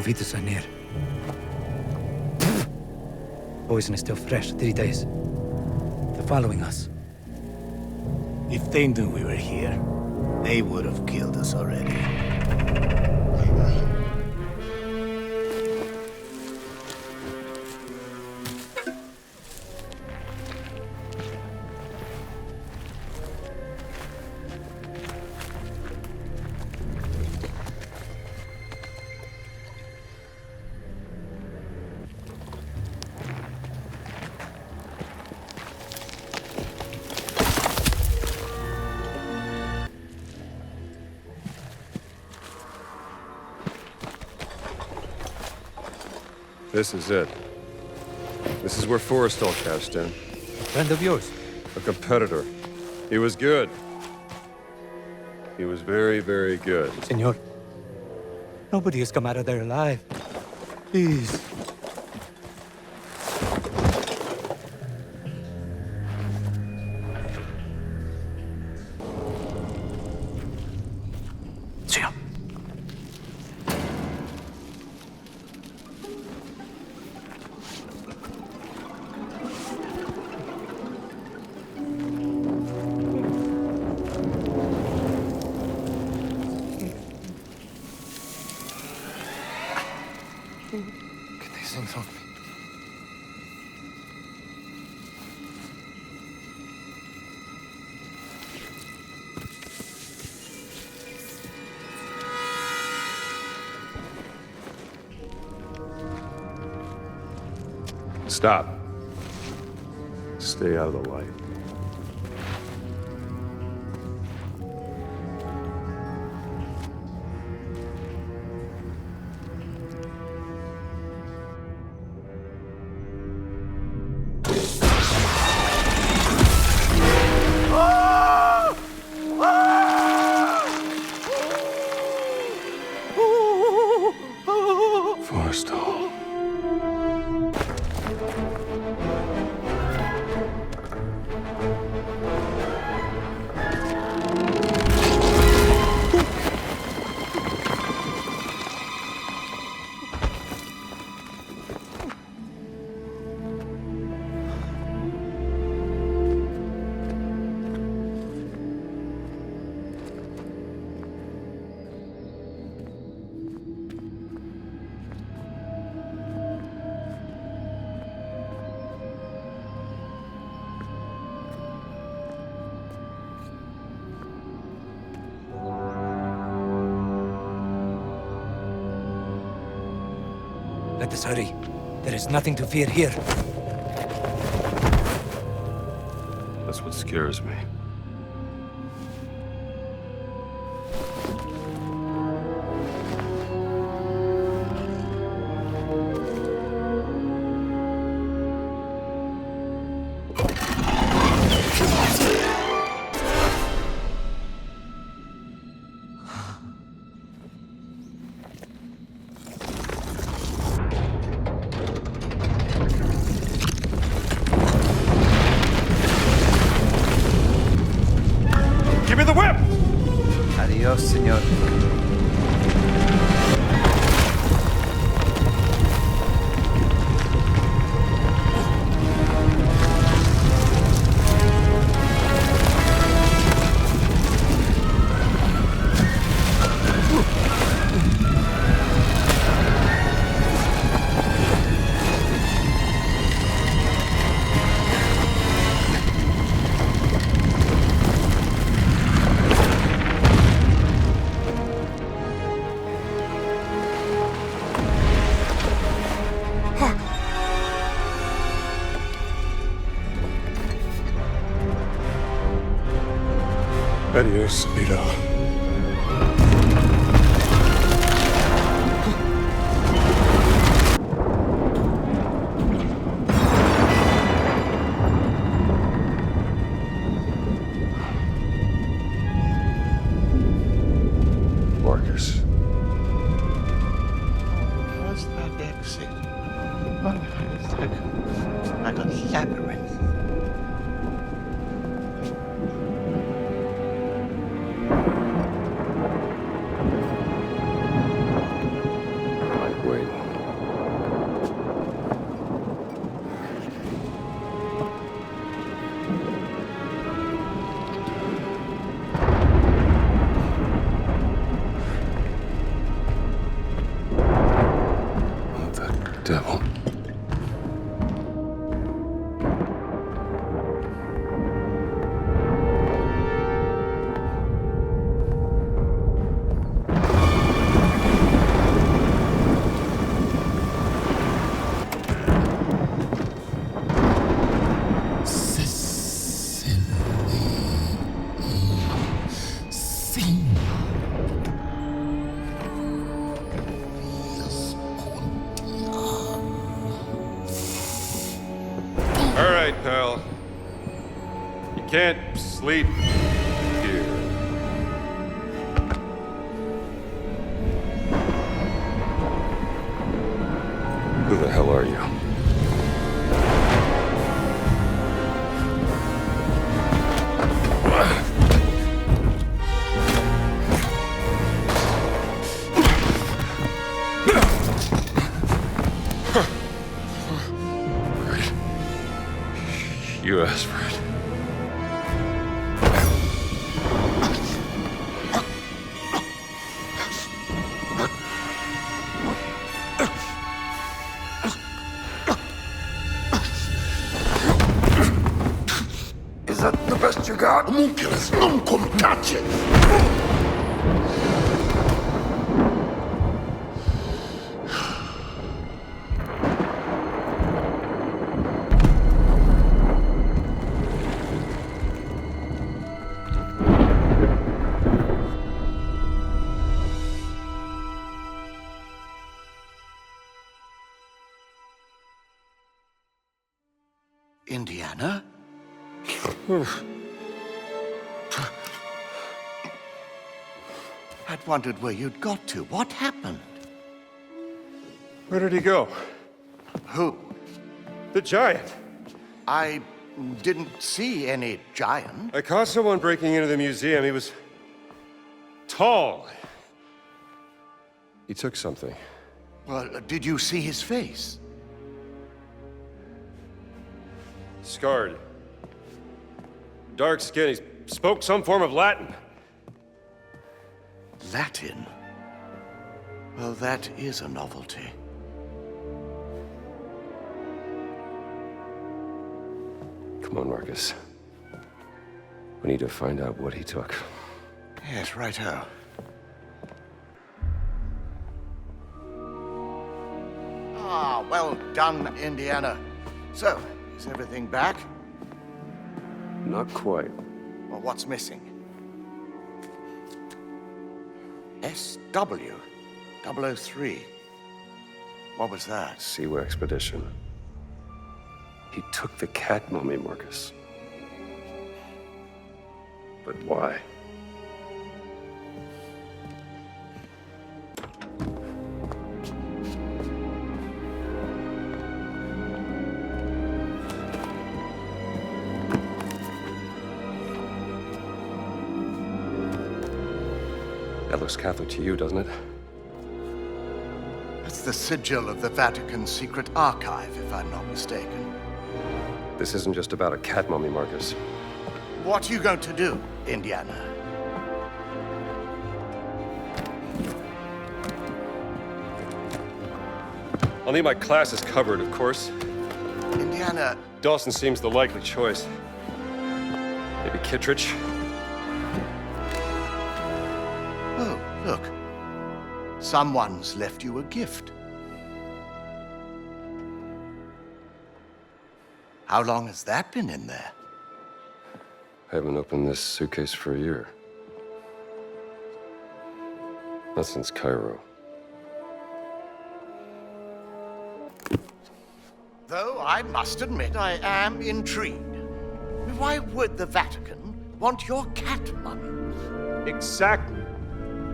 Vitus are near. Poison is still fresh, 3 days. They're following us. If they knew we were here, they would have killed us already. This is it. This is where Forrestal cashed in. A friend of yours? A competitor. He was good. He was very, very good. Senor, nobody has come out of there alive. Please. Senor. Get these things off me. Stop. Stay out of the light. Forrestal. Let us hurry. There is nothing to fear here. That's what scares me. Give me the whip! Adios, senor. Adios, Vito. Marcus. What's that exit? Oh, it's like a labyrinth. right, pal. You can't sleep here. Who the hell are you? You asked for it. Is that the best you got? Homunculus, non come touch it! Indiana? I'd wondered where you'd got to. What happened? Where did he go? Who? The giant. I didn't see any giant. I caught someone breaking into the museum. He was tall. He took something. Well, did you see his face? Scarred. Dark skin. He spoke some form of Latin. Latin? Well, that is a novelty. Come on, Marcus. We need to find out what he took. Yes, righto. Ah, well done, Indiana. So, is everything back? Not quite. Well, what's missing? SW 003. What was that? Siwa expedition. He took the cat mummy, Marcus. But why? That looks Catholic to you, doesn't it? That's the sigil of the Vatican's secret archive, if I'm not mistaken. This isn't just about a cat mummy, Marcus. What are you going to do, Indiana? I'll need my classes covered, of course. Indiana, Dawson seems the likely choice. Maybe Kittredge? oh, look. Someone's left you a gift. How long has that been in there? I haven't opened this suitcase for a year. Not since Cairo. Though I must admit I am intrigued. Why would the Vatican want your cat mummy? Exactly.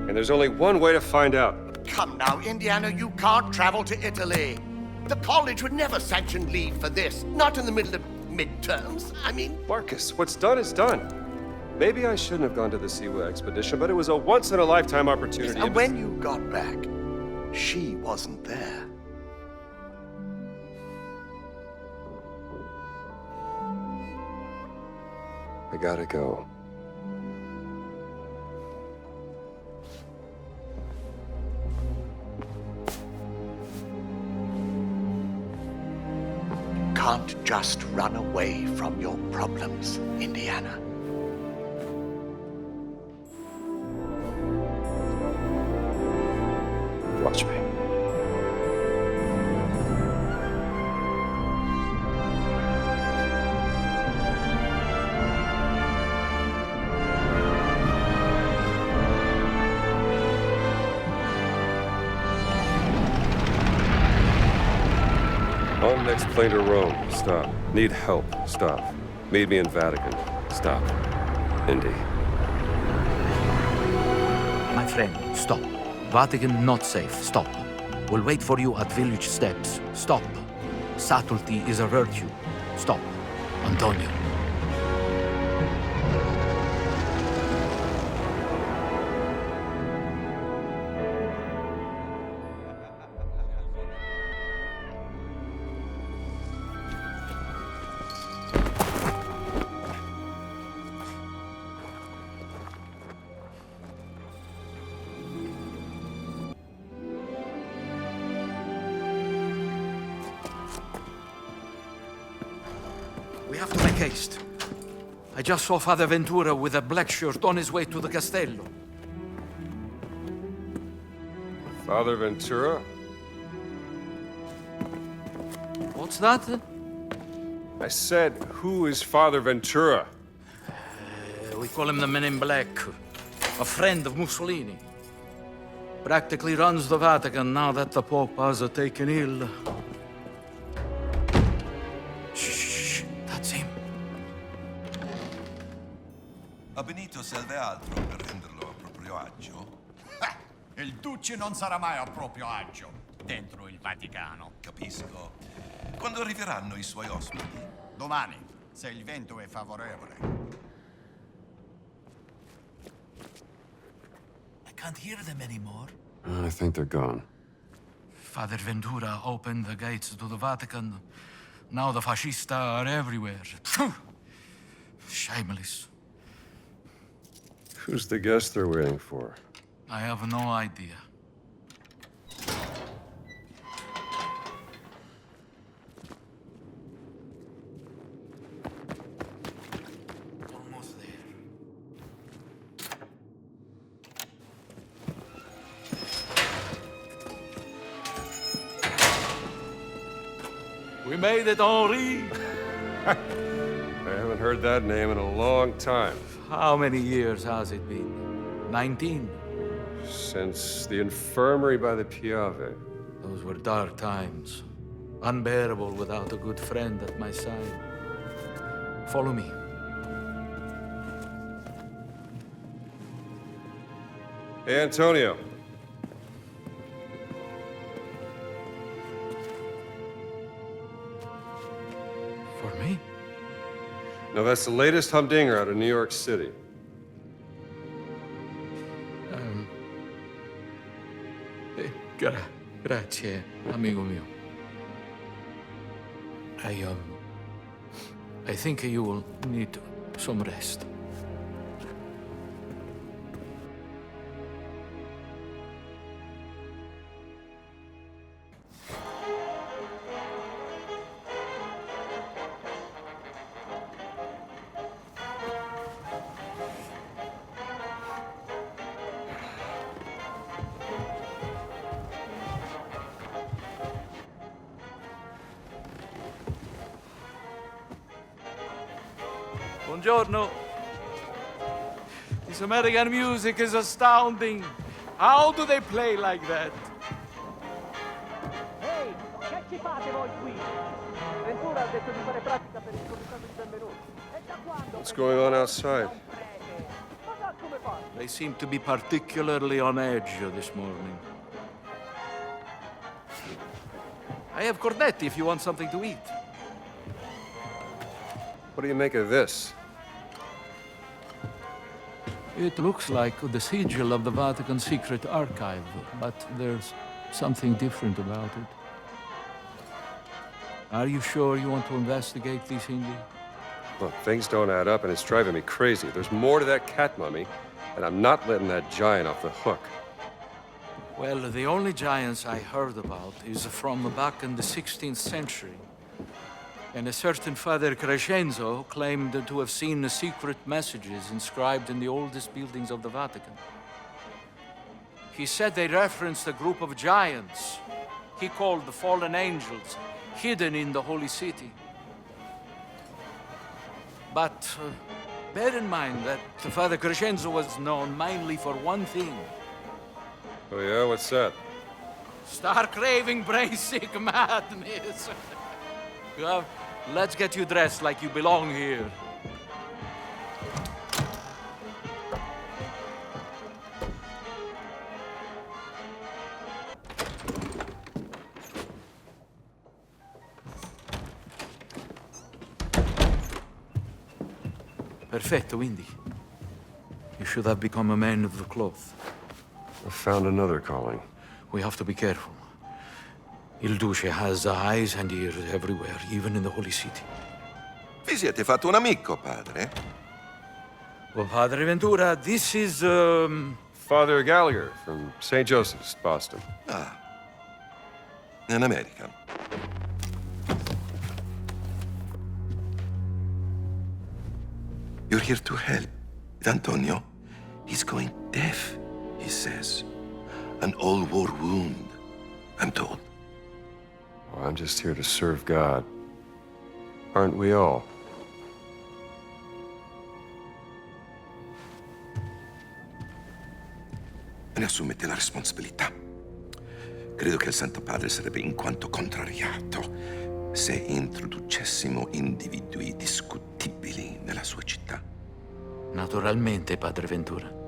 And there's only one way to find out. Come now, Indiana, you can't travel to Italy. The college would never sanction leave for this, not in the middle of midterms. I mean... Marcus, what's done is done. Maybe I shouldn't have gone to the Siwa expedition, but it was a once-in-a-lifetime opportunity. And when you got back, she wasn't there. I gotta go. Can't just run away from your problems, Indiana. Watch me. On they X-plane to Rome. Stop. Need help. Stop. Meet me in Vatican. Stop. Indy. My friend, stop. Vatican not safe. Stop. We'll wait for you at village steps. Stop. Subtlety is a virtue. Stop. Antonio. We have to make haste. I just saw Father Ventura with a black shirt on his way to the Castello. Father Ventura? What's that? I said, who is Father Ventura? We call him the Men in Black. A friend of Mussolini. Practically runs the Vatican now that the Pope has taken ill. Shh, that's him. A Benito serve altro per renderlo a proprio agio? Il Duce non sarà mai a proprio agio dentro il Vaticano. Capisco. Quando arriveranno i suoi ospiti? Domani, se il vento è favorevole. I can't hear them anymore. I think they're gone. Father Ventura opened the gates to the Vatican. Now the fascista are everywhere. Shameless. Who's the guest they're waiting for? I have no idea. Almost there. We made it, Henri! I haven't heard that name in a long time. How many years has it been? 19? Since the infirmary by the Piave. Those were dark times. Unbearable without a good friend at my side. Follow me. Hey, Antonio. For me? No, that's the latest humdinger out of New York City. Grazie, amigo mio. I think you will need some rest. Buongiorno. This American music is astounding. How do they play like that? Ehi, che ci fate voi qui? Ventura ha detto di fare pratica per il comitato di benvenuti. E da quando? What's going on outside? Ma sa come fa? They seem to be particularly on edge this morning. I have cornetti if you want something to eat. What do you make of this? It looks like the sigil of the Vatican Secret Archive, but there's something different about it. Are you sure you want to investigate this, Indy? Look, things don't add up and it's driving me crazy. There's more to that cat mummy, and I'm not letting that giant off the hook. Well, the only giants I heard about is from back in the 16th century. And a certain Father Crescenzo claimed to have seen secret messages inscribed in the oldest buildings of the Vatican. He said they referenced a group of giants he called the fallen angels, hidden in the holy city. But bear in mind that Father Crescenzo was known mainly for one thing. Oh yeah, what's that? Stark raving, brain-sick madness. Let's get you dressed like you belong here. Perfetto, Indy. You should have become a man of the cloth. I found another calling. We have to be careful. Il Duce has eyes and ears everywhere, even in the Holy City. Vi siete fatto un amico, padre? Well, Padre Ventura, this is, Father Gallagher from St. Joseph's, Boston. Ah, an American. You're here to help. With Antonio, he's going deaf, he says. An old war wound, I'm told. Well, I'm just here to serve God. Aren't we all? Ne assumete la responsabilità. Credo che il Santo Padre sarebbe in quanto contrariato se introducessimo individui discutibili nella sua città. Naturalmente, Padre Ventura.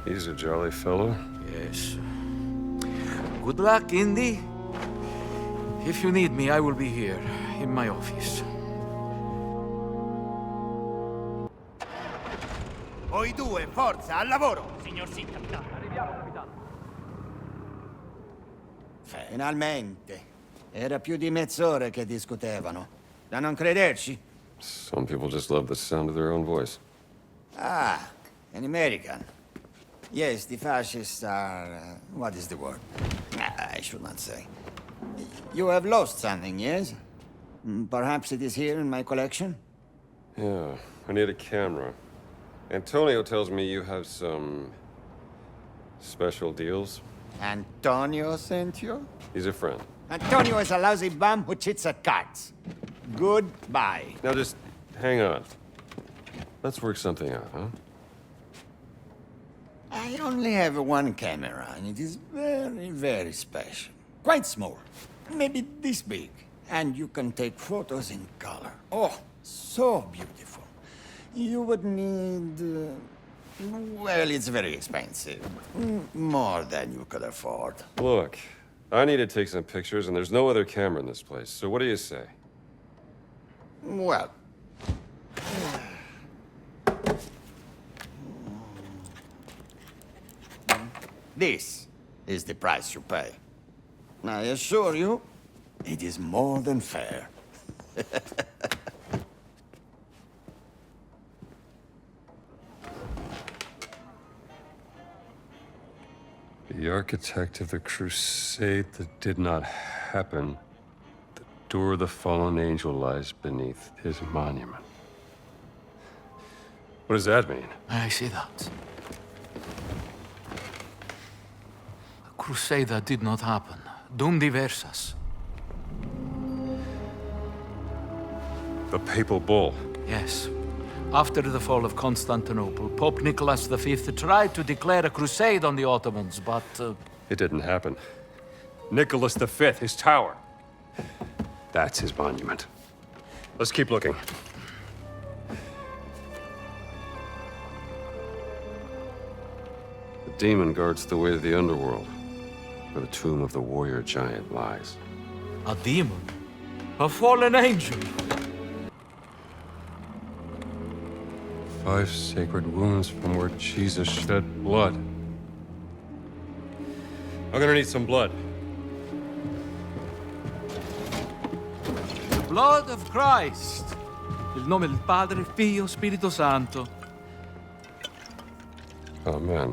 He's a jolly fellow. Yes. Good luck, Indy. If you need me, I will be here, in my office. Voi due, forza, al lavoro! Signor sì, capitano. Arriviamo, capitano. Finalmente. Era più di mezz'ora che discutevano. Da non crederci? Some people just love the sound of their own voice. Ah, an American. Yes, the fascists are... what is the word? I should not say. You have lost something, yes? Perhaps it is here in my collection? Yeah, I need a camera. Antonio tells me you have some special deals. Antonio sent you? He's a friend. Antonio is a lousy bum who cheats at cards. Goodbye. Now just hang on. Let's work something out, huh? I only have one camera, and it is very, very special. Quite small. Maybe this big. And you can take photos in color. Oh, so beautiful. You would need... well, it's very expensive. More than you could afford. Look, I need to take some pictures, and there's no other camera in this place. So what do you say? Well... this is the price you pay. I assure you, it is more than fair. The architect of the crusade that did not happen. The door of the fallen angel lies beneath his monument. What does that mean? I see that. A crusade that did not happen. Dum diversas. The papal bull. Yes. After the fall of Constantinople, Pope Nicholas V tried to declare a crusade on the Ottomans, but... It didn't happen. Nicholas V, his tower. That's his monument. Let's keep looking. The demon guards the way to the underworld, where the tomb of the warrior giant lies. A demon? A fallen angel? 5 sacred wounds from where Jesus shed blood. I'm gonna need some blood. The blood of Christ. Il nome del Padre, Figlio, Spirito Santo. Amen.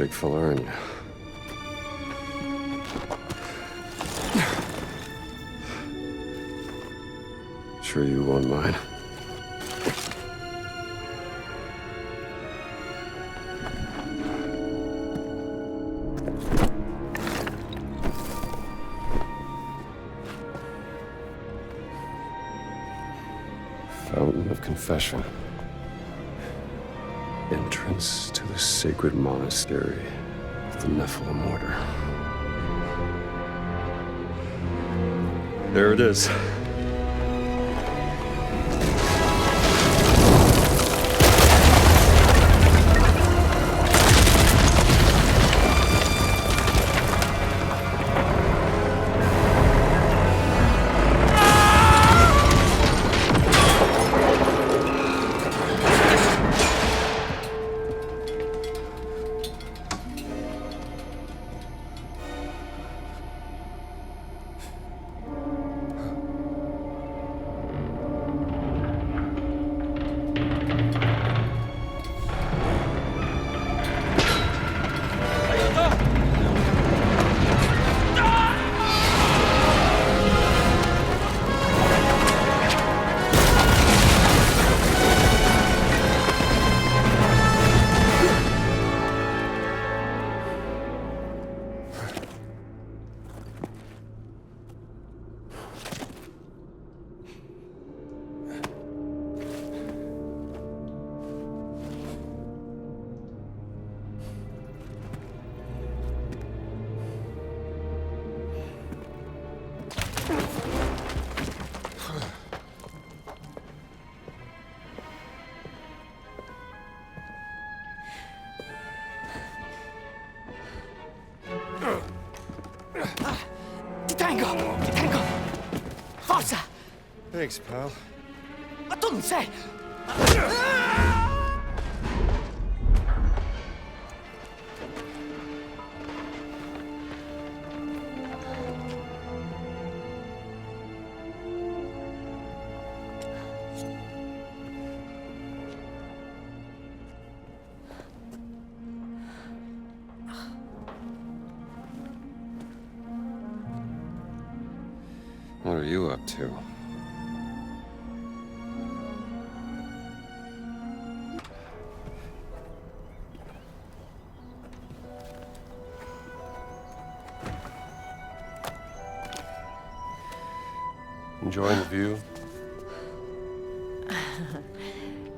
big fella, aren't you? Sure you won't mind? Fountain of Confession. Entrance to the sacred monastery of the Nephilim Order. There it is. Ti tengo! Forza! Thanks, pal. Ma tu non sei! What are you up to? Enjoying the view?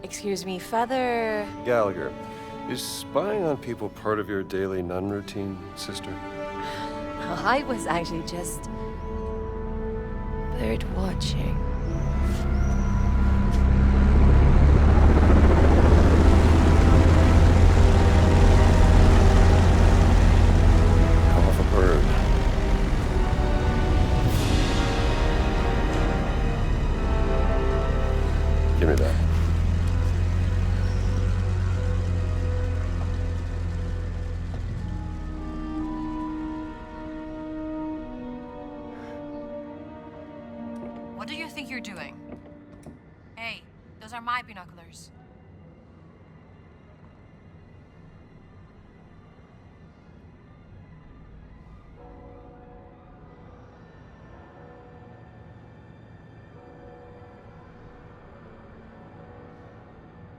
Excuse me, Father... Gallagher, is spying on people part of your daily nun routine, sister? I was actually just... bird watching. Hell of a bird. Give me that. What do you think you're doing? Hey, those are my binoculars.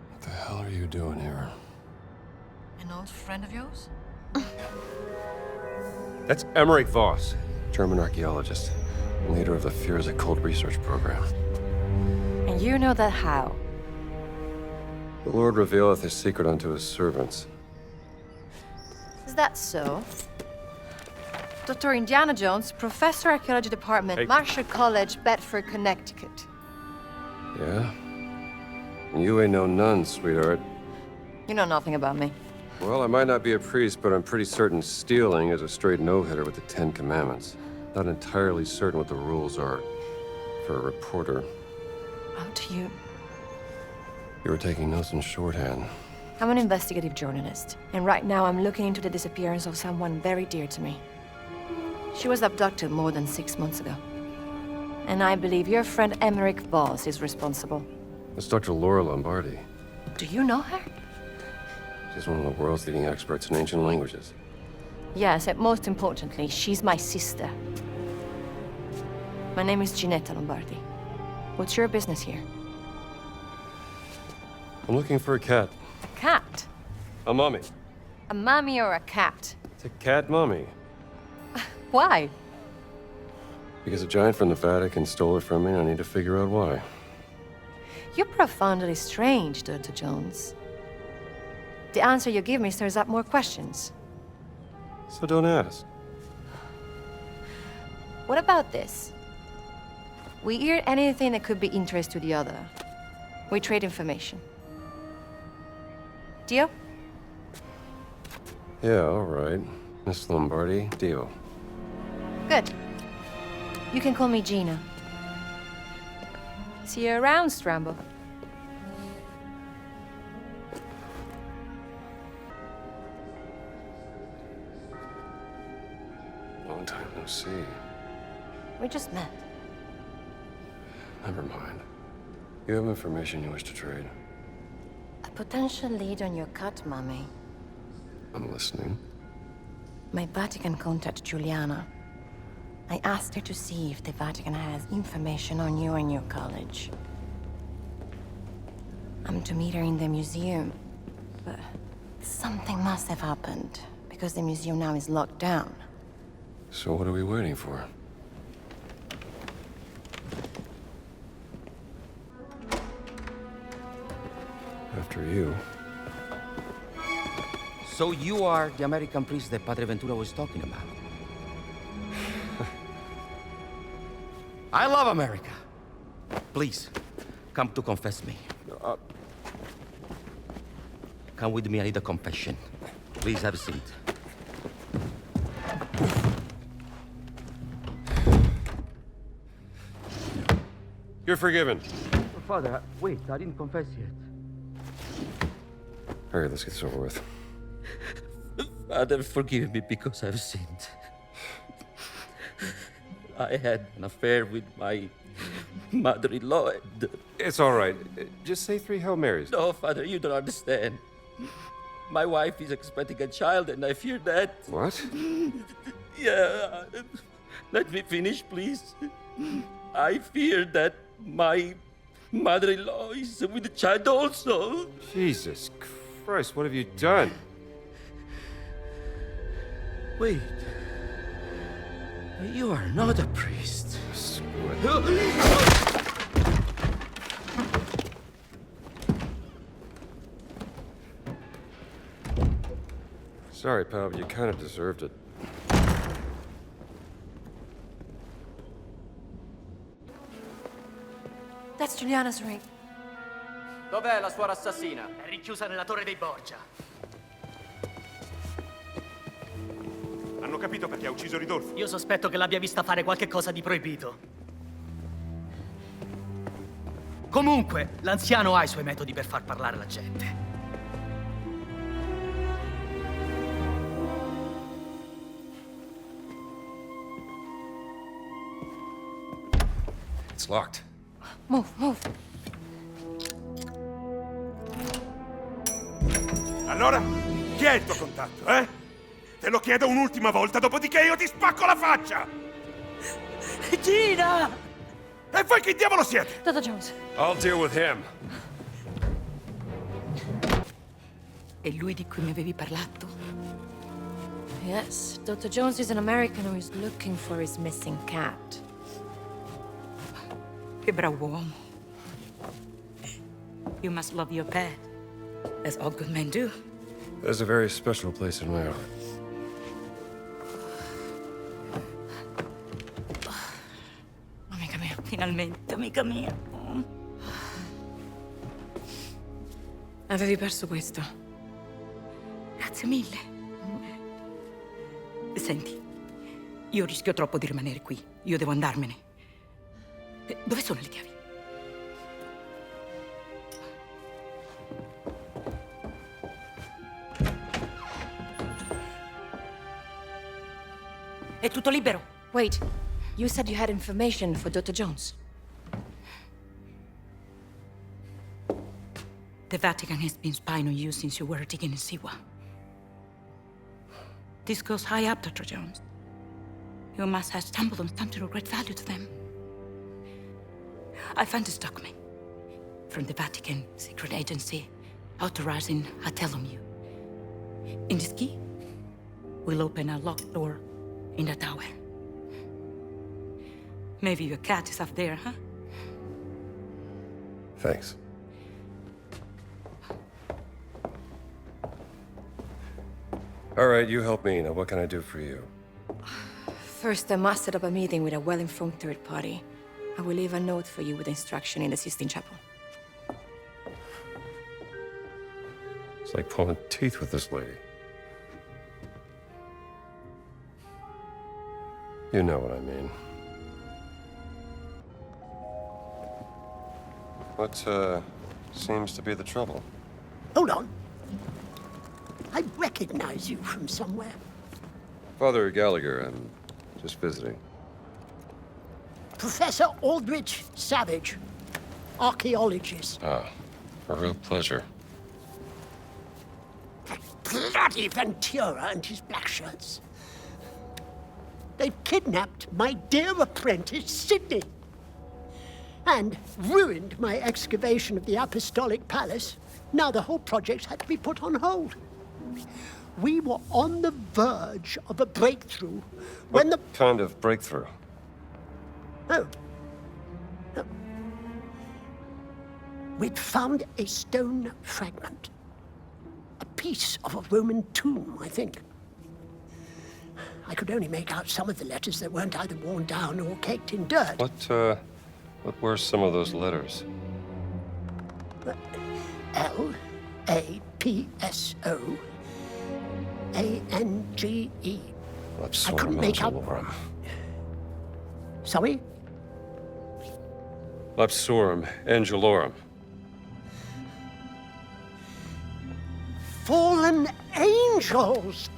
What the hell are you doing here? An old friend of yours? That's Emmerich Voss, German archaeologist, leader of the Fear's Occult Research Program. And you know that how? The Lord revealeth his secret unto his servants. Is that so? Dr. Indiana Jones, Professor Archaeology Department, Hey. Marshall College, Bedford, Connecticut. Yeah? You ain't no nun, sweetheart. You know nothing about me. Well, I might not be a priest, but I'm pretty certain stealing is a straight no-hitter with the Ten Commandments. Not entirely certain what the rules are for a reporter. How do you... You were taking notes in shorthand. I'm an investigative journalist, and right now I'm looking into the disappearance of someone very dear to me. She was abducted more than 6 months ago. And I believe your friend Emmerich Voss is responsible. That's Dr. Laura Lombardi. Do you know her? She's one of the world's leading experts in ancient languages. Yes, and most importantly, she's my sister. My name is Ginetta Lombardi. What's your business here? I'm looking for a cat. A cat? A mummy. A mummy or a cat? It's a cat mummy. Why? Because a giant from the Vatican stole it from me, and I need to figure out why. You're profoundly strange, Dr. Jones. The answer you give me stirs up more questions. So don't ask. What about this? We hear anything that could be interest to the other. We trade information. Deal? Yeah, all right. Miss Lombardi, deal. Good. You can call me Gina. See you around, Strambo. Long time no see. We just met. Never mind. You have information you wish to trade. A potential lead on your cut, Mummy. I'm listening. My Vatican contact, Juliana. I asked her to see if the Vatican has information on you and your college. I'm to meet her in the museum, but something must have happened, because the museum now is locked down. So what are we waiting for? After you. So you are the American priest that Padre Ventura was talking about? I love America. Please, come to confess me. Come with me, I need a confession. Please have a seat. You're forgiven. Father, wait, I didn't confess yet. Hurry, let's get this over with. Father, forgive me because I've sinned. I had an affair with my mother-in-law and... It's all right. Just say 3 Hail Marys. No, Father, you don't understand. My wife is expecting a child and I fear that... What? Yeah, let me finish, please. I fear that my mother-in-law is with the child also. Jesus Christ, what have you done? Wait. You are not a priest. Sorry, pal, but you kind of deserved it. That's Juliana's ring. Dov'è la suora assassina? È rinchiusa nella torre dei Borgia. Hanno capito perché ha ucciso Ridolfo? Io sospetto che l'abbia vista fare qualche cosa di proibito. Comunque, l'anziano ha i suoi metodi per far parlare la gente. It's locked. Move, move. Allora, chi è il tuo contatto, eh? Te lo chiedo un'ultima volta, dopodiché io ti spacco la faccia! Gina! E voi chi diavolo siete? Dr. Jones. I'll deal with him. È lui di cui mi avevi parlato? Yes, Dr. Jones is an American who is looking for his missing cat. Che bravo uomo. You must love your pet, as all good men do. There's a very special place in my heart. Amica mia, finalmente, amica mia. Avevi perso questo. Grazie mille. Senti, io rischio troppo di rimanere qui. Io devo andarmene. Dove sono le chiavi? È tutto libero. Wait, you said you had information for Dr. Jones. The Vatican has been spying on you since you were digging in Siwa. This goes high up, Dr. Jones. You must have stumbled on something of great value to them. I found this document from the Vatican secret agency authorizing Atonements. In this key, we'll open a locked door in the tower. Maybe your cat is up there, huh? Thanks. All right, you help me. Now, what can I do for you? First, I must set up a meeting with a well-informed third party. I will leave a note for you with instruction in the Sistine Chapel. It's like pulling teeth with this lady. You know what I mean. What, seems to be the trouble? Hold on. I recognize you from somewhere. Father Gallagher, I'm just visiting. Professor Aldrich Savage, archaeologist. Ah, a real pleasure. That bloody Ventura and his black shirts. They've kidnapped my dear apprentice, Sidney. And ruined my excavation of the Apostolic Palace. Now the whole project had to be put on hold. We were on the verge of a breakthrough when What kind of breakthrough? Oh. No. We'd found a stone fragment. A piece of a Roman tomb, I think. I could only make out some of the letters that weren't either worn down or caked in dirt. What were some of those letters? L-A-P-S-O-A-N-G-E. I couldn't make out... Sorry? Lapsorum Angelorum. Fallen angels!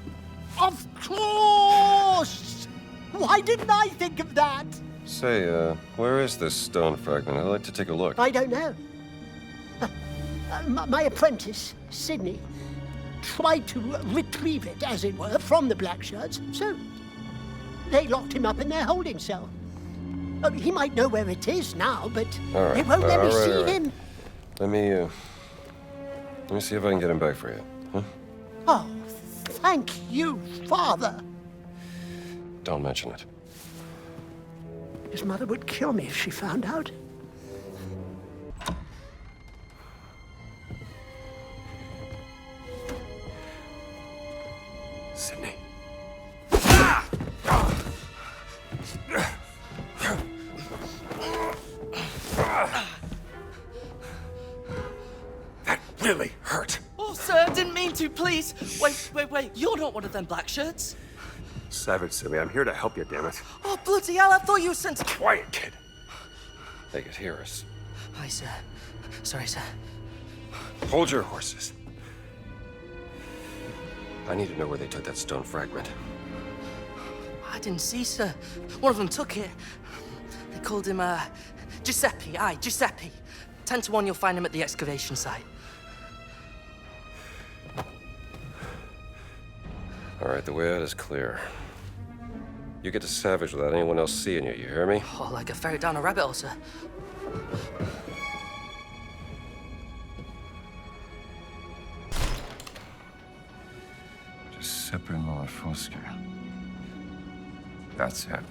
Of course! Why didn't I think of that? Say, where is this stone fragment? I'd like to take a look. I don't know. My apprentice, Sidney, tried to retrieve it, as it were, from the black shirts, so they locked him up in their holding cell. He might know where it is now, but they won't let me see him. Let me see if I can get him back for you. Huh? Oh, thank you, Father. Don't mention it. His mother would kill me if she found out. Sidney. That really hurt. Oh, sir, I didn't mean to, please. Wait. You're not one of them black shirts. Savage, silly. I'm here to help you, damn it. Oh, bloody hell, I thought you were sent to... Quiet, kid. They could hear us. Hi, sir. Sorry, sir. Hold your horses. I need to know where they took that stone fragment. I didn't see, sir. One of them took it. They called him, Giuseppe. Aye, Giuseppe. 10 to 1 you'll find him at the excavation site. All right, the way out is clear. You get to Savage without anyone else seeing you, you hear me? Oh, like a ferret down a rabbit hole, sir. Giuseppe Malafosca. That's him.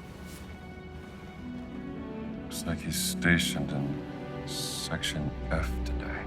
Looks like he's stationed in Section F today.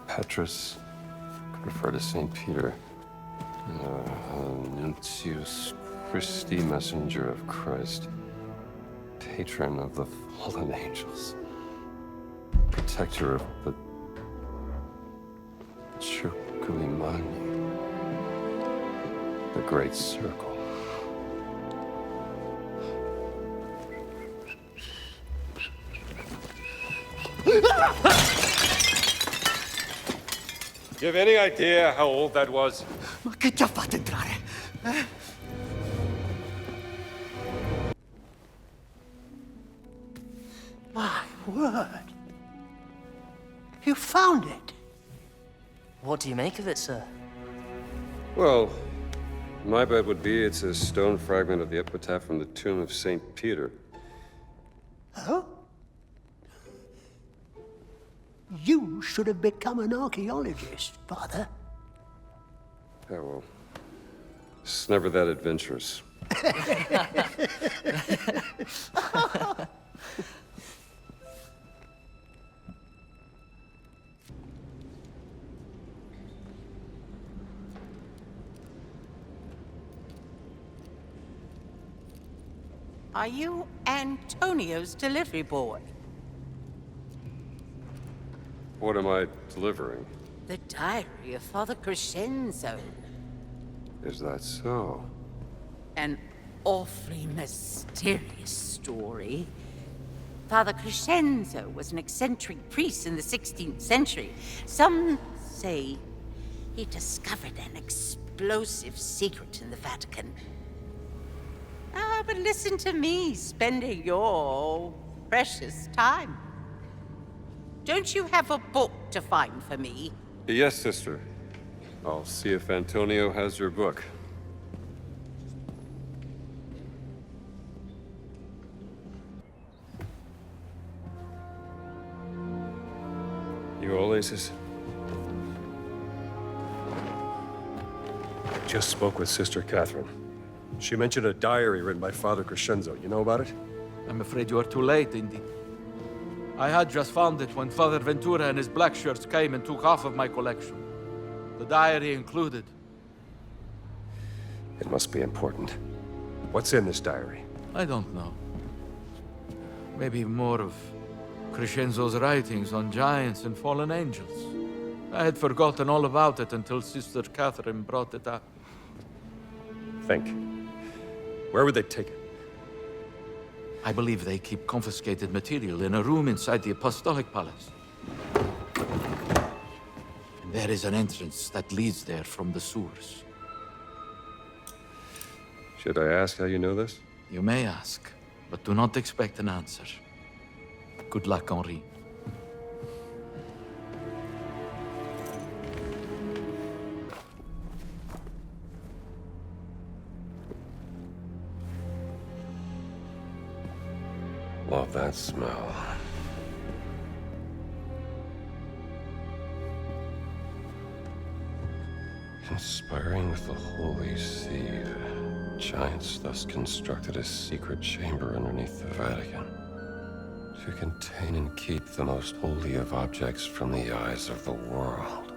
Petrus could refer to St. Peter. Nuntius Christi, messenger of Christ. Patron of the fallen angels. Protector of the Circulimani. The Great Circle. You have any idea how old that was? Ma che ti ha fatto entrare? Eh? My word. You found it. What do you make of it, sir? Well, my bet would be it's a stone fragment of the epitaph from the tomb of St. Peter. Oh? You should have become an archaeologist, Father. Yeah, well, it's never that adventurous. Are you Antonio's delivery boy? What am I delivering? The diary of Father Crescenzo. Is that so? An awfully mysterious story. Father Crescenzo was an eccentric priest in the 16th century. Some say he discovered an explosive secret in the Vatican. Ah, but listen to me spending your precious time. Don't you have a book to find for me? Yes, sister. I'll see if Antonio has your book. You all aces? I just spoke with Sister Catherine. She mentioned a diary written by Father Crescenzo. You know about it? I'm afraid you are too late, Indy. I had just found it when Father Ventura and his black shirts came and took half of my collection. The diary included. It must be important. What's in this diary? I don't know. Maybe more of Crescenzo's writings on giants and fallen angels. I had forgotten all about it until Sister Catherine brought it up. Think. Where would they take it? I believe they keep confiscated material in a room inside the Apostolic Palace. And there is an entrance that leads there from the sewers. Should I ask how you know this? You may ask, but do not expect an answer. Good luck, Henri. Love that smell. Conspiring with the Holy See, giants thus constructed a secret chamber underneath the Vatican to contain and keep the most holy of objects from the eyes of the world.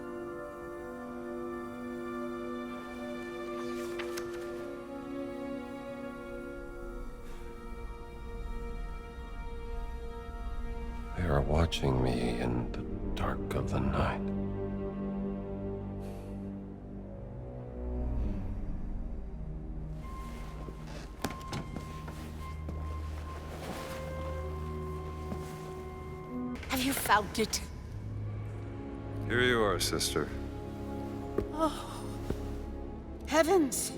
They are watching me in the dark of the night. Have you found it? Here you are, sister. Oh, heavens!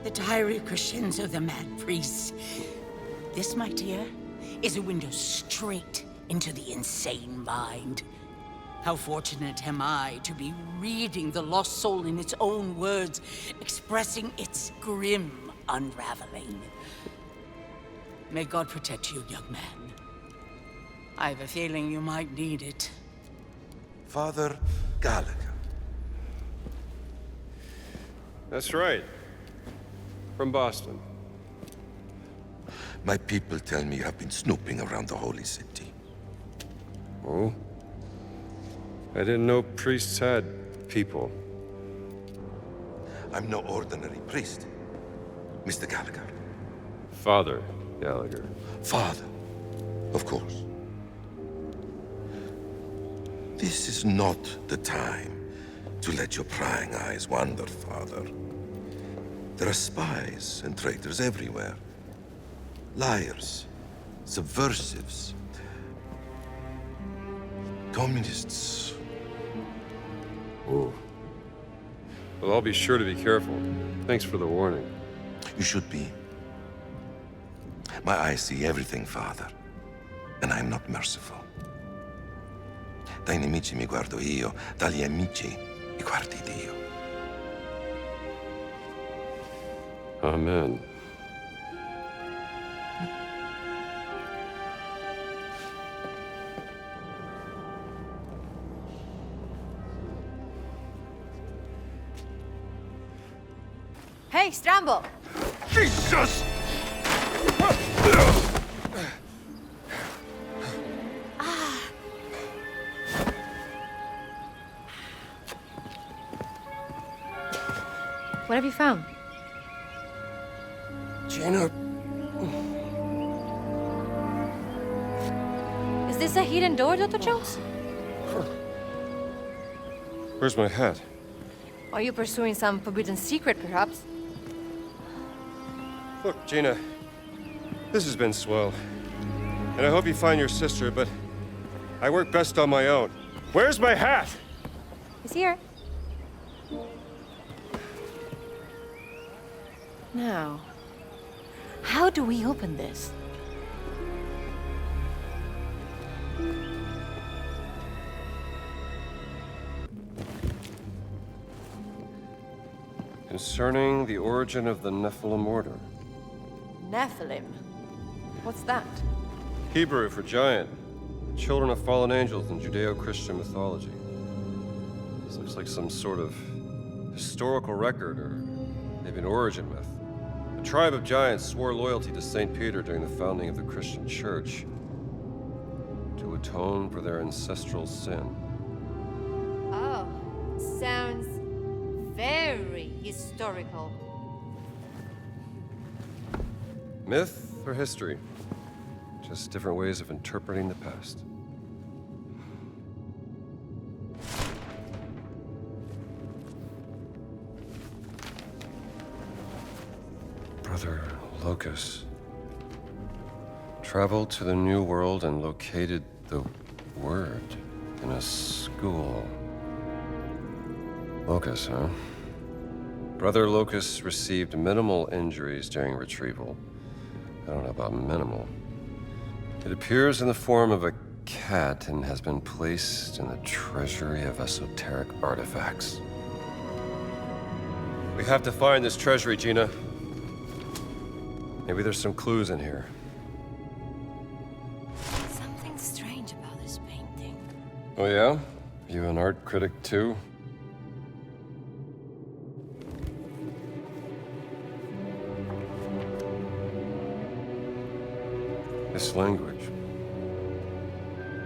The diary of Crescenzo, the mad priest. This, my dear, is a window straight into the insane mind. How fortunate am I to be reading the lost soul in its own words, expressing its grim unraveling. May God protect you, young man. I have a feeling you might need it. Father Gallagher. That's right. From Boston. My people tell me you have been snooping around the holy city. Oh? I didn't know priests had people. I'm no ordinary priest, Mr. Gallagher. Father Gallagher. Father, of course. This is not the time to let your prying eyes wander, Father. There are spies and traitors everywhere. Liars, subversives, communists. Oh. Well, I'll be sure to be careful. Thanks for the warning. You should be. My eyes see everything, Father, and I'm not merciful. Dai nemici mi guardo io, dagli amici mi guardi Dio. Amen. Hey, Stramble! Jesus! What have you found? Gina. Is this a hidden door, Dr. Jones? Where's my hat? Are you pursuing some forbidden secret, perhaps? Look, Gina, this has been swell. And I hope you find your sister, but I work best on my own. Where's my hat? It's here. Now, how do we open this? Concerning the origin of the Nephilim order. Nephilim? What's that? Hebrew for giant. Children of fallen angels in Judeo-Christian mythology. This looks like some sort of historical record or maybe an origin myth. A tribe of giants swore loyalty to St. Peter during the founding of the Christian church to atone for their ancestral sin. Oh, sounds very historical. Myth or history? Just different ways of interpreting the past. Brother Locus traveled to the New World and located the word in a school. Locus, huh? Brother Locus received minimal injuries during retrieval. I don't know about minimal. It appears in the form of a cat and has been placed in the treasury of esoteric artifacts. We have to find this treasury, Gina. Maybe there's some clues in here. Something strange about this painting. Oh yeah? You an art critic too? This language.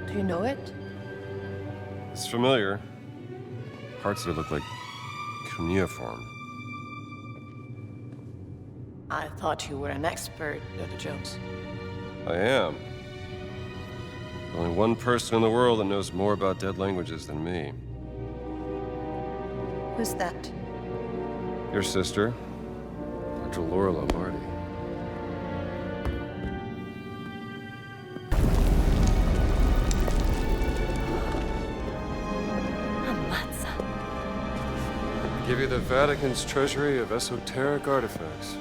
Do you know it? It's familiar. Parts of it look like cuneiform. I thought you were an expert, Dr. Jones. I am. Only one person in the world that knows more about dead languages than me. Who's that? Your sister, Dr. Laura Lombardi. I give you the Vatican's treasury of esoteric artifacts.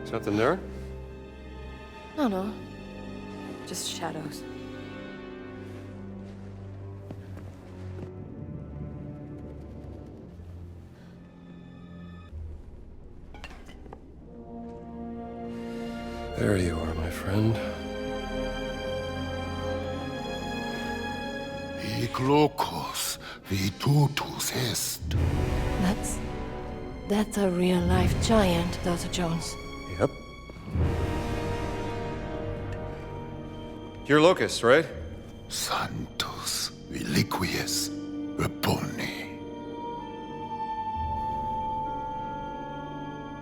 Something there? No. Just shadows. There you are, my friend. Cyclocus vitutus est. That's a real-life giant, Dr. Jones. Yep. You're Locust, right? Sanctus reliquies repone.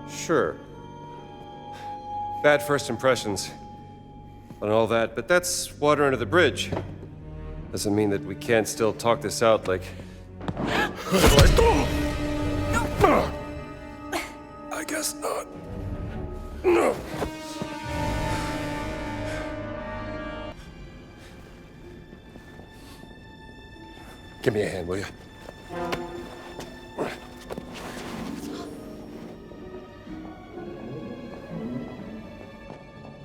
Sure. Bad first impressions and all that, but that's water under the bridge. Doesn't mean that we can't still talk this out like... I guess not. No. Give me a hand, will you?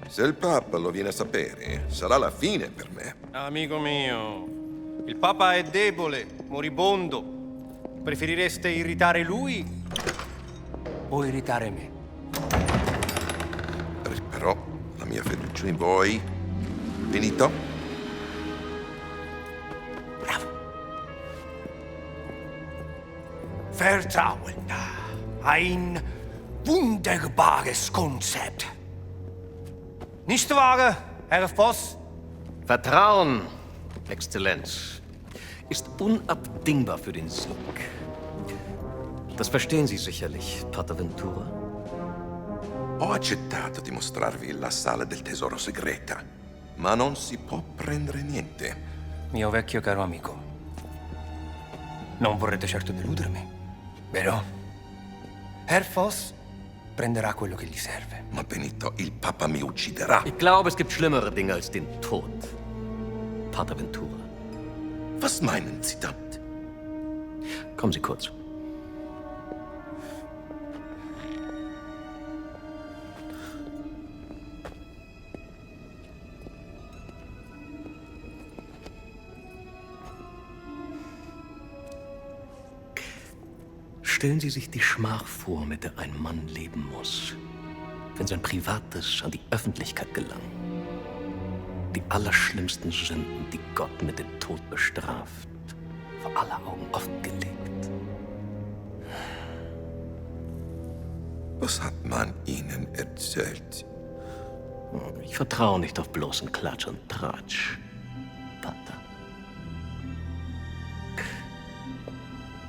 Se il Papa lo viene a sapere, sarà la fine per me. Amico mio, il Papa è debole, moribondo. Preferireste irritare lui o irritare me? Però la mia fiducia in voi... Finito? Vertrauen. Ein wunderbares Konzept. Nicht wahr, Herr Voss? Vertrauen, Exzellenz, ist unabdingbar für den Sieg. Das verstehen Sie sicherlich, Pater Ventura. Ho accettato di mostrarvi la sala del tesoro segreta, ma non si può prendere niente. Mio vecchio caro amico, non vorrete certo deludermi, vero? Herr Voss prenderà quello che gli serve. Ma Benito, il Papa mi ucciderà. Ich glaube, es gibt schlimmere Dinge als den Tod, Pater Ventura. Was meinen Sie damit? Kommen Sie kurz. Stellen Sie sich die Schmach vor, mit der ein Mann leben muss, wenn sein Privates an die Öffentlichkeit gelangt. Die allerschlimmsten Sünden, die Gott mit dem Tod bestraft, vor aller Augen offengelegt. Was hat man Ihnen erzählt? Ich vertraue nicht auf bloßen Klatsch und Tratsch, Pater.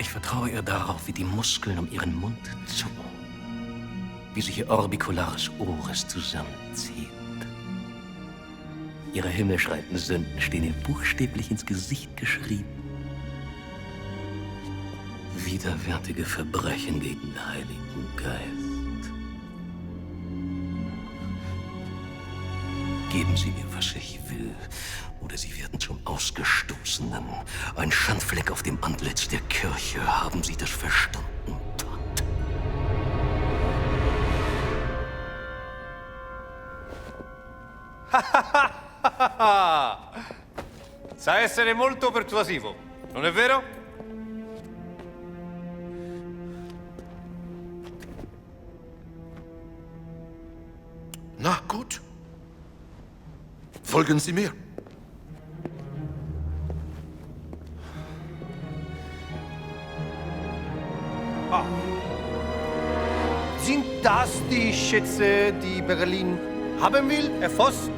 Ich vertraue ihr darauf, wie die Muskeln um ihren Mund zucken, wie sich ihr orbicularis oris zusammenzieht. Ihre himmelschreienden Sünden stehen ihr buchstäblich ins Gesicht geschrieben. Widerwärtige Verbrechen gegen den Heiligen Geist. Geben Sie mir, was ich will, oder Sie werden zum Ausgestoßenen. Ein Schandfleck auf dem Antlitz der Kirche. Haben Sie das verstanden? Sa essere molto persuasivo, non è vero? Na gut. Folgen Sie mir. Ah. Sind das die Schätze, die Berlin haben will, Herr Voss?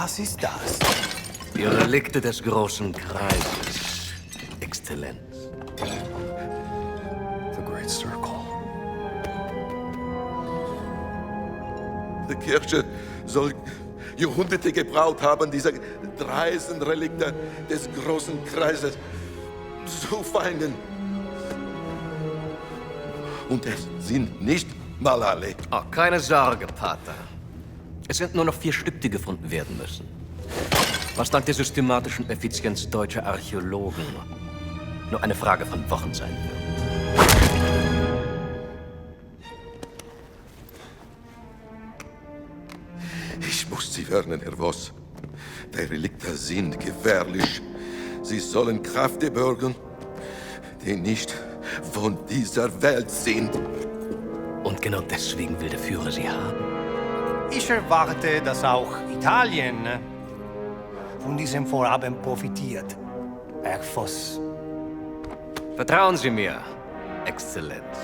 Was ist das? Die Relikte des großen Kreises, Exzellenz. The Great Circle. Die Kirche soll Jahrhunderte gebraucht haben, diese dreisten Relikte des großen Kreises zu finden. Und es sind nicht mal alle. Oh, keine Sorge, Pater. Es sind nur noch 4 Stück, die gefunden werden müssen. Was dank der systematischen Effizienz deutscher Archäologen nur eine Frage von Wochen sein wird. Ich muss Sie warnen, Herr Voss. Die Relikte sind gefährlich. Sie sollen Kräfte bergen, die nicht von dieser Welt sind. Und genau deswegen will der Führer sie haben. Ich erwarte, dass auch Italien von diesem Vorhaben profitiert, Herr Voss. Vertrauen Sie mir, Exzellenz.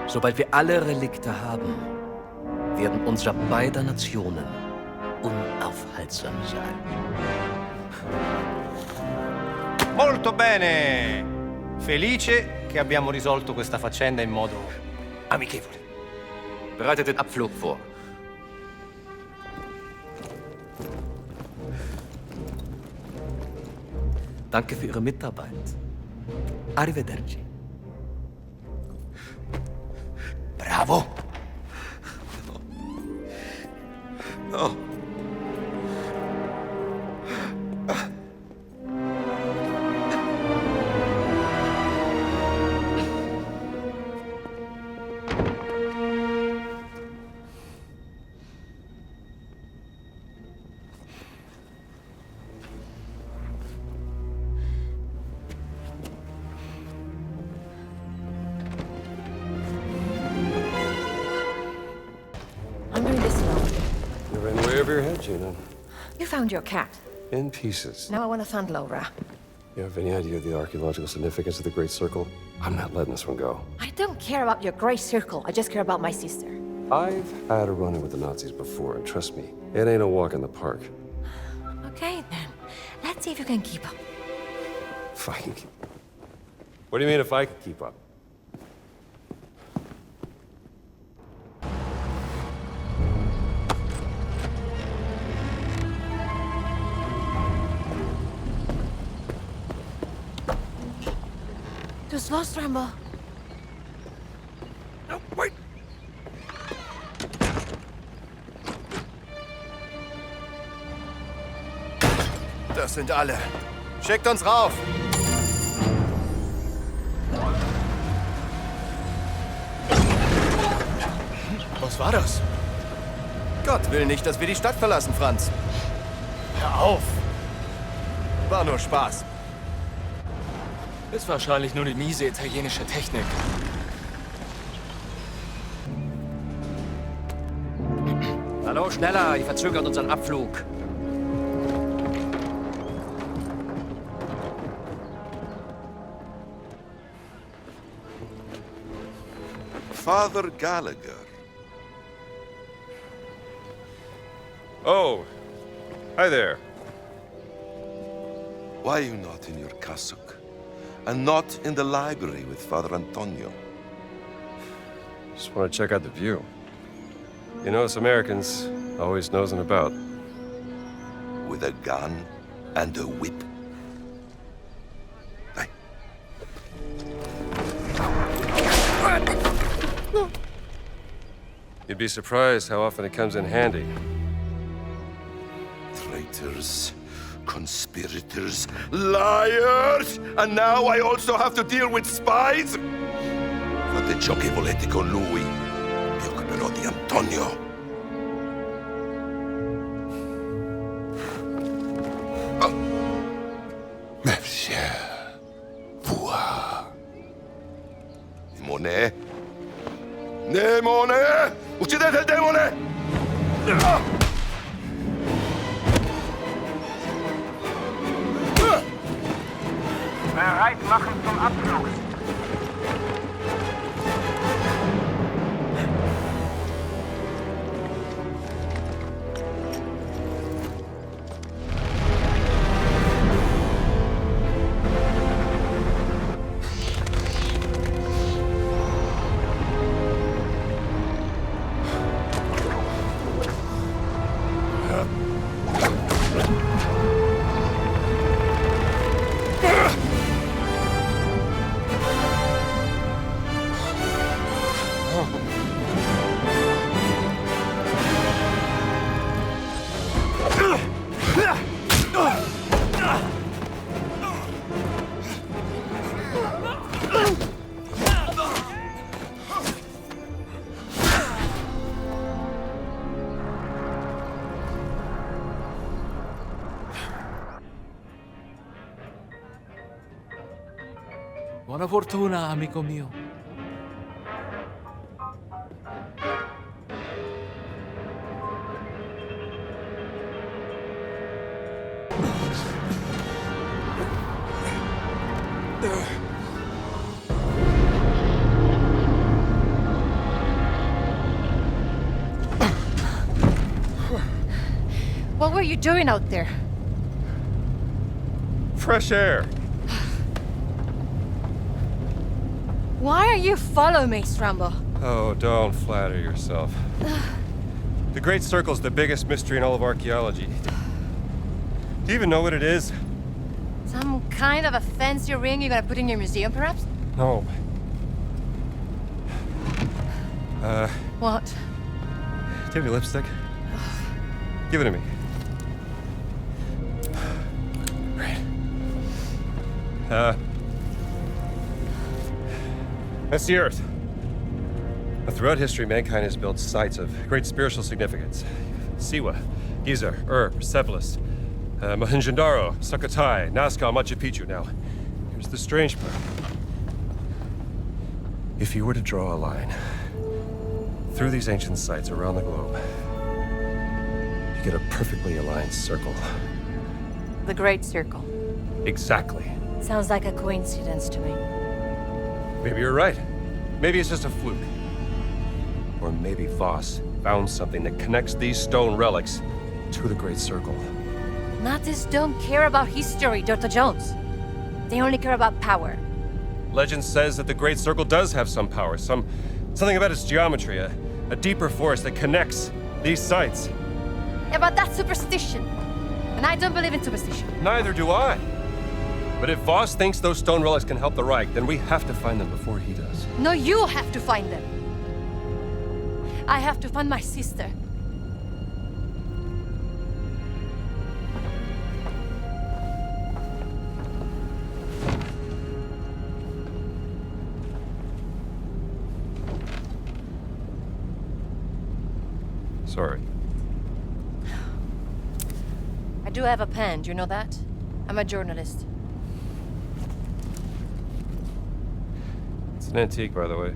Sobald wir alle Relikte haben, werden unser beider Nationen unaufhaltsam sein. Molto bene! Felice che abbiamo risolto questa faccenda in modo amichevole. Bereitet den Abflug vor. Danke für Ihre Mitarbeit. Arrivederci. Bravo! No. I'm doing this alone. You ran way over your head, Gina. You found your cat. In pieces. Now I want to find Laura. You have any idea of the archaeological significance of the Great Circle? I'm not letting this one go. I don't care about your great circle. I just care about my sister. I've had a run-in with the Nazis before, and trust me, it ain't a walk in the park. Okay, then. Let's see if you can keep up. If I can keep... What do you mean if I can keep up? Too slow, Stramble. No, wait! Das sind alle. Schickt uns rauf! Was war das? Gott will nicht, dass wir die Stadt verlassen, Franz. Hör auf! War nur Spaß. Ist wahrscheinlich nur die miese italienische Technik. Hallo, schneller! Ihr verzögert unseren Abflug. Father Gallagher. Oh, hi there. Why are you not in your cassock? And not in the library with Father Antonio? Just want to check out the view. You know, us Americans always nosing about. With a gun and a whip. Hey. You'd be surprised how often it comes in handy. Traitors, conspirators, liars! And now I also have to deal with spies? Fate ciò che volete con lui. Mi occuperò di Antonio. Monsieur, voir. Demone? Demone! Uccidete il demone! Bereit machen zum Abflug. Buona fortuna, amico mio. What were you doing out there? Fresh air. Why are you following me, Strambo? Oh, don't flatter yourself. The Great Circle's the biggest mystery in all of archaeology. Do you even know what it is? Some kind of a fancy ring you're gonna put in your museum, perhaps? No. What? Do you have any lipstick? Give it to me. Great. That's the Earth. Throughout history, mankind has built sites of great spiritual significance. Siwa, Giza, Persepolis, Mohenjo-Daro, Sukhothai, Nazca, Machu Picchu. Now, here's the strange part. If you were to draw a line through these ancient sites around the globe, you get a perfectly aligned circle. The Great Circle. Exactly. Sounds like a coincidence to me. Maybe you're right. Maybe it's just a fluke. Or maybe Voss found something that connects these stone relics to the Great Circle. Nazis don't care about history, Dr. Jones. They only care about power. Legend says that the Great Circle does have some power, something about its geometry, a deeper force that connects these sites. Yeah, but that's superstition. And I don't believe in superstition. Neither do I. But if Voss thinks those stone relics can help the Reich, then we have to find them before he does. No, you have to find them. I have to find my sister. Sorry. I do have a pen, do you know that? I'm a journalist. It's an antique, by the way.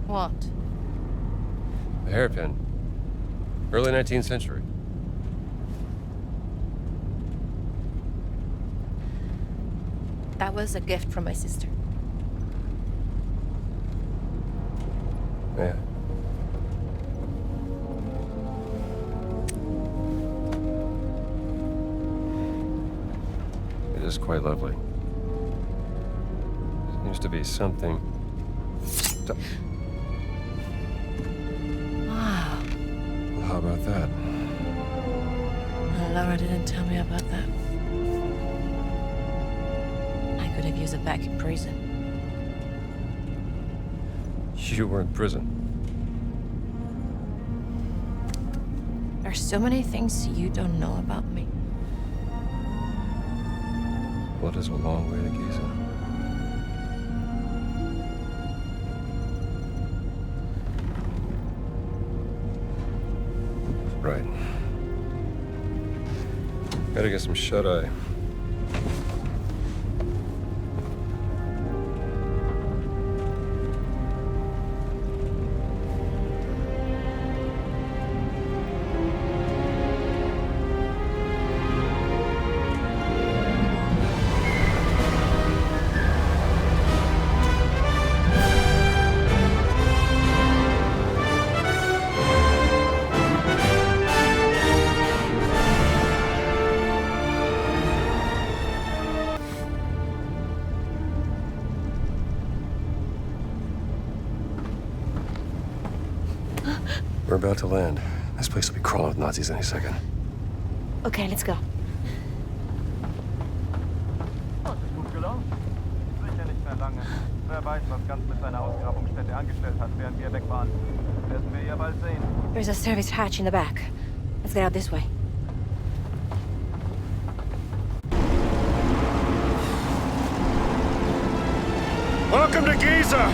What? A hairpin. Early 19th century. That was a gift from my sister. Yeah. It is quite lovely. Seems to be something. Wow. Well, how about that? Laura didn't tell me about that. I could have used it back in prison. You were in prison. There's so many things you don't know about me. Blood is a long way to Giza. Right. Gotta get some shut-eye. We're about to land. This place will be crawling with Nazis any second. Okay, let's go. Das ist gut gelaufen. Sicher nicht mehr lange. Wer weiß, was Ganz mit seiner Ausgrabungsstätte angestellt hat, während wir weg waren. Werden wir ja bald sehen. There's a service hatch in the back. Let's get out this way. Welcome to Giza!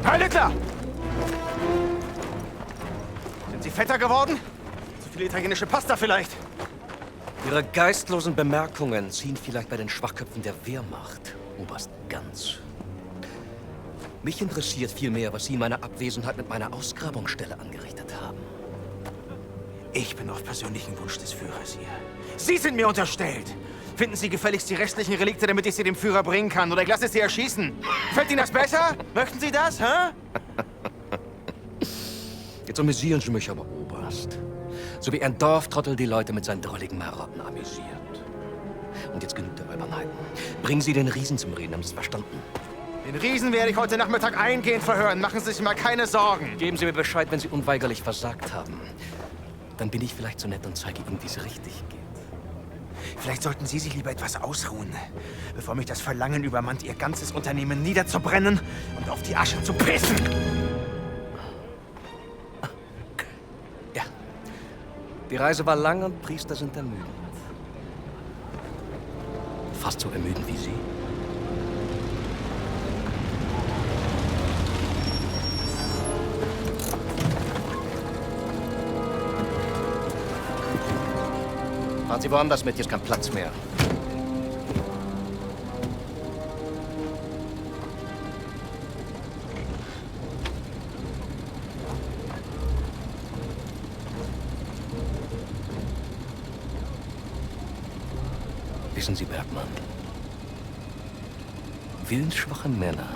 Herr Littler! Sind Sie fetter geworden? Zu viel italienische Pasta vielleicht? Ihre geistlosen Bemerkungen ziehen vielleicht bei den Schwachköpfen der Wehrmacht, Oberst Ganz. Mich interessiert vielmehr, was Sie in meiner Abwesenheit mit meiner Ausgrabungsstelle angerichtet haben. Ich bin auf persönlichen Wunsch des Führers hier. Sie sind mir unterstellt! Finden Sie gefälligst die restlichen Relikte, damit ich sie dem Führer bringen kann, oder ich lasse Sie erschießen. Fällt Ihnen das besser? Möchten Sie das, hä? Jetzt amüsieren Sie mich aber, Oberst. So wie ein Dorftrottel die Leute mit seinen drolligen Marotten amüsiert. Und jetzt genug der Albernheiten. Bringen Sie den Riesen zum Reden, haben Sie es verstanden? Den Riesen werde ich heute Nachmittag eingehend verhören. Machen Sie sich mal keine Sorgen. Geben Sie mir Bescheid, wenn Sie unweigerlich versagt haben. Dann bin ich vielleicht so nett und zeige Ihnen, wie es richtig geht. Vielleicht sollten Sie sich lieber etwas ausruhen, bevor mich das Verlangen übermannt, Ihr ganzes Unternehmen niederzubrennen und auf die Asche zu pissen. Ja. Die Reise war lang und Priester sind ermüdend. Fast so ermüdend wie Sie. Fahren Sie woanders mit, hier ist kein Platz mehr. Wissen Sie, Bergmann, willensschwache Männer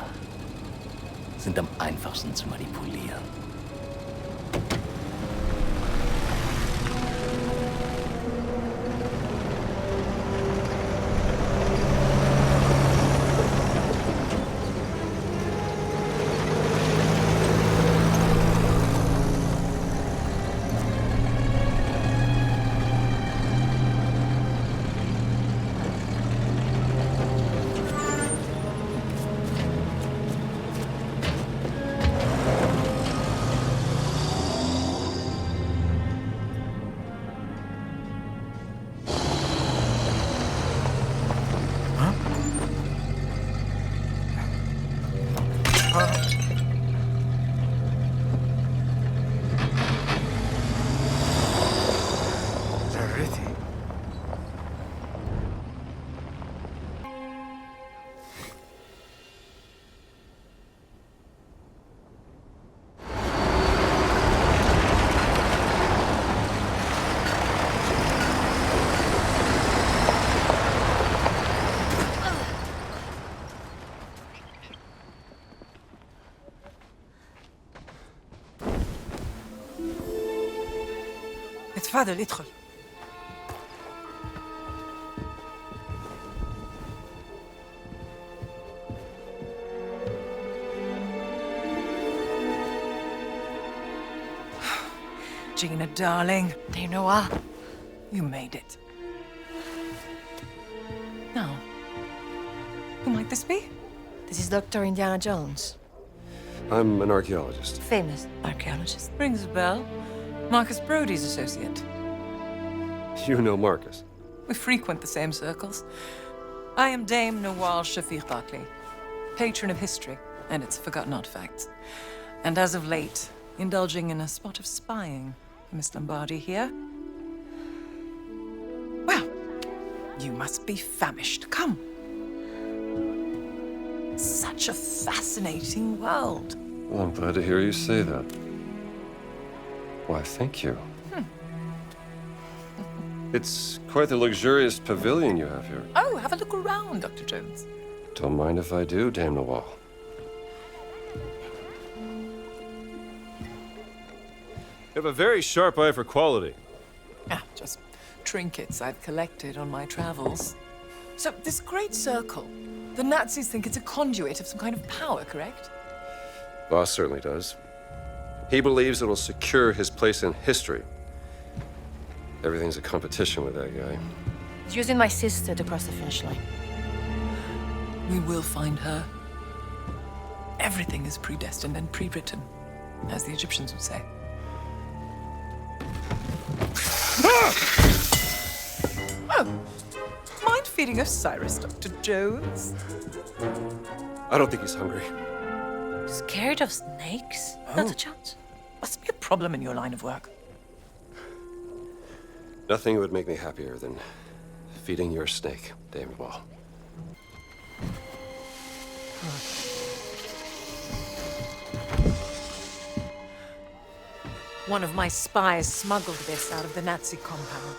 sind am einfachsten zu manipulieren. تفضل ادخل. Gina, darling. Do you know what? You made it. Now, who might this be? This is Dr. Indiana Jones. I'm an archaeologist. Famous archaeologist. Rings a bell. Marcus Brody's associate. You know Marcus. We frequent the same circles. I am Dame Nawal Shafir Barclay, patron of history and its forgotten artifacts. And as of late, indulging in a spot of spying for Miss Lombardi here. Well, you must be famished. Come. Such a fascinating world. Well, I'm glad to hear you say that. Why, thank you. It's quite the luxurious pavilion you have here. Oh, have a look around, Dr. Jones. Don't mind if I do, Dame Noel. You have a very sharp eye for quality. Ah, just trinkets I've collected on my travels. So, this great circle, the Nazis think it's a conduit of some kind of power, correct? Boss certainly does. He believes it'll secure his place in history. Everything's a competition with that guy. He's using my sister to cross the finish line. We will find her. Everything is predestined and pre-written, as the Egyptians would say. Oh! Mind feeding Osiris, Dr. Jones? I don't think he's hungry. Scared of snakes? Not a chance. Must be a problem in your line of work. Nothing would make me happier than feeding your snake, Dame Noel. One of my spies smuggled this out of the Nazi compound,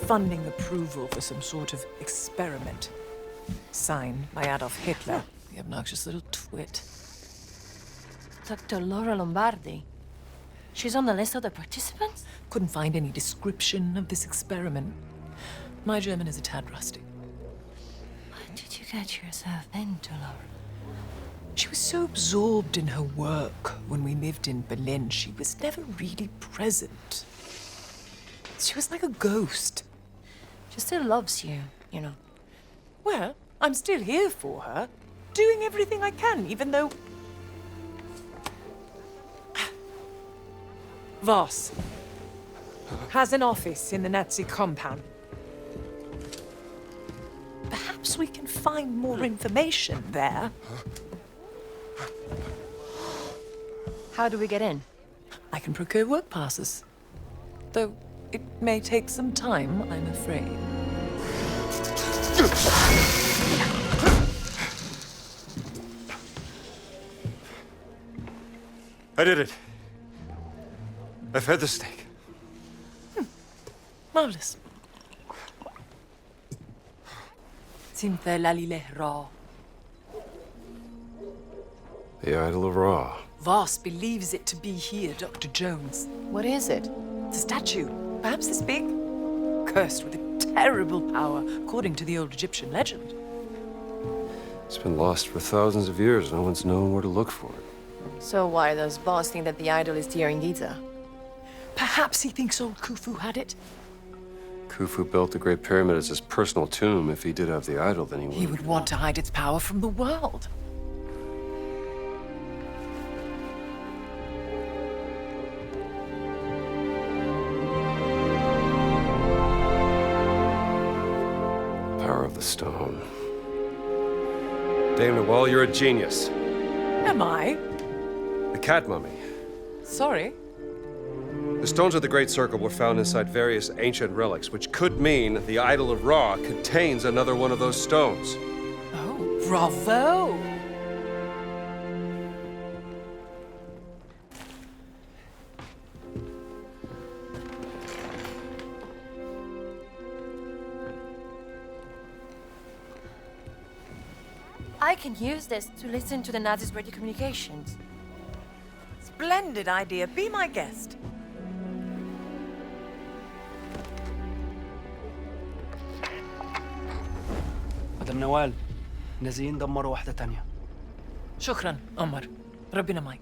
funding approval for some sort of experiment. Signed by Adolf Hitler, the obnoxious little twit. Dr. Laura Lombardi. She's on the list of the participants? Couldn't find any description of this experiment. My German is a tad rusty. What did you get yourself into, Laura? She was so absorbed in her work when we lived in Berlin, she was never really present. She was like a ghost. She still loves you, you know. Well, I'm still here for her, doing everything I can, even though... Voss has an office in the Nazi compound. Perhaps we can find more information there. How do we get in? I can procure work passes. Though it may take some time, I'm afraid. I did it. I fed the snake. Marvelous. Simfe lalile ra. The Idol of Ra. Voss believes it to be here, Dr. Jones. What is it? It's a statue, perhaps this big. Cursed with a terrible power, according to the old Egyptian legend. It's been lost for thousands of years. No one's known where to look for it. So why does Voss think that the idol is here in Giza? Perhaps he thinks old Khufu had it. Khufu built the Great Pyramid as his personal tomb. If he did have the idol, then He would want to hide its power from the world. Power of the stone. Dame Noel, you're a genius. Am I? The cat mummy. Sorry. The stones of the Great Circle were found inside various ancient relics, which could mean the Idol of Ra contains another one of those stones. Oh, bravo! I can use this to listen to the Nazis' radio communications. Splendid idea. Be my guest. مدام نوال نازلين دمروا واحدة تانية. شكرا عمر. ربنا معك.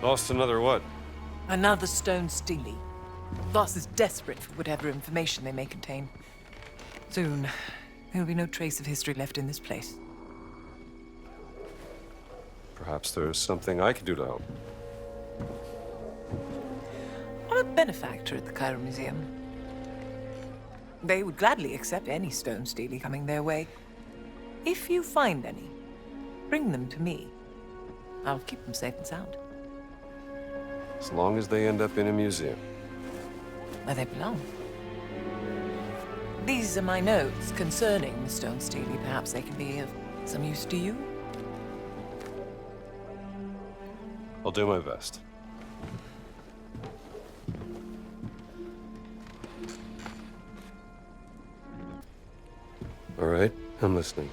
Lost another what? Another stone stele. Voss is desperate for whatever information they may contain. Soon, there will be no trace of history left in this place. Perhaps there's something I can do to help. I'm a benefactor at the Cairo Museum. They would gladly accept any stone stele coming their way. If you find any, bring them to me. I'll keep them safe and sound. As long as they end up in a museum. Where they belong. These are my notes concerning the stone stele. Perhaps they can be of some use to you. I'll do my best. All right, I'm listening.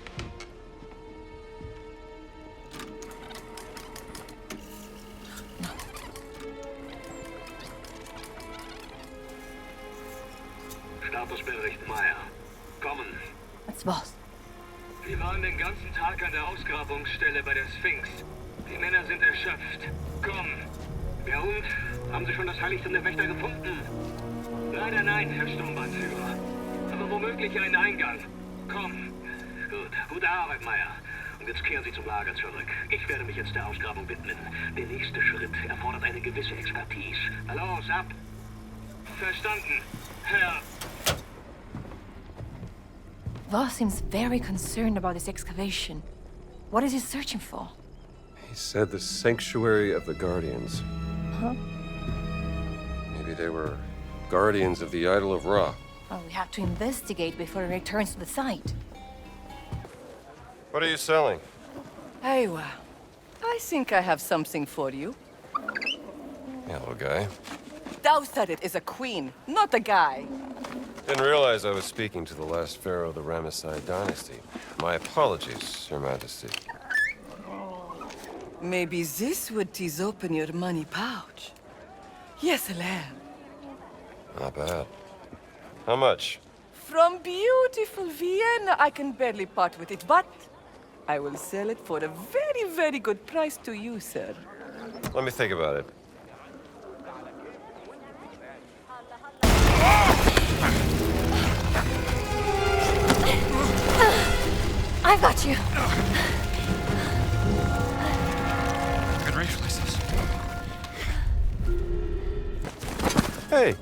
Statusbericht Meyer. Kommen. Was? Wir waren den ganzen Tag an der Ausgrabungsstelle bei der Sphinx. Die Männer sind erschöpft. Komm. Ja und? Haben Sie schon das Heiligtum der Wächter gefunden? Leider nein, Herr Sturmbannführer. Aber womöglich einen Eingang. Komm. Gut. Gute Arbeit, Meyer. Und jetzt kehren Sie zum Lager zurück. Ich werde mich jetzt der Ausgrabung widmen. Der nächste Schritt erfordert eine gewisse Expertise. Los, ab! Verstanden, Herr... Voss seems very concerned about this excavation. What is he searching for? He said the sanctuary of the Guardians. Huh? Maybe they were guardians of the idol of Ra. Well, we have to investigate before he returns to the site. What are you selling? Aywa, I think I have something for you. Hello, guy. Thou said it is a queen, not a guy. Didn't realize I was speaking to the last pharaoh of the Ramesside dynasty. My apologies, Your Majesty. Maybe this would tease open your money pouch. Yes, lamb. Not bad. How much? From beautiful Vienna, I can barely part with it, but I will sell it for a very, very good price to you, sir. Let me think about it. I've got you. Good reflexes. Hey.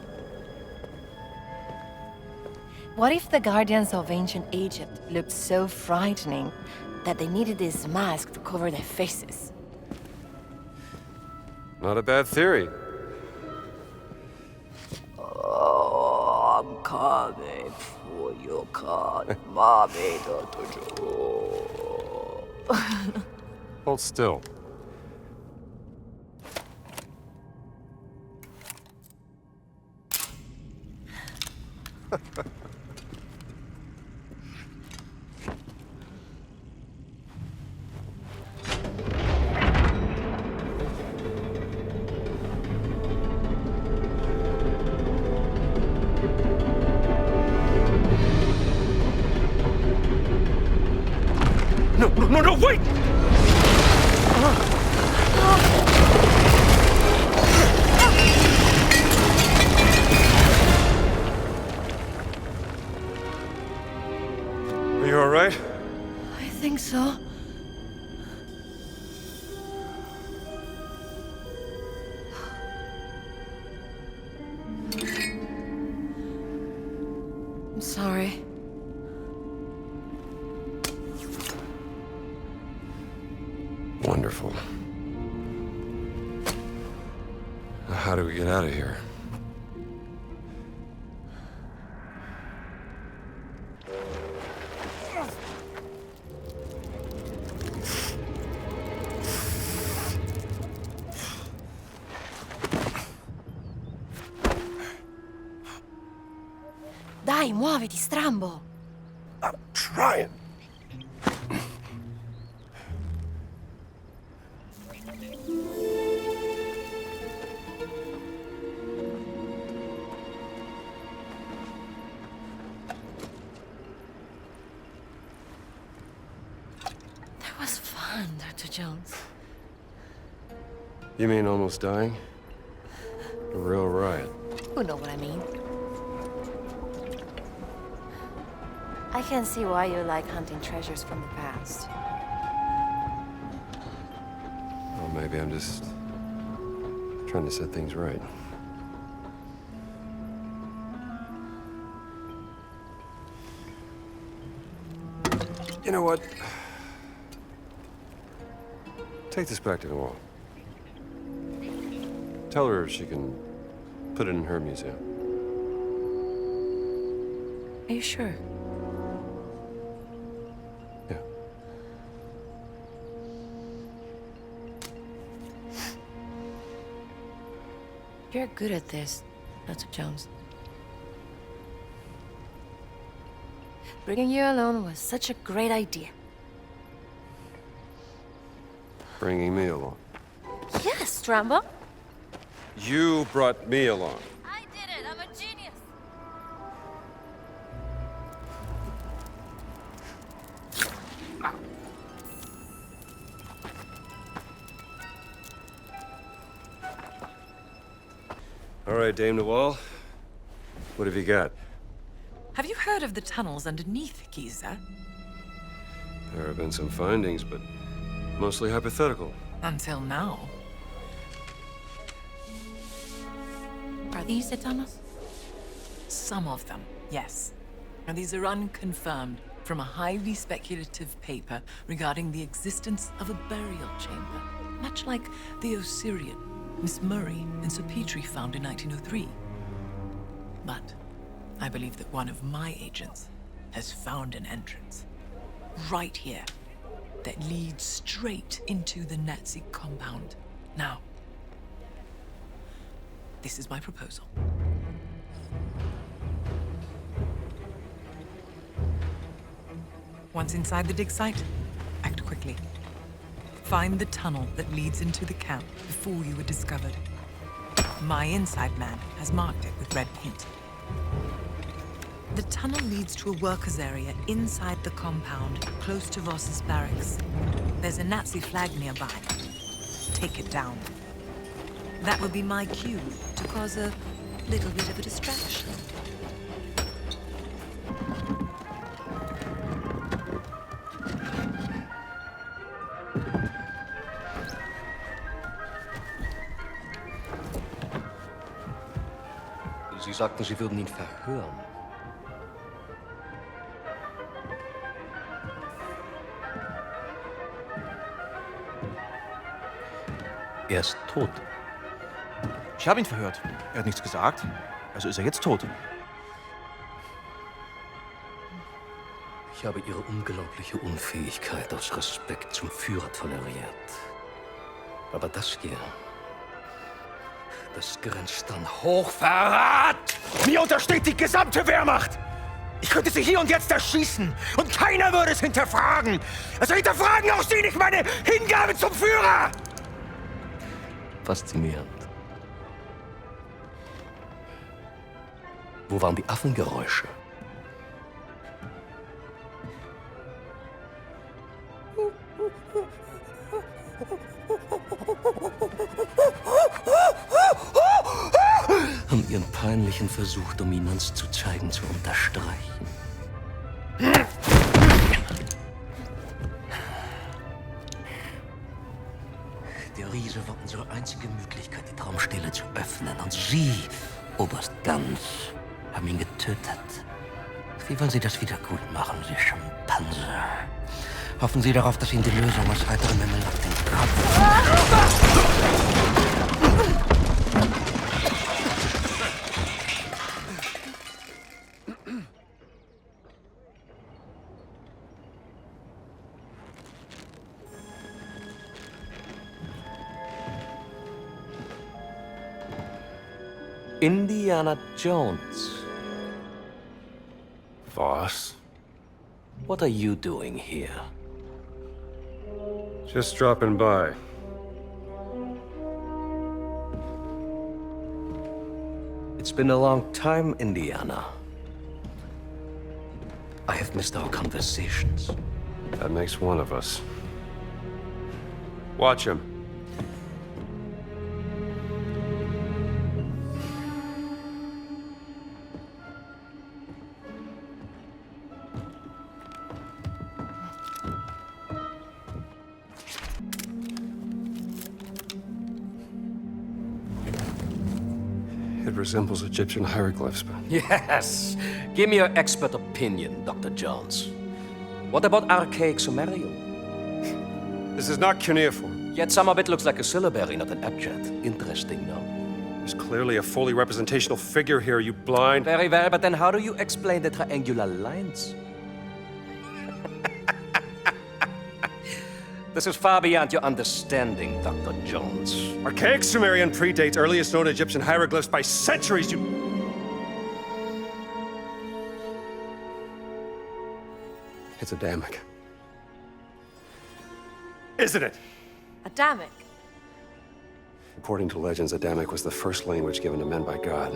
What if the Guardians of ancient Egypt looked so frightening that they needed this mask to cover their faces? Not a bad theory. Oh, I'm coming for your card, mommy. Hold still. No, wait! Are you all right? I think so. I'm sorry. Wonderful. Now, how do we get out of here? Dai, muoviti, strambo! I'm trying. That was fun, Dr. Jones. You mean almost dying? A real riot. You know what I mean. I can see why you like hunting treasures from the past. Well, maybe I'm just trying to set things right. You know what? Take this back to the wall. Tell her she can put it in her museum. Are you sure? Yeah. You're good at this, Dr. Jones. Bringing you alone was such a great idea. Bringing me along. Yes, Rambo. You brought me along. I did it. I'm a genius. All right, Dame Nawal. What have you got? Have you heard of the tunnels underneath Giza? There have been some findings, but mostly hypothetical. Until now. Are these the tunnels? Some of them, yes. And these are unconfirmed from a highly speculative paper regarding the existence of a burial chamber, much like the Osirian Miss Murray and Sir Petrie found in 1903. But I believe that one of my agents has found an entrance right here that leads straight into the Nazi compound. Now, this is my proposal. Once inside the dig site, act quickly. Find the tunnel that leads into the camp before you were discovered. My inside man has marked it with red paint. The tunnel leads to a workers' area inside the compound, close to Voss's barracks. There's a Nazi flag nearby. Take it down. That will be my cue to cause a little bit of a distraction. Sie sagten, Sie würden ihn verhören. Er ist tot. Ich habe ihn verhört. Er hat nichts gesagt. Also ist er jetzt tot. Ich habe Ihre unglaubliche Unfähigkeit aus Respekt zum Führer toleriert. Aber das hier, das grenzt an Hochverrat! Mir untersteht die gesamte Wehrmacht! Ich könnte Sie hier und jetzt erschießen und keiner würde es hinterfragen! Also hinterfragen auch Sie nicht meine Hingabe zum Führer! Faszinierend. Wo waren die Affengeräusche? Um Ihren peinlichen Versuch, Dominanz zu zeigen, zu unterstreichen. Der Riese war unsere einzige Möglichkeit, die Traumstele zu öffnen. Und Sie, Oberst Ganz, haben ihn getötet. Wie wollen Sie das wieder gut machen, Sie Schimpanse? Hoffen Sie darauf, dass Ihnen die Lösung aus heiterem Himmel auf den Kopf... Indiana Jones. Voss? What are you doing here? Just dropping by. It's been a long time, Indiana. I have missed our conversations. That makes one of us. Watch him. It resembles Egyptian hieroglyphs, but... Yes! Give me your expert opinion, Dr. Jones. What about archaic Sumerian? This is not cuneiform. Yet some of it looks like a syllabary, not an abjad. Interesting, no? There's clearly a fully representational figure here, you blind... Very well, but then how do you explain the triangular lines? This is far beyond your understanding, Dr. Jones. Archaic Sumerian predates earliest known Egyptian hieroglyphs by centuries, you... It's Adamic. Isn't it? Adamic? According to legends, Adamic was the first language given to men by God.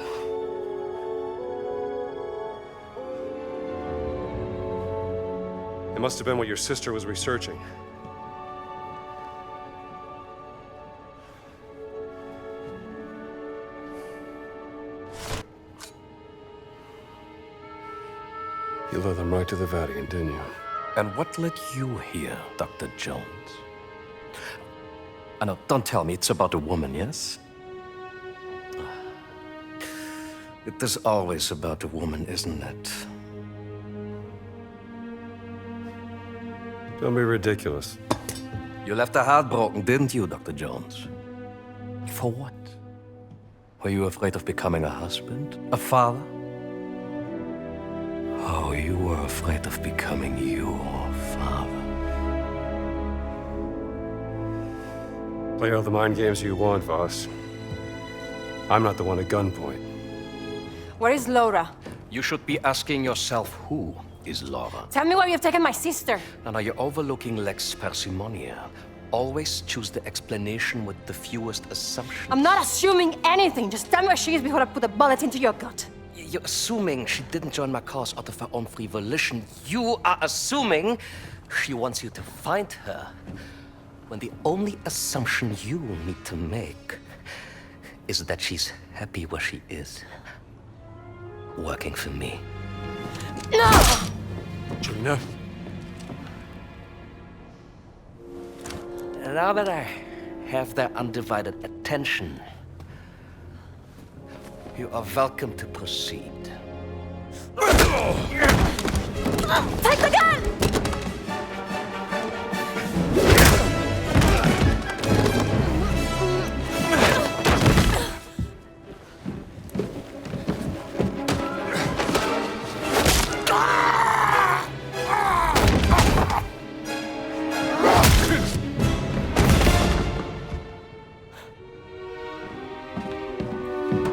It must have been what your sister was researching. You led them right to the Vatican, didn't you? And what led you here, Dr. Jones? No, don't tell me it's about a woman, yes? It is always about a woman, isn't it? Don't be ridiculous. You left her heartbroken, didn't you, Dr. Jones? For what? Were you afraid of becoming a husband? A father? Oh, you were afraid of becoming your father. Play all the mind games you want, Voss. I'm not the one at gunpoint. Where is Laura? You should be asking yourself, who is Laura? Tell me where you've taken my sister. Now, you're overlooking Lex Parsimonia. Always choose the explanation with the fewest assumptions. I'm not assuming anything. Just tell me where she is before I put a bullet into your gut. You're assuming she didn't join my cause out of her own free volition. You are assuming she wants you to find her. When the only assumption you need to make is that she's happy where she is. Working for me. No! Gina? Now that I have their undivided attention, you are welcome to proceed. Take the gun!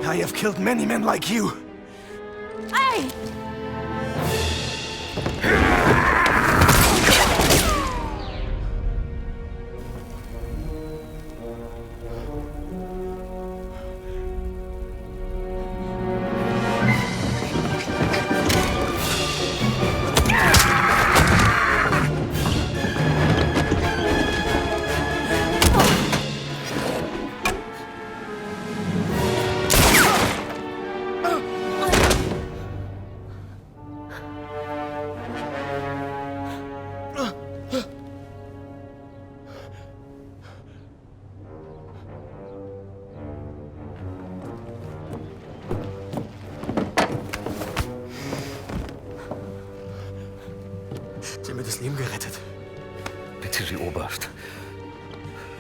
I have killed many men like you. Hey! Sie haben mir das Leben gerettet. Bitte, Sie Oberst.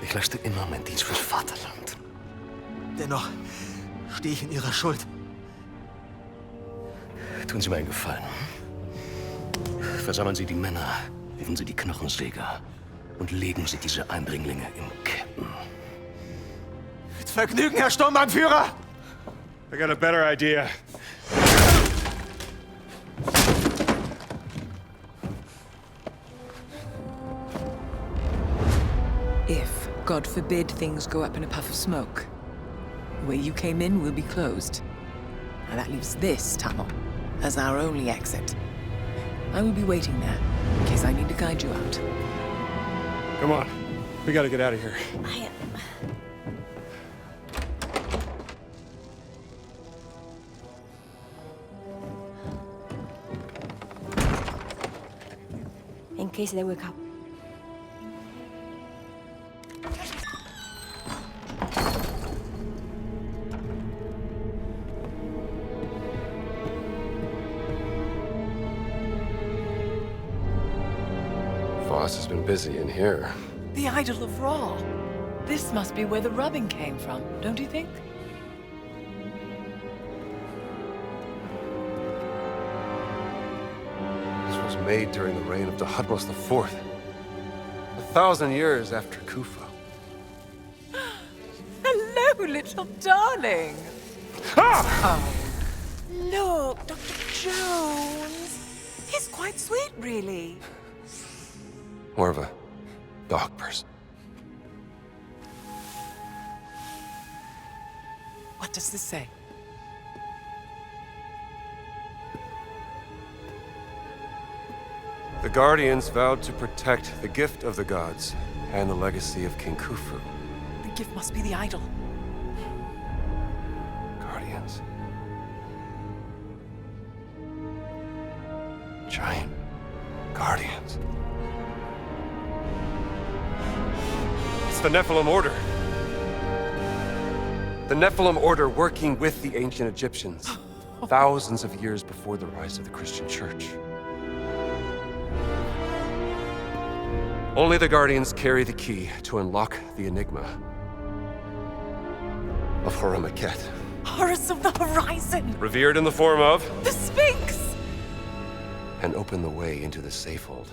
Ich leiste immer meinen Dienst fürs Vaterland. Dennoch stehe ich in Ihrer Schuld. Tun Sie mir einen Gefallen. Versammeln Sie die Männer, rufen Sie die Knochensäger und legen Sie diese Eindringlinge in Ketten. Mit Vergnügen, Herr Sturmbannführer! I got a better idea. If, God forbid, things go up in a puff of smoke, the way you came in will be closed. And that leaves this tunnel as our only exit. I will be waiting there, in case I need to guide you out. Come on. We gotta get out of here. In case they wake up. Voss has been busy in here. The Idol of Ra. This must be where the rubbing came from, don't you think? This was made during the reign of Dahadros IV. 1,000 years after Kufa. Hello, little darling. Ah! Oh. Look, Dr. Jones. He's quite sweet, really. More of a dog person. What does this say? The Guardians vowed to protect the gift of the gods and the legacy of King Khufu. The gift must be the idol. Guardians. Giant Guardians. It's the Nephilim Order. The Nephilim Order working with the ancient Egyptians, thousands of years before the rise of the Christian Church. Only the Guardians carry the key to unlock the enigma of Horamaket. Horus of the Horizon! Revered in the form of the Sphinx! And open the way into the Safehold.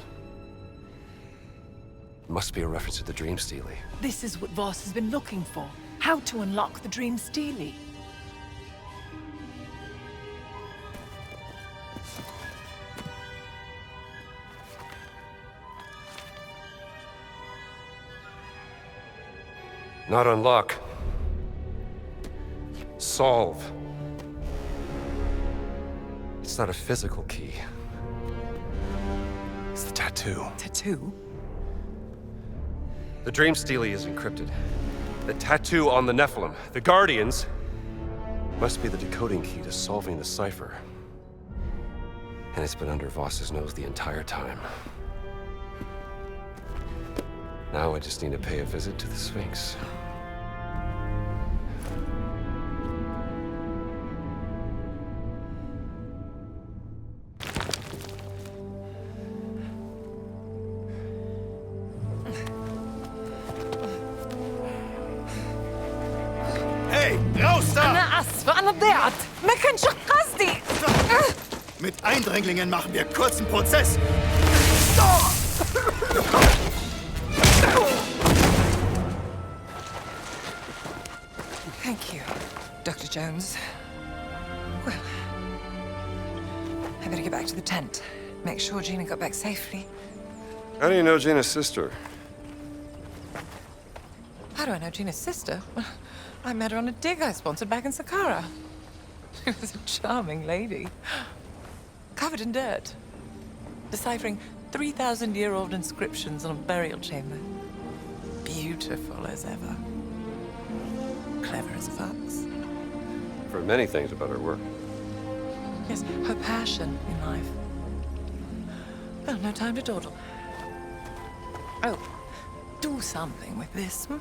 Must be a reference to the Dream Stele. This is what Voss has been looking for. How to unlock the Dream Stele. Not unlock. Solve. It's not a physical key. It's the tattoo. Tattoo? The Dream Stele is encrypted. The tattoo on the Nephilim, the Guardians, must be the decoding key to solving the cipher. And it's been under Voss's nose the entire time. Now I just need to pay a visit to the Sphinx. Hey, raus da! أنا آسفة أنا ضيعت ما كانش قصدي. Mit Eindringlingen machen wir kurzen Prozess. Thank you, Dr. Jones. Well, I better get back to the tent. Make sure Gina got back safely. How do you know Gina's sister? How do I know Gina's sister? Well, I met her on a dig I sponsored back in Saqqara. She was a charming lady. Covered in dirt. Deciphering 3,000-year-old inscriptions on a burial chamber. Beautiful as ever. Clever as a fox. I've heard many things about her work. Yes, her passion in life. Well, no time to dawdle. Oh, do something with this, hmm?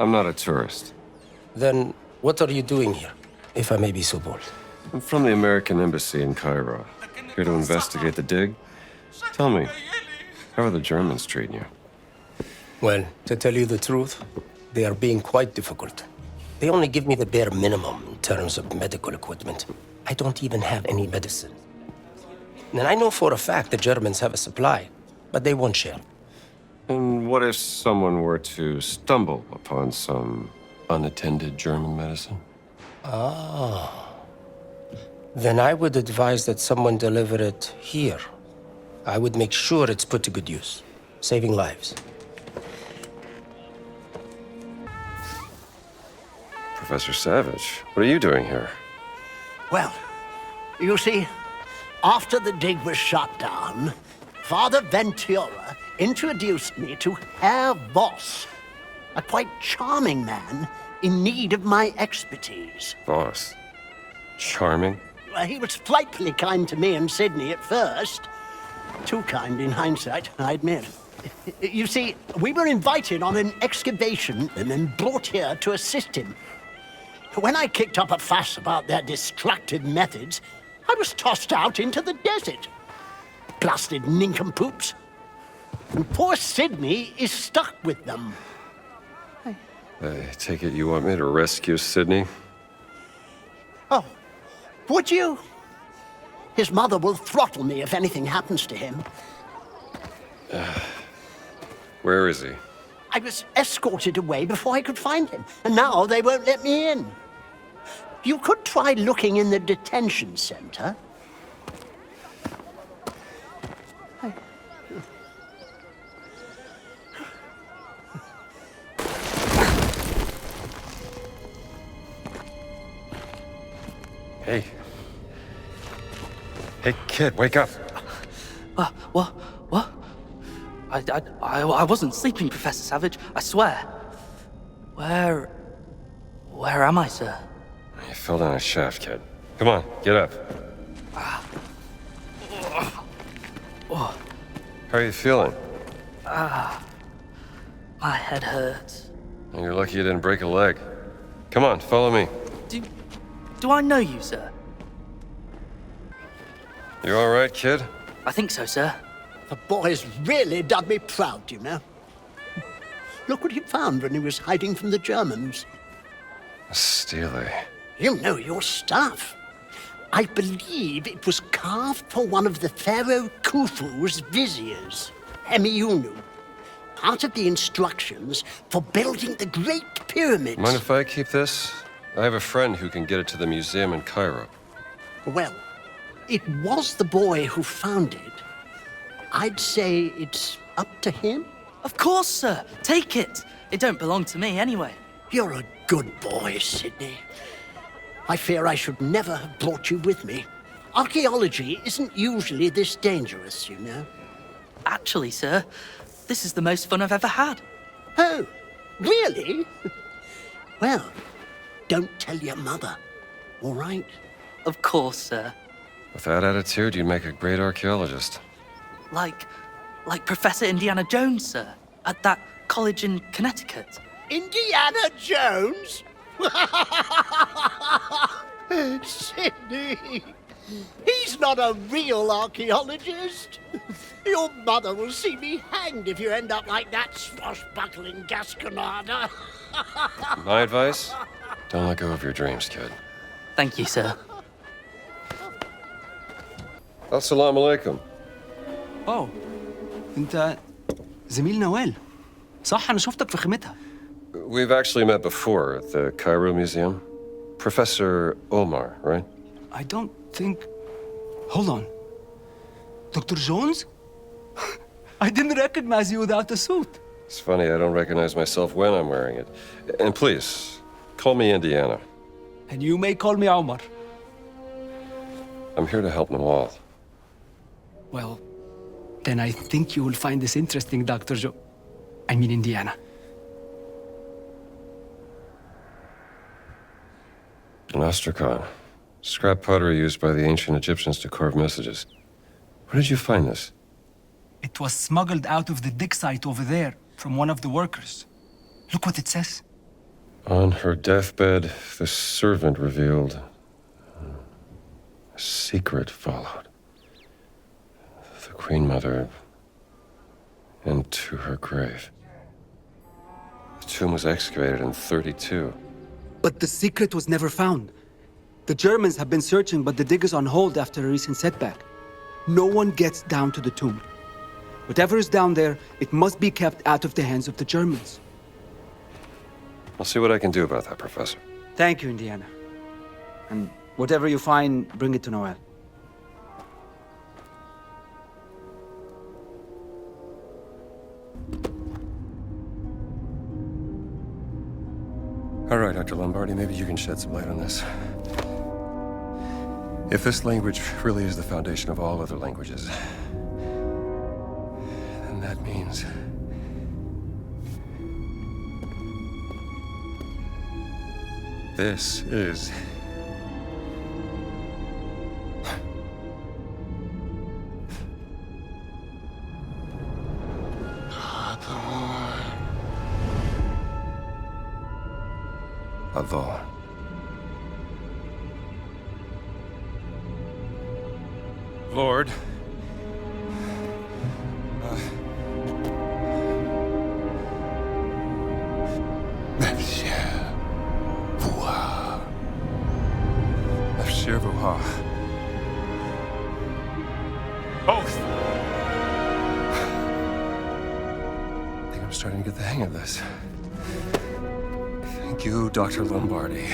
I'm not a tourist. Then what are you doing here, if I may be so bold? I'm from the American Embassy in Cairo. Here to investigate the dig. Tell me, how are the Germans treating you? Well, to tell you the truth, they are being quite difficult. They only give me the bare minimum in terms of medical equipment. I don't even have any medicine. And I know for a fact the Germans have a supply, but they won't share. And what if someone were to stumble upon some unattended German medicine? Ah. Then I would advise that someone deliver it here. I would make sure it's put to good use, saving lives. Professor Savage, what are you doing here? Well, you see, after the dig was shut down, Father Ventura introduced me to Herr Voss, a quite charming man in need of my expertise. Voss? Charming? He was frightfully kind to me in Sydney at first. Too kind in hindsight, I admit. You see, we were invited on an excavation and then brought here to assist him. When I kicked up a fuss about their destructive methods, I was tossed out into the desert. Blasted nincompoops. And poor Sydney is stuck with them. I take it you want me to rescue Sydney? Oh, would you? His mother will throttle me if anything happens to him. Where is he? I was escorted away before I could find him, and now they won't let me in. You could try looking in the detention center. Hey. Hey, kid, wake up. What? I wasn't sleeping, Professor Savage, I swear. Where am I, sir? You fell down a shaft, kid. Come on, get up. Oh. How are you feeling? My head hurts. You're lucky you didn't break a leg. Come on, follow me. Do I know you, sir? You all right, kid? I think so, sir. The boy's really done me proud, you know. Look what he found when he was hiding from the Germans. Steely. You know your stuff. I believe it was carved for one of the Pharaoh Khufu's viziers, Emiunu. Part of the instructions for building the Great Pyramids. Mind if I keep this? I have a friend who can get it to the museum in Cairo. Well, it was the boy who found it. I'd say it's up to him. Of course, sir. Take it. It don't belong to me anyway. You're a good boy, Sydney. I fear I should never have brought you with me. Archaeology isn't usually this dangerous, you know. Actually, sir, this is the most fun I've ever had. Oh, really? Well, don't tell your mother, all right? Of course, sir. With that attitude, you'd make a great archaeologist. Like Professor Indiana Jones, sir, at that college in Connecticut. Indiana Jones? Sydney, he's not a real archaeologist. Your mother will see me hanged if you end up like that swashbuckling Gasconada. My advice? Don't let go of your dreams, kid. Thank you, sir. Assalamu alaikum. أوه أنت زميل نوال صح أنا شفتك في خيمتها. We've actually met before at the Cairo Museum. Professor Omar, right? I don't think... Hold on. Dr. Jones? I didn't recognize you without the suit. It's funny, I don't recognize myself when I'm wearing it. And please, call me Indiana. And you may call me Omar. I'm here to help Nawal. Well, then I think you will find this interesting, Dr. Indiana. An ostracon. Scrap pottery used by the ancient Egyptians to carve messages. Where did you find this? It was smuggled out of the dig site over there from one of the workers. Look what it says. On her deathbed, the servant revealed a secret followed. The Queen Mother into her grave. The tomb was excavated in 32. But the secret was never found. The Germans have been searching, but the dig is on hold after a recent setback. No one gets down to the tomb. Whatever is down there, it must be kept out of the hands of the Germans. I'll see what I can do about that, Professor. Thank you, Indiana. And whatever you find, bring it to Noel. All right, Dr. Lombardi, maybe you can shed some light on this. If this language really is the foundation of all other languages, then that means... this is... Adon. Lord. Both. think I'm starting to get the hang of this. Thank you, Dr. Lombardi.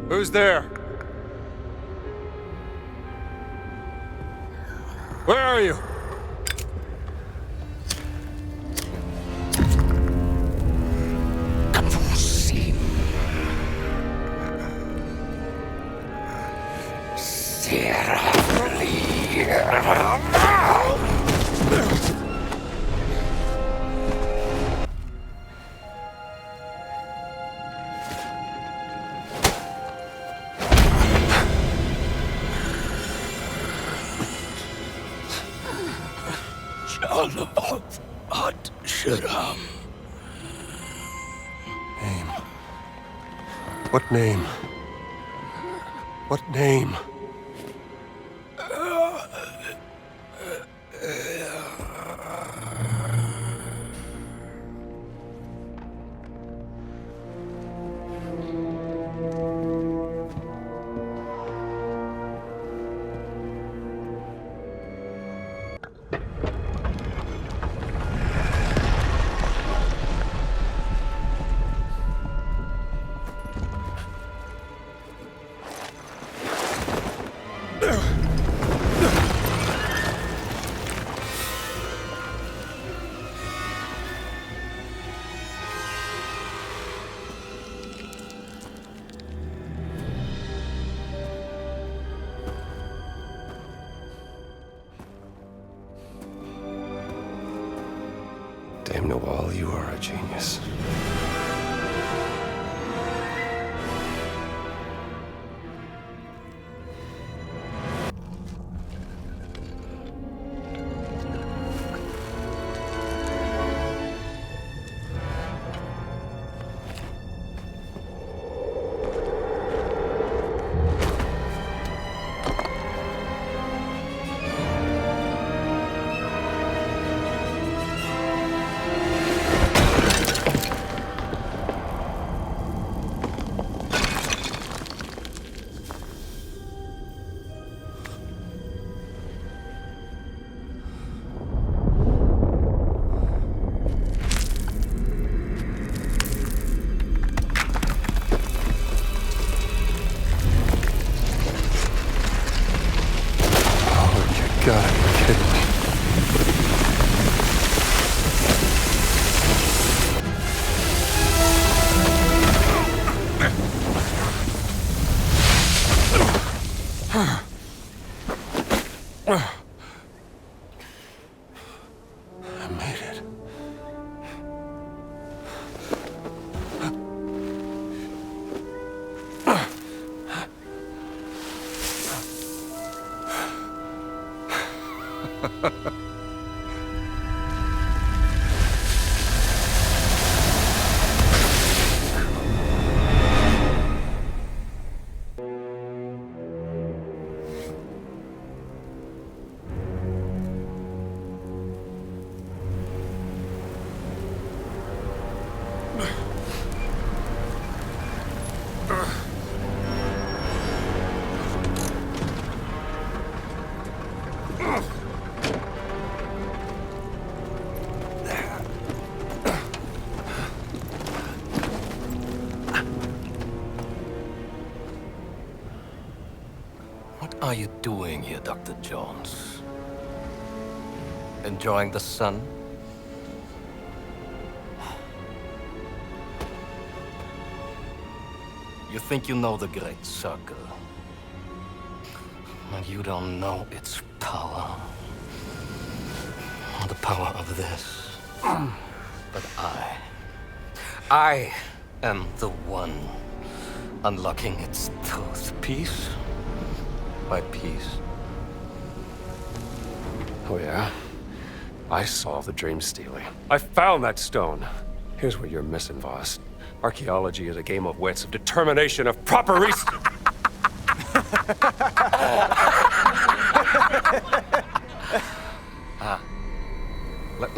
Who's there? Where are you? Name. What name? What name? Dame Nawal, you are a genius. gotta be kidding me. I made it. What are you doing here, Dr. Jones? Enjoying the sun? You think you know the Great Circle, but you don't know its power, or the power of this. But I am the one unlocking its truth, piece by piece. Oh, yeah? I saw the dream stealing. I found that stone. Here's what you're missing, Voss. Archaeology is a game of wits, of determination, of proper research.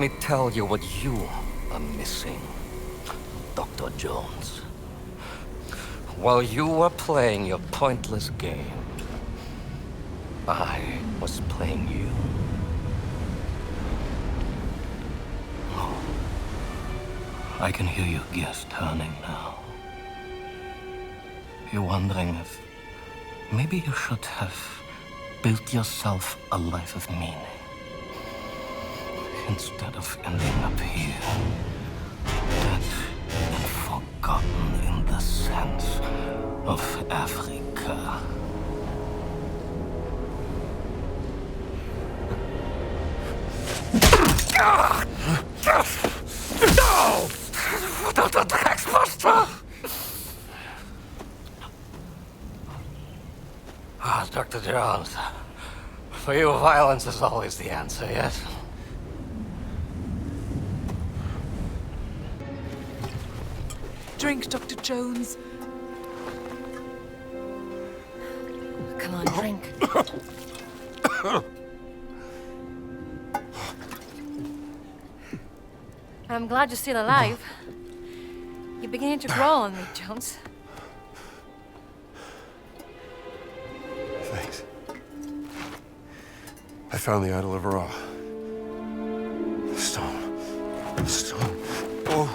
me tell you what you are missing, Dr. Jones. While you were playing your pointless game, I was playing you. Oh, I can hear your gears turning now. You're wondering if maybe you should have built yourself a life of meaning instead of ending up here, dead and forgotten in the sense of Africa. No! Dr. Draxbuster! Ah, Dr. Jones. For you, violence is always the answer, yes? Drink, Dr. Jones. Come on, drink. I'm glad you're still alive. You're beginning to grow on me, Jones. Thanks. I found the idol of Ra. The stone. The stone. Oh.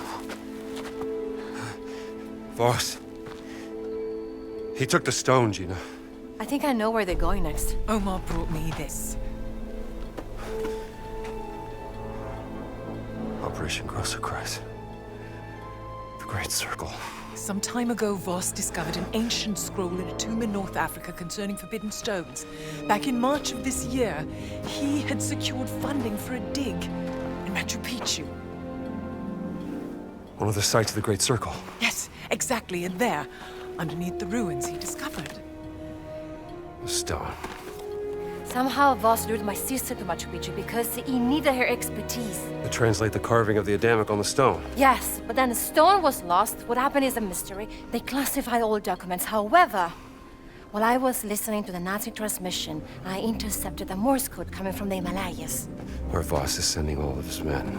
Voss. He took the stone, Gina. I think I know where they're going next. Omar brought me this. Operation Großer Kreis. The Great Circle. Some time ago, Voss discovered an ancient scroll in a tomb in North Africa concerning forbidden stones. Back in March of this year, he had secured funding for a dig in Machu Picchu. One of the sites of the Great Circle. Yes, exactly, and there, underneath the ruins, he discovered The stone. Somehow Voss lured my sister to Machu Picchu because he needed her expertise. To translate the carving of the Adamic on the stone. Yes, but then the stone was lost. What happened is a mystery. They classified all documents. However, while I was listening to the Nazi transmission, I intercepted a Morse code coming from the Himalayas. Where Voss is sending all of his men.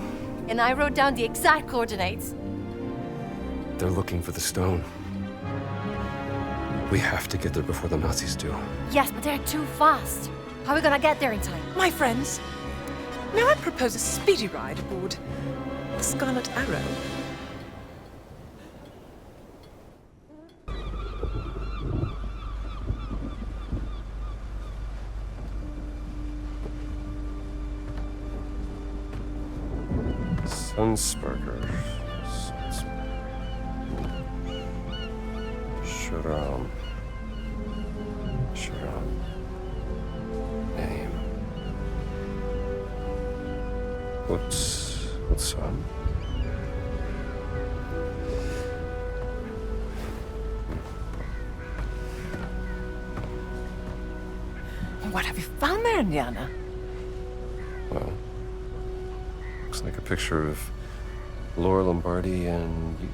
And I wrote down the exact coordinates. They're looking for the stone. We have to get there before the Nazis do. Yes, but they're too fast. How are we gonna get there in time? My friends, may I propose a speedy ride aboard the Scarlet Arrow? Sunsparker. Sharam. Name. What's on? What have you found there, Indiana? Well, looks like a picture of Laura Lombardi and you.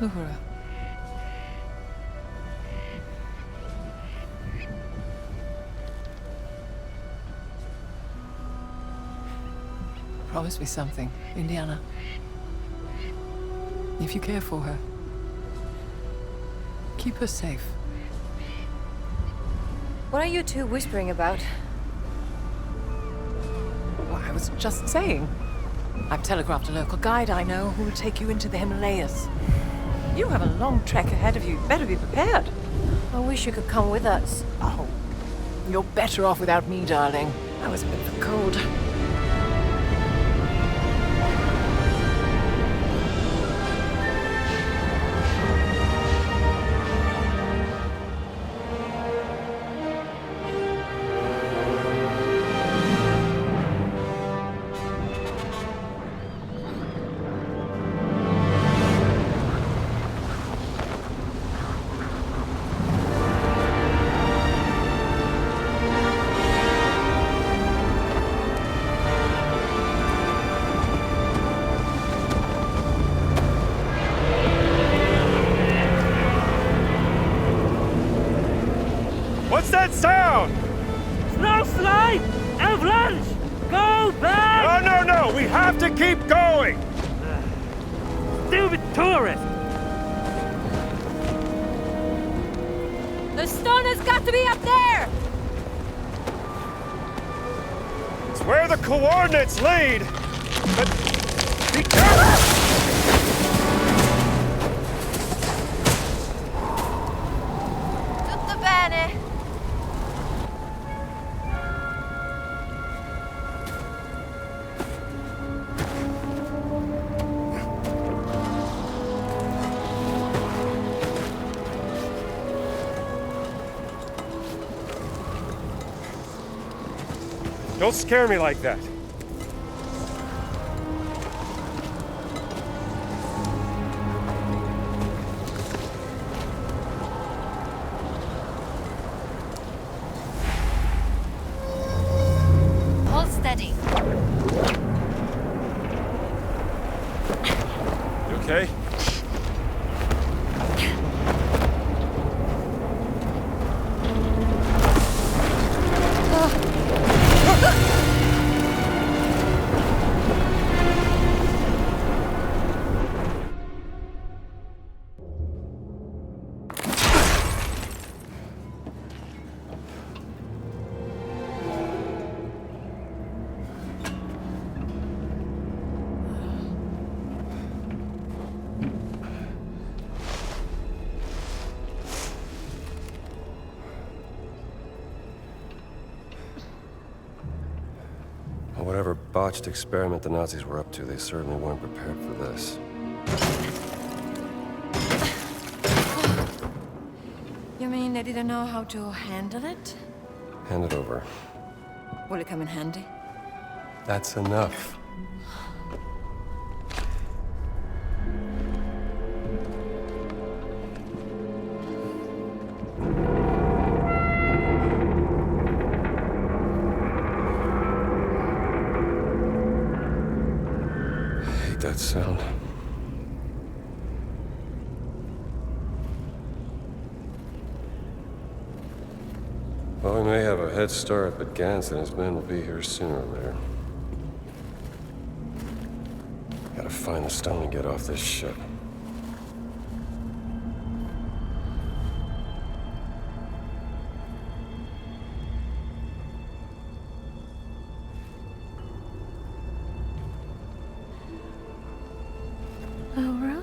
Laura. Promise me something, Indiana. If you care for her, keep her safe. What are you two whispering about? Well, I was just saying. I've telegraphed a local guide I know who will take you into the Himalayas. You have a long trek ahead of you. Better be prepared. I wish you could come with us. Oh, you're better off without me, darling. I was a bit of a cold. that sound? No slide! Avalanche! Go back! No! We have to keep going! Stupid tourist! The stone has got to be up there! It's where the coordinates lead! But be careful! Tutto bene! Don't scare me like that. Hold steady. You okay? Whatever botched experiment the Nazis were up to, they certainly weren't prepared for this. You mean they didn't know how to handle it? Hand it over. Will it come in handy? That's enough. That sound. Well, we may have a head start, but Gans and his men will be here sooner or later. Gotta find the stone and get off this ship. Laura?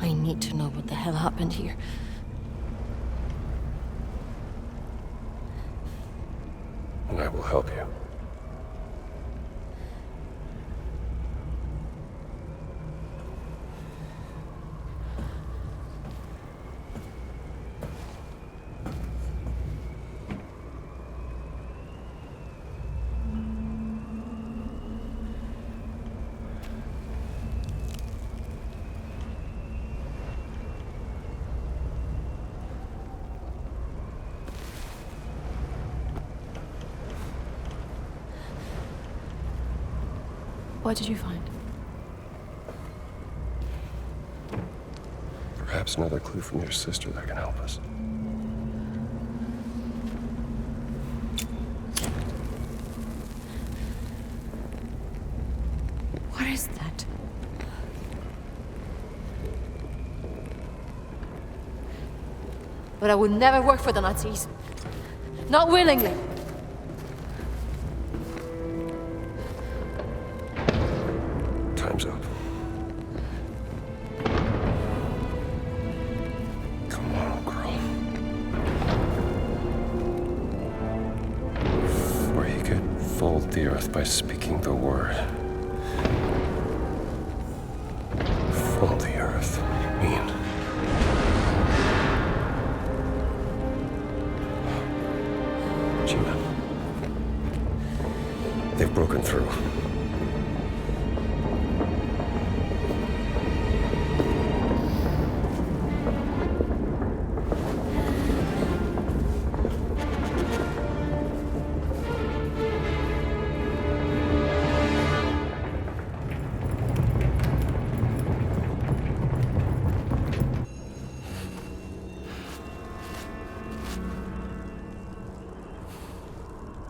I need to know what the hell happened here. And I will help you. What did you find? Perhaps another clue from your sister that can help us. What is that? But I would never work for the Nazis. Not willingly. Time's up. Come on, girl. Before he could fold the earth by speaking the word. Fold the earth, what do you mean? G-Men. They've broken through.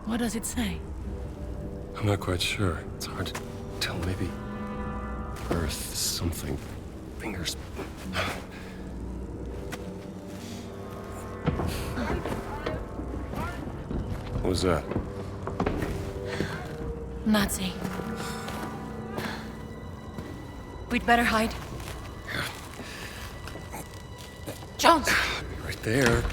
What does it say? I'm not quite sure. It's hard to tell. Maybe Earth something. Fingers. What was that? Nazi. We'd better hide. Jones! Right there.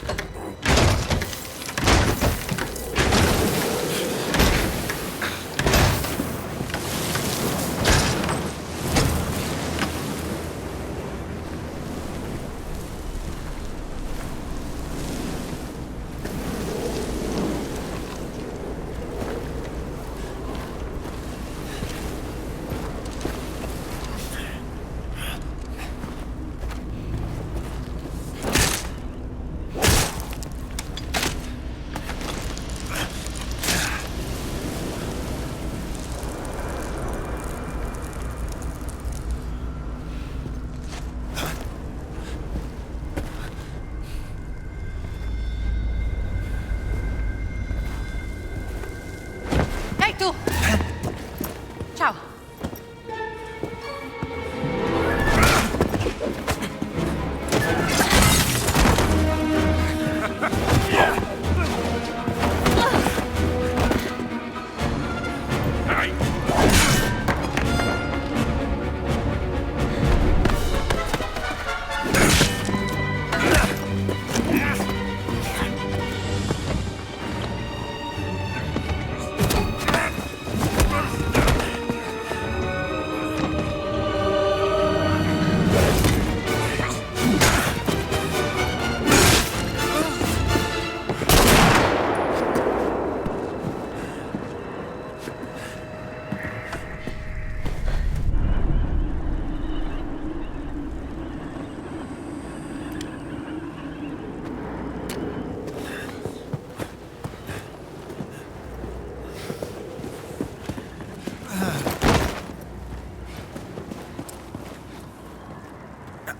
Ciao.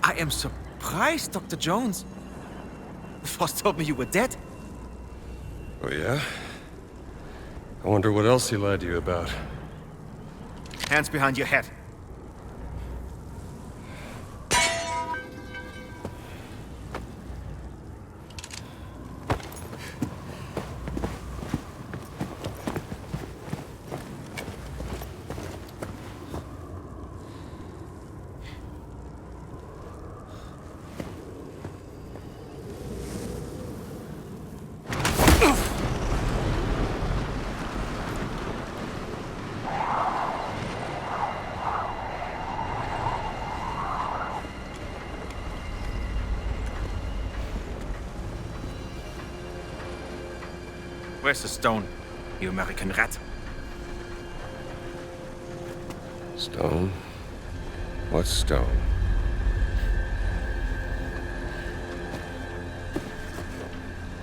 I am surprised, Dr. Jones. Frost told me you were dead. Oh, yeah? I wonder what else he lied to you about. Hands behind your head. Where's the stone, you American rat? Stone? What stone?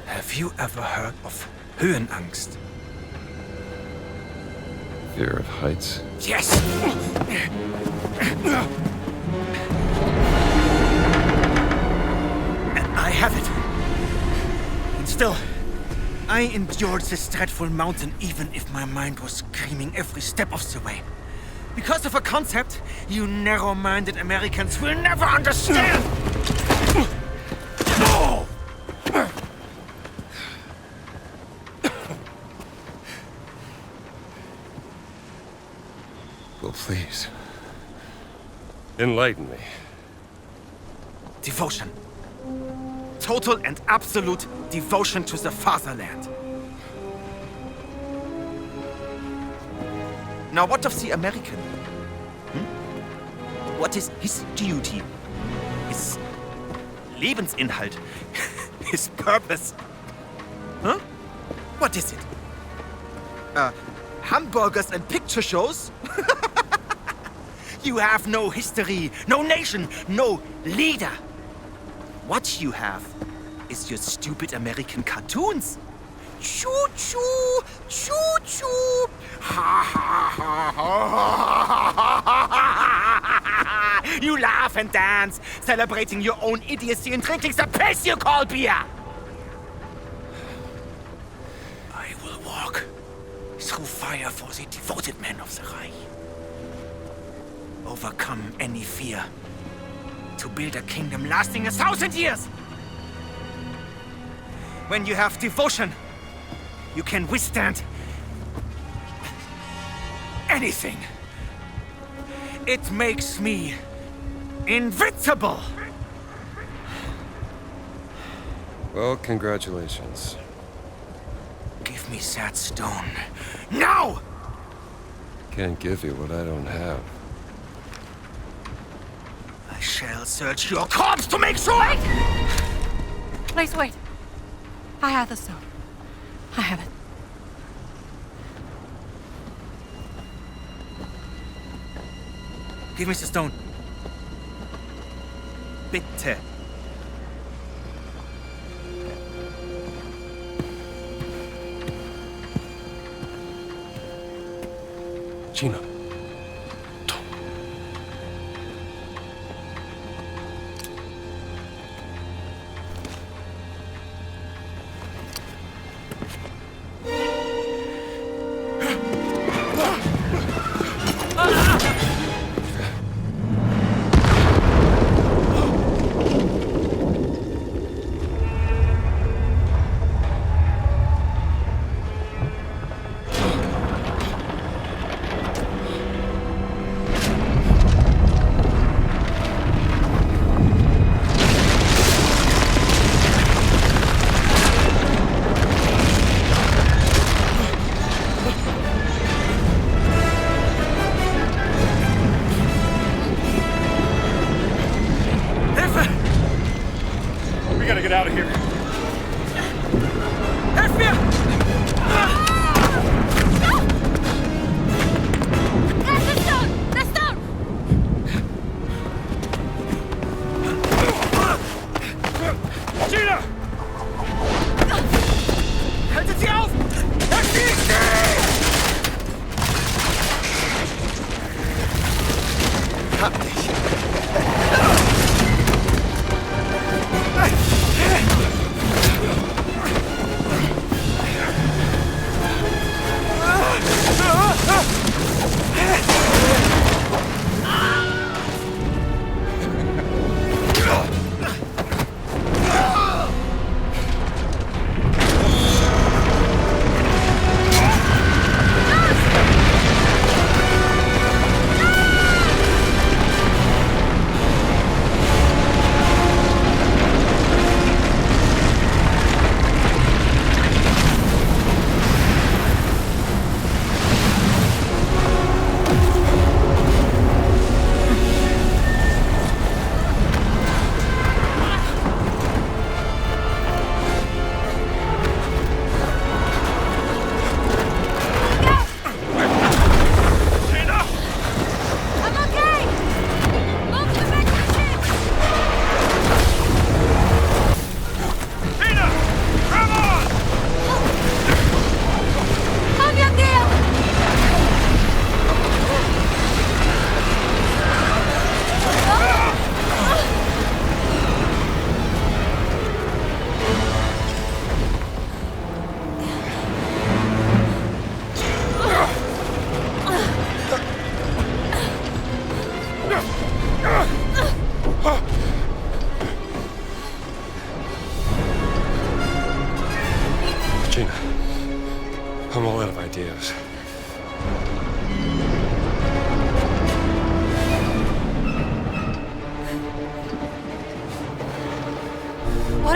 Have you ever heard of Höhenangst? Fear of heights? Yes! I have it. And still, I endured this dreadful mountain even if my mind was screaming every step of the way. Because of a concept you narrow-minded Americans will never understand! Enlighten me. Devotion. Total and absolute devotion to the fatherland. Now, what of the American? What is his duty? His Lebensinhalt? His purpose? Huh? What is it? Hamburgers and picture shows? You have no history, no nation, no leader. What you have is your stupid American cartoons. Choo-choo, choo-choo. Ha ha ha ha. You laugh and dance, celebrating your own idiocy and drinking the piss you call beer. I will walk through fire for the devoted men of the Reich. Overcome any fear to build a kingdom lasting 1,000 years. When you have devotion, you can withstand anything. It makes me invincible. Well, congratulations. Give me that stone. Now! Can't give you what I don't have. I shall search your corpse to make sure! Wait! Please wait. I have the stone. I have it. Give me the stone. Bitte. Gina. We gotta get out of here. Helf mir! That's the stone! The stone! Gina! Haltet sie auf! Erschießt sie! Hab dich.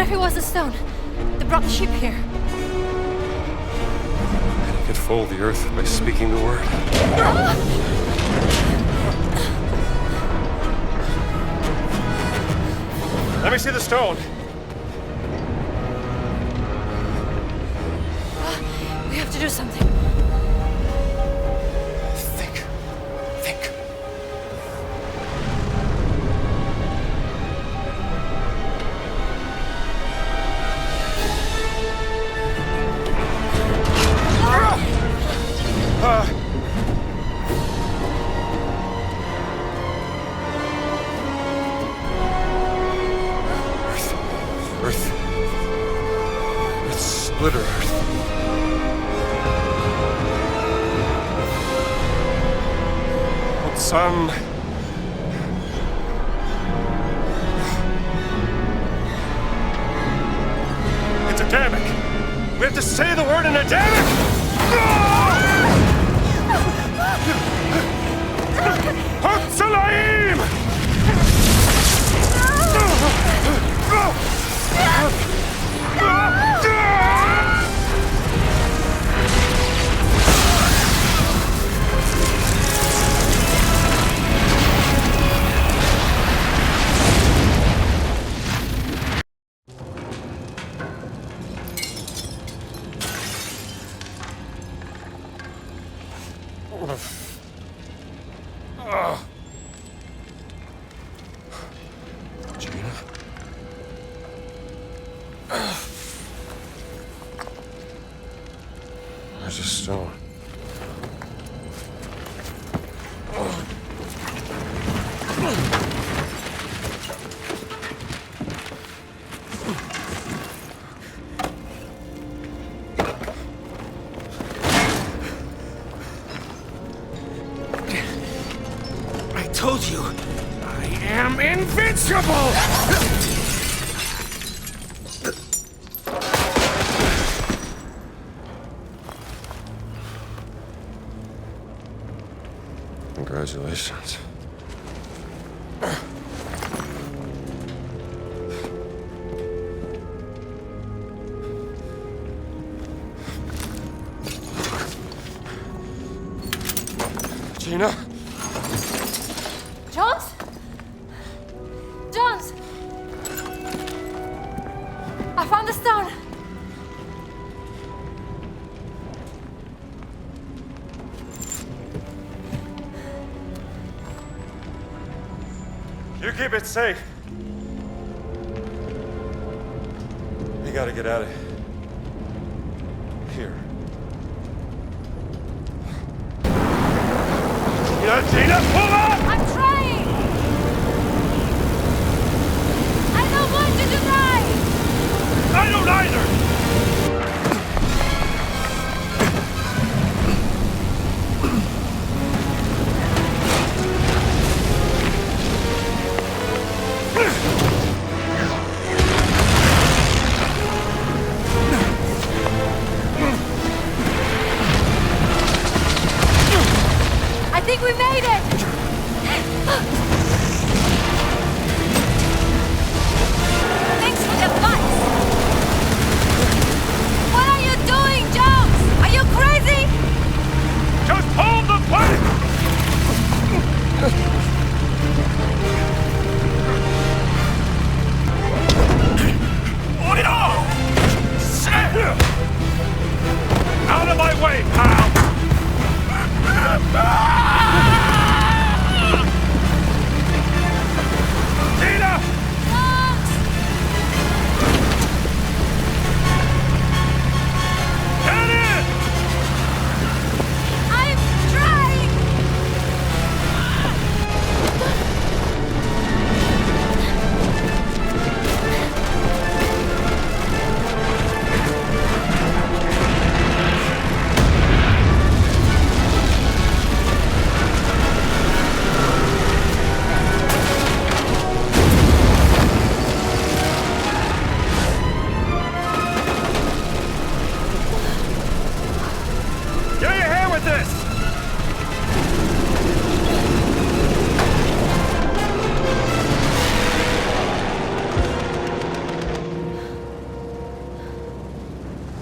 if it was a stone that brought the ship here? And he could fold the earth by speaking the word. Let me see the stone. We have to do something. Think. Earth. It's split earth. Sun. It's Adamic. We have to say the word in Adamic. Hatsalaim! Gina? There's a stone. I told you, I am invincible! Congratulations. Gina? Jones? Jones! I found the stone. You keep it safe. We gotta get out of here. Gina, pull up! I'm trying! I don't want you to die! I don't either! I think we made it!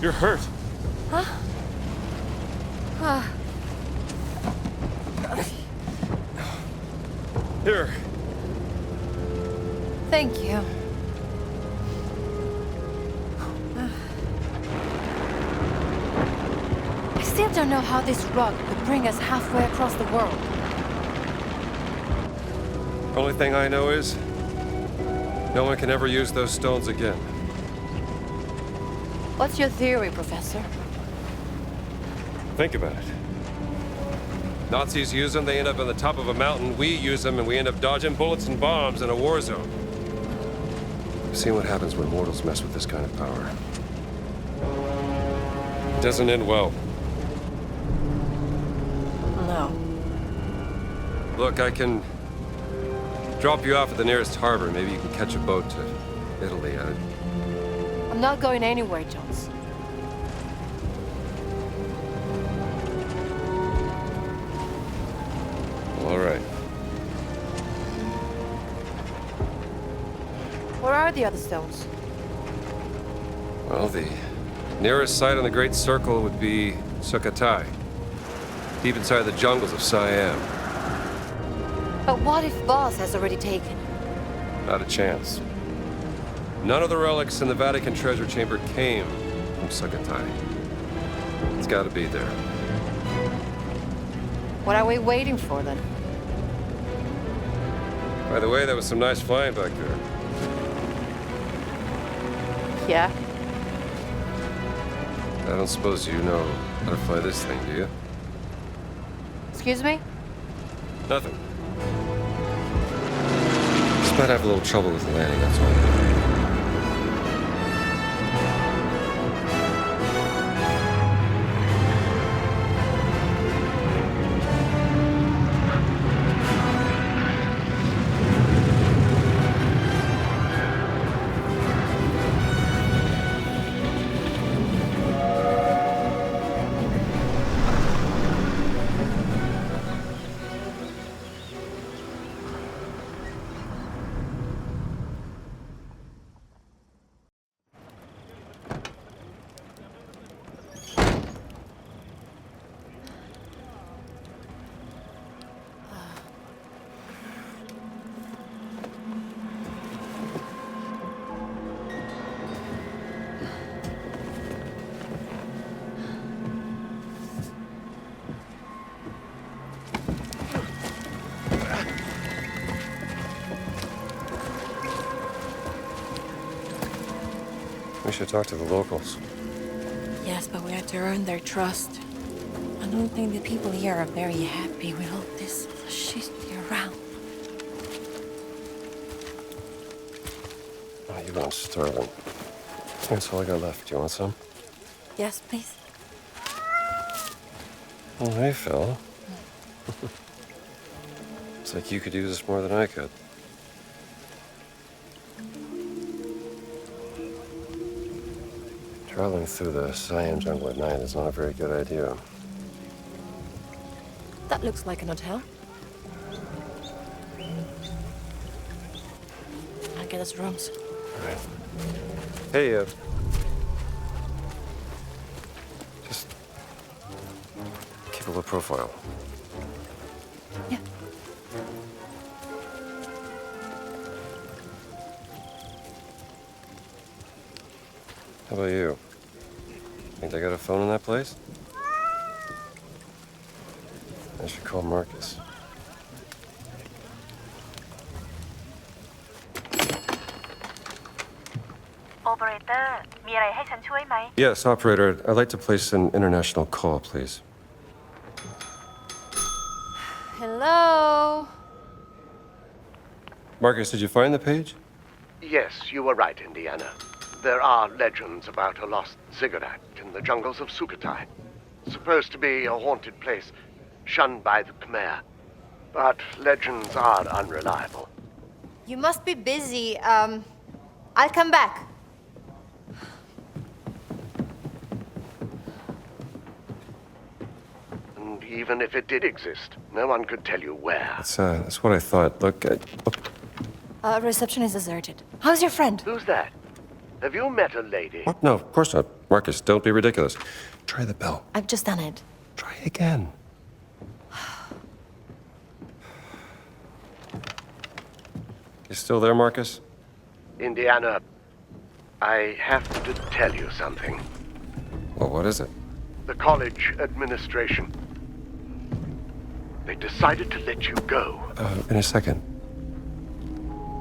You're hurt. Huh? Here. Thank you. I still don't know how this rug could bring us halfway across the world. Only thing I know is, no one can ever use those stones again. What's your theory, Professor? Think about it. Nazis use them, they end up on the top of a mountain. We use them, and we end up dodging bullets and bombs in a war zone. I've seen what happens when mortals mess with this kind of power. It doesn't end well. No. Look, I can drop you off at the nearest harbor. Maybe you can catch a boat to Italy. I'm not going anywhere, Jones. All right. Where are the other stones? Well, the nearest site on the Great Circle would be Sukhothai, deep inside the jungles of Siam. But what if Boss has already taken? Not a chance. None of the relics in the Vatican treasure chamber came from Sukhothai. It's got to be there. What are we waiting for, then? By the way, that was some nice flying back there. Yeah? I don't suppose you know how to fly this thing, do you? Excuse me? Nothing. Just might have a little trouble with the landing, that's all. We should talk to the locals. Yes, but we have to earn their trust. I don't think the people here are very happy with all this fascisty around. Oh, you want sterling. That's all I got left. Do you want some? Yes, please. Oh, hey, Phil. It's like you could use this more than I could. Traveling through the Siam jungle at night is not a very good idea. That looks like an hotel. I'll get us rooms. All right. Hey, just keep a low profile. Yeah. How about you? Think they got a phone in that place? I should call Marcus. Operator, มีอะไรให้ฉันช่วยไหม Yes, operator. I'd like to place an international call, please. Hello? Marcus, did you find the page? Yes, you were right, Indiana. There are legends about a lost ziggurat in the jungles of Sukhothai. Supposed to be a haunted place, shunned by the Khmer. But legends are unreliable. You must be busy. I'll come back. And even if it did exist, no one could tell you where. That's what I thought. Look, Reception is deserted. How's your friend? Who's that? Have you met a lady? What? No, of course not. Marcus, don't be ridiculous. Try the bell. I've just done it. Try again. You still there, Marcus? Indiana, I have to tell you something. Well, what is it? The college administration. They decided to let you go. In a second.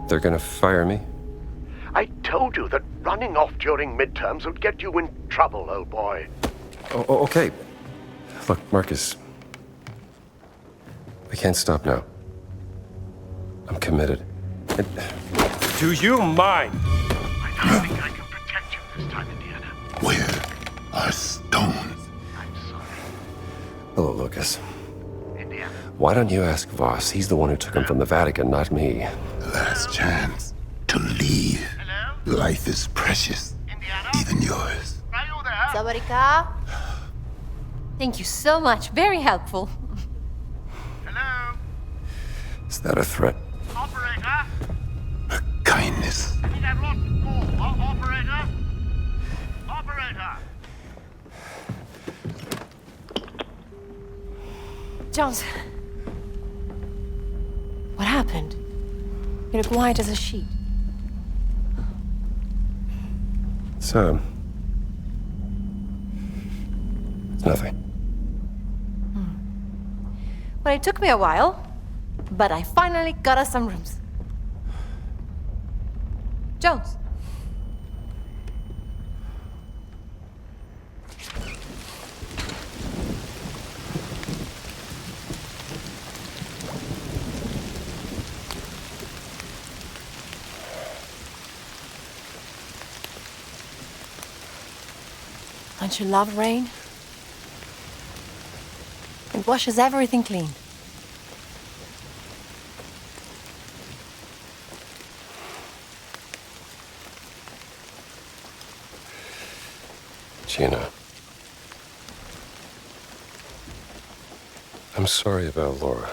They're gonna fire me? I told you that running off during midterms would get you in trouble, old boy. Oh, okay. Look, Marcus. I can't stop now. I'm committed. Do you mind? I don't think I can protect you this time, Indiana. Where are stones? Hello, Lucas. Why don't you ask Voss? He's the one who took him from the Vatican, not me. Last chance to leave. Life is precious. Even yours. Sabarika? Thank you so much. Very helpful. Is that a threat? A kindness. Jones. What happened? You look white as a sheet. So, it's nothing. Well, it took me a while, but I finally got us some rooms. Jones. Don't you love rain? It washes everything clean. Gina. I'm sorry about Laura.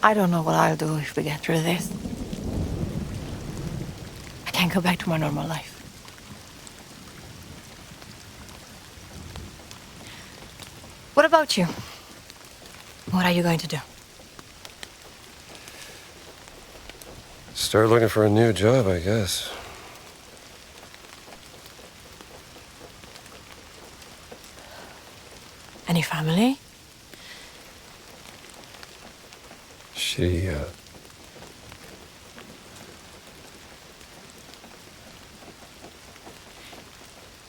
I don't know what I'll do if we get through this. I can't go back to my normal life. What about you? What are you going to do? Start looking for a new job, I guess. Any family? She,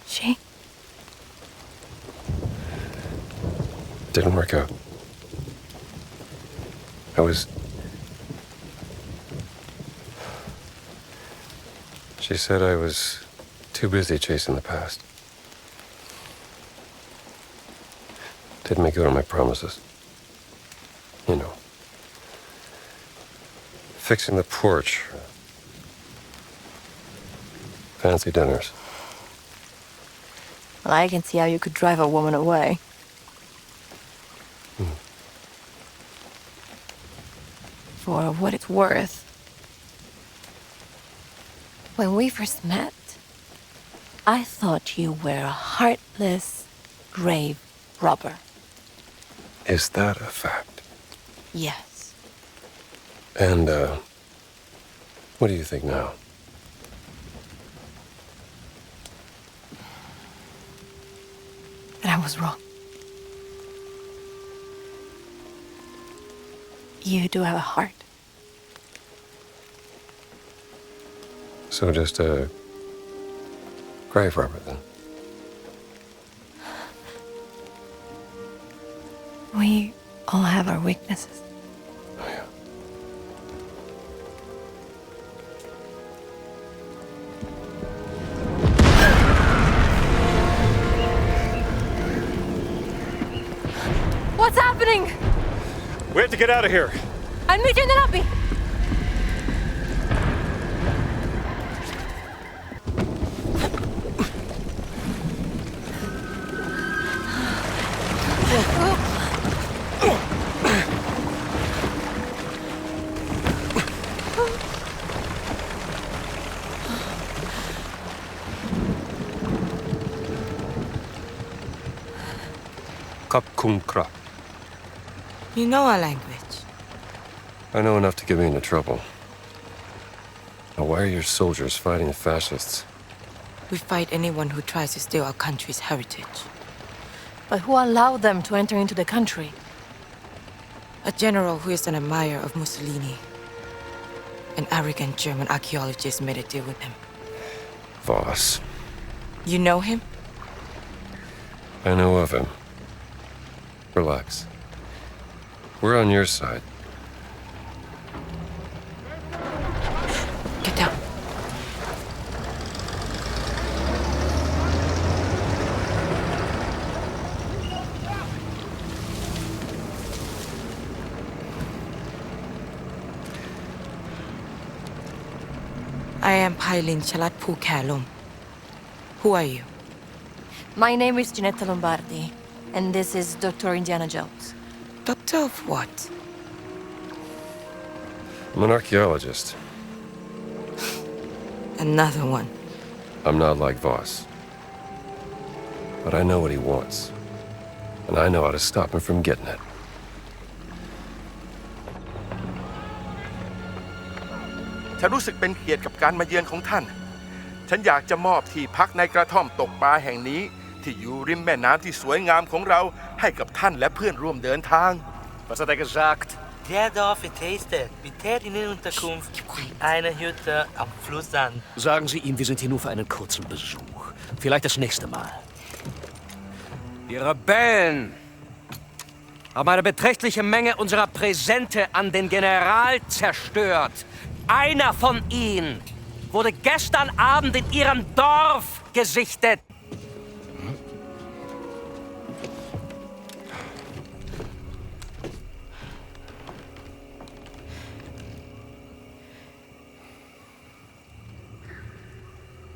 She? Didn't work out. She said I was too busy chasing the past. Didn't make good on my promises. You know. Fixing the porch. Fancy dinners. Well, I can see how you could drive a woman away. For what it's worth, when we first met, I thought you were a heartless, grave robber. Is that a fact? Yes. And, what do you think now? That I was wrong. You do have a heart. So just a grave robber, then? We all have our weaknesses. Oh, yeah. What's happening? We have to get out of here. I'll meet you in the lobby. Kap Kung Krap. You know our language. I know enough to get me into trouble. Now, why are your soldiers fighting the fascists? We fight anyone who tries to steal our country's heritage. But who allowed them to enter into the country? A general who is an admirer of Mussolini. An arrogant German archaeologist made a deal with him. Voss. You know him? I know of him. Relax. We're on your side. Get down. I am Pailin Chalat Pu Kalum. Who are you? My name is Ginetta Lombardi, and this is Dr. Indiana Jones. Doctor of what? I'm an archaeologist. Another one. I'm not like Voss. But I know what he wants. And I know how to stop him from getting it. ฉันรู้สึกเป็นเกียรติกับการมาเยือนของท่าน ฉันอยากจะมอบที่พักในกระท่อมตกปลาแห่งนี้ที่อยู่ริมแม่น้ำที่สวยงามของเราให้กับท่านและเพื่อนร่วมเดินทาง Was hat gesagt? Der Dorf Taste, mit der Unterkunft, eine Hütte am Fluss an. Sagen Sie ihm, wir sind hier nur für einen kurzen Besuch. Vielleicht das nächste Mal. Die Rebellen haben eine beträchtliche Menge unserer Präsente an den General zerstört. Einer von ihnen wurde gestern Abend in ihrem Dorf gesichtet.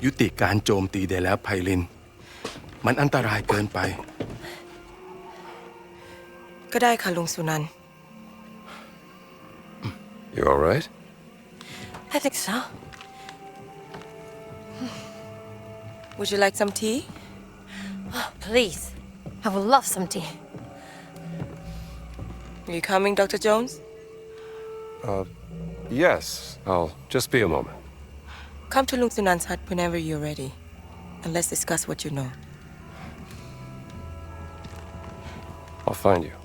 ยุติการโจมตีได้แล้วไพลิน มันอันตรายเกินไป ก็ได้ค่ะลุงสุนันท์ You all right? I think so. Would you like some tea? Oh, please. I would love some tea. Are you coming, Dr. Jones? Yes. I'll just be a moment. Come to Lung Sunan's hut whenever you're ready. And let's discuss what you know. I'll find you.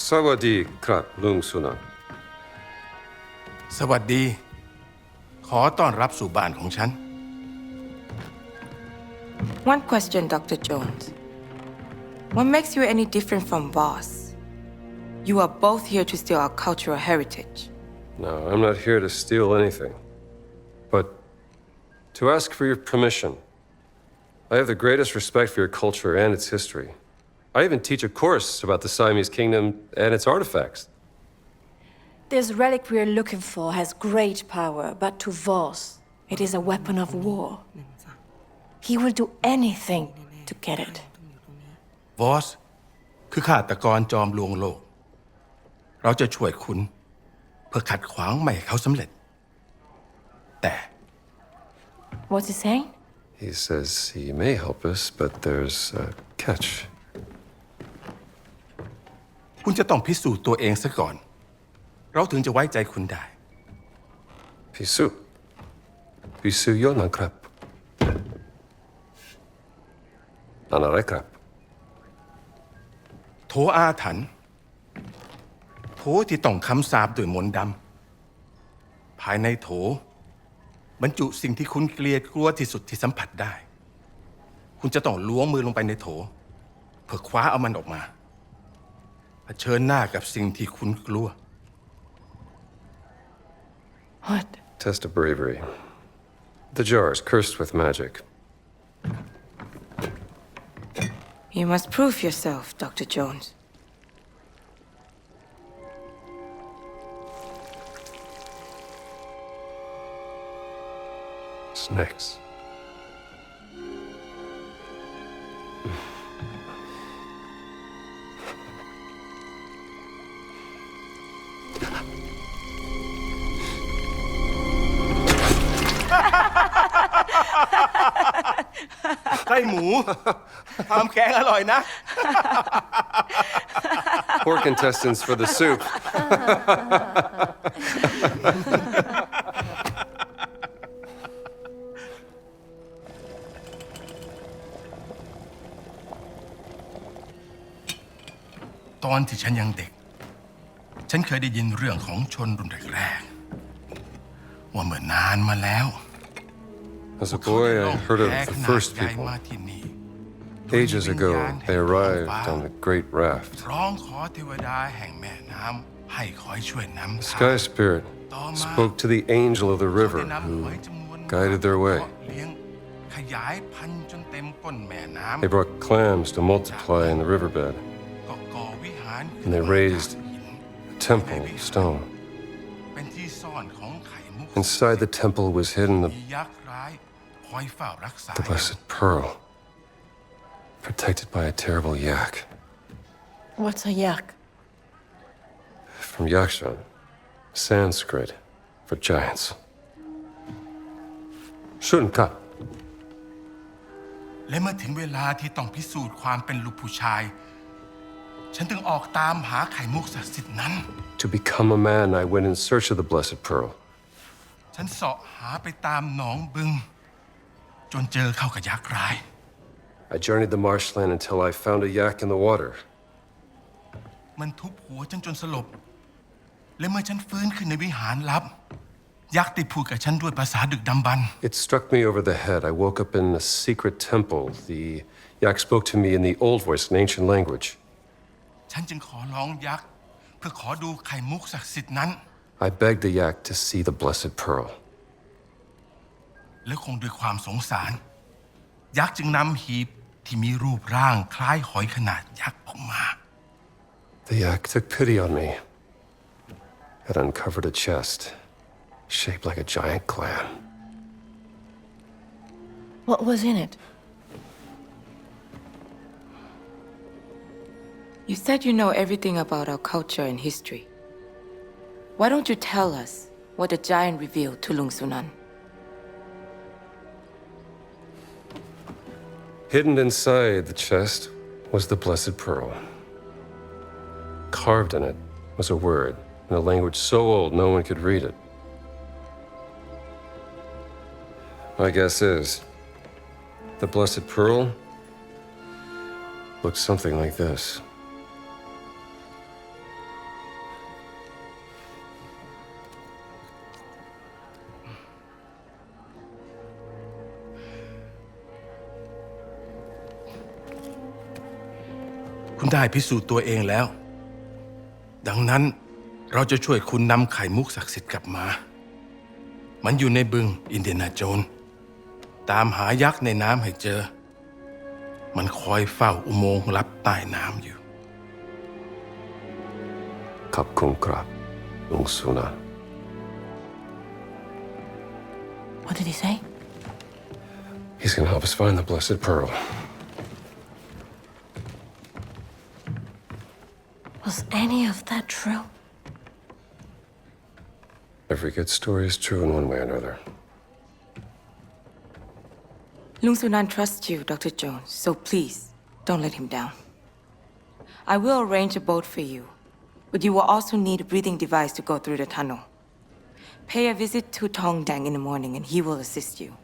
Sawadi Krap Lung Sunan. สวัสดี ขอต้อนรับสู่บ้านของฉัน One question, Dr. Jones. What makes you any different from Voss? You are both here to steal our cultural heritage. No, I'm not here to steal anything. But to ask for your permission. I have the greatest respect for your culture and its history. I even teach a course about the Siamese kingdom and its artifacts. This relic we are looking for has great power, but to Voss, it is a weapon of war. He will do anything to get it. Voss คือฆาตกรจอมลวงโลก เราจะช่วยคุณเพื่อขัดขวางไม่ให้เขาสำเร็จ แต่ What's he saying? He says he may help us, but there's a catch. คุณจะต้องพิสูจน์ตัวเองซะก่อน เราถึงจะไว้ใจคุณได้ Pisu. Pisu yonan krap. Anare krap. โถอาถรรพ์โถที่ต้องคำสาปด้วยมนต์ดำภายในโถบรรจุสิ่งที่คุณเกลียดกลัวที่สุดที่สัมผัสได้ คุณจะต้องล้วงมือลงไปในโถเพื่อคว้าเอามันออกมาเผชิญหน้ากับสิ่งที่คุณกลัว What? Test of bravery. The jar is cursed with magic. You must prove yourself, Dr. Jones. Snakes. Pork intestines for the soup. ตอนที่ฉันยังเด็ก ฉันเคยได้ยินเรื่องของชนรุ่นแรกๆว่าเมื่อนานมาแล้ว As a boy, I heard of the first people. Ages ago, they arrived on the Great Raft. ร้องขอเทวดาแห่งแม่น้ำให้คอยช่วยนำ The Sky Spirit spoke to the angel of the river who guided their way. ขยายพันธุ์จนเต็มก้นแม่น้ำ They brought clams to multiply in the riverbed, and they raised a temple of stone. Inside the temple was hidden the blessed pearl, protected by a terrible yak. What's a yak? From Yakshan, Sanskrit for giants. Shunka. และเมื่อถึงเวลาที่ต้องพิสูจน์ความเป็นลูกผู้ชายฉันถึงออกตามหาไข่มุกศักดิ์สิทธิ์นั้น To become a man, I went in search of the blessed pearl. ฉันเสาะหาไปตามหนองบึงจนเจอเข้ากับยักษ์ร้าย I journeyed the marshland until I found a yak in the water. มันทุบหัวฉันจนสลบและเมื่อฉันฟื้นขึ้นในวิหารลับยักษ์ได้พูดกับฉันด้วยภาษาดึกดำบรรพ์ It struck me over the head. I woke up in a secret temple. The yak spoke to me in the old voice, an ancient language. ฉันจึงขอร้องยักษ์เพื่อขอดูไข่มุกศักดิ์สิทธิ์นั้น I begged the yak to see the blessed pearl. และคงด้วยความสงสารยักษ์จึงนำหีบที่มีรูปร่างคล้ายหอยขนาดยักษ์ออกมา The yak took pity on me. It uncovered a chest, shaped like a giant clam. What was in it? You said you know everything about our culture and history. Why don't you tell us what the giant revealed to Lung Sunan? Hidden inside the chest was the blessed pearl. Carved in it was a word in a language so old no one could read it. My guess is the blessed pearl looks something like this.คุณได้พิสูจน์ตัวเองแล้วดังนั้นเราจะช่วยคุณนำไข่มุกศักดิ์สิทธิ์กลับมามันอยู่ในบึงอินเดียนาโจนส์ตามหายักษ์ในน้ำให้เจอมันคอยเฝ้าอุโมงค์ลับใต้น้ำอยู่ Kapkun krab, Lung Sunan. What did he say? He's gonna help us find the blessed pearl. Was any of that true? Every good story is true in one way or another. Lung Sunan trusts you, Dr. Jones, so please, don't let him down. I will arrange a boat for you, but you will also need a breathing device to go through the tunnel. Pay a visit to Tong Dang in the morning and he will assist you.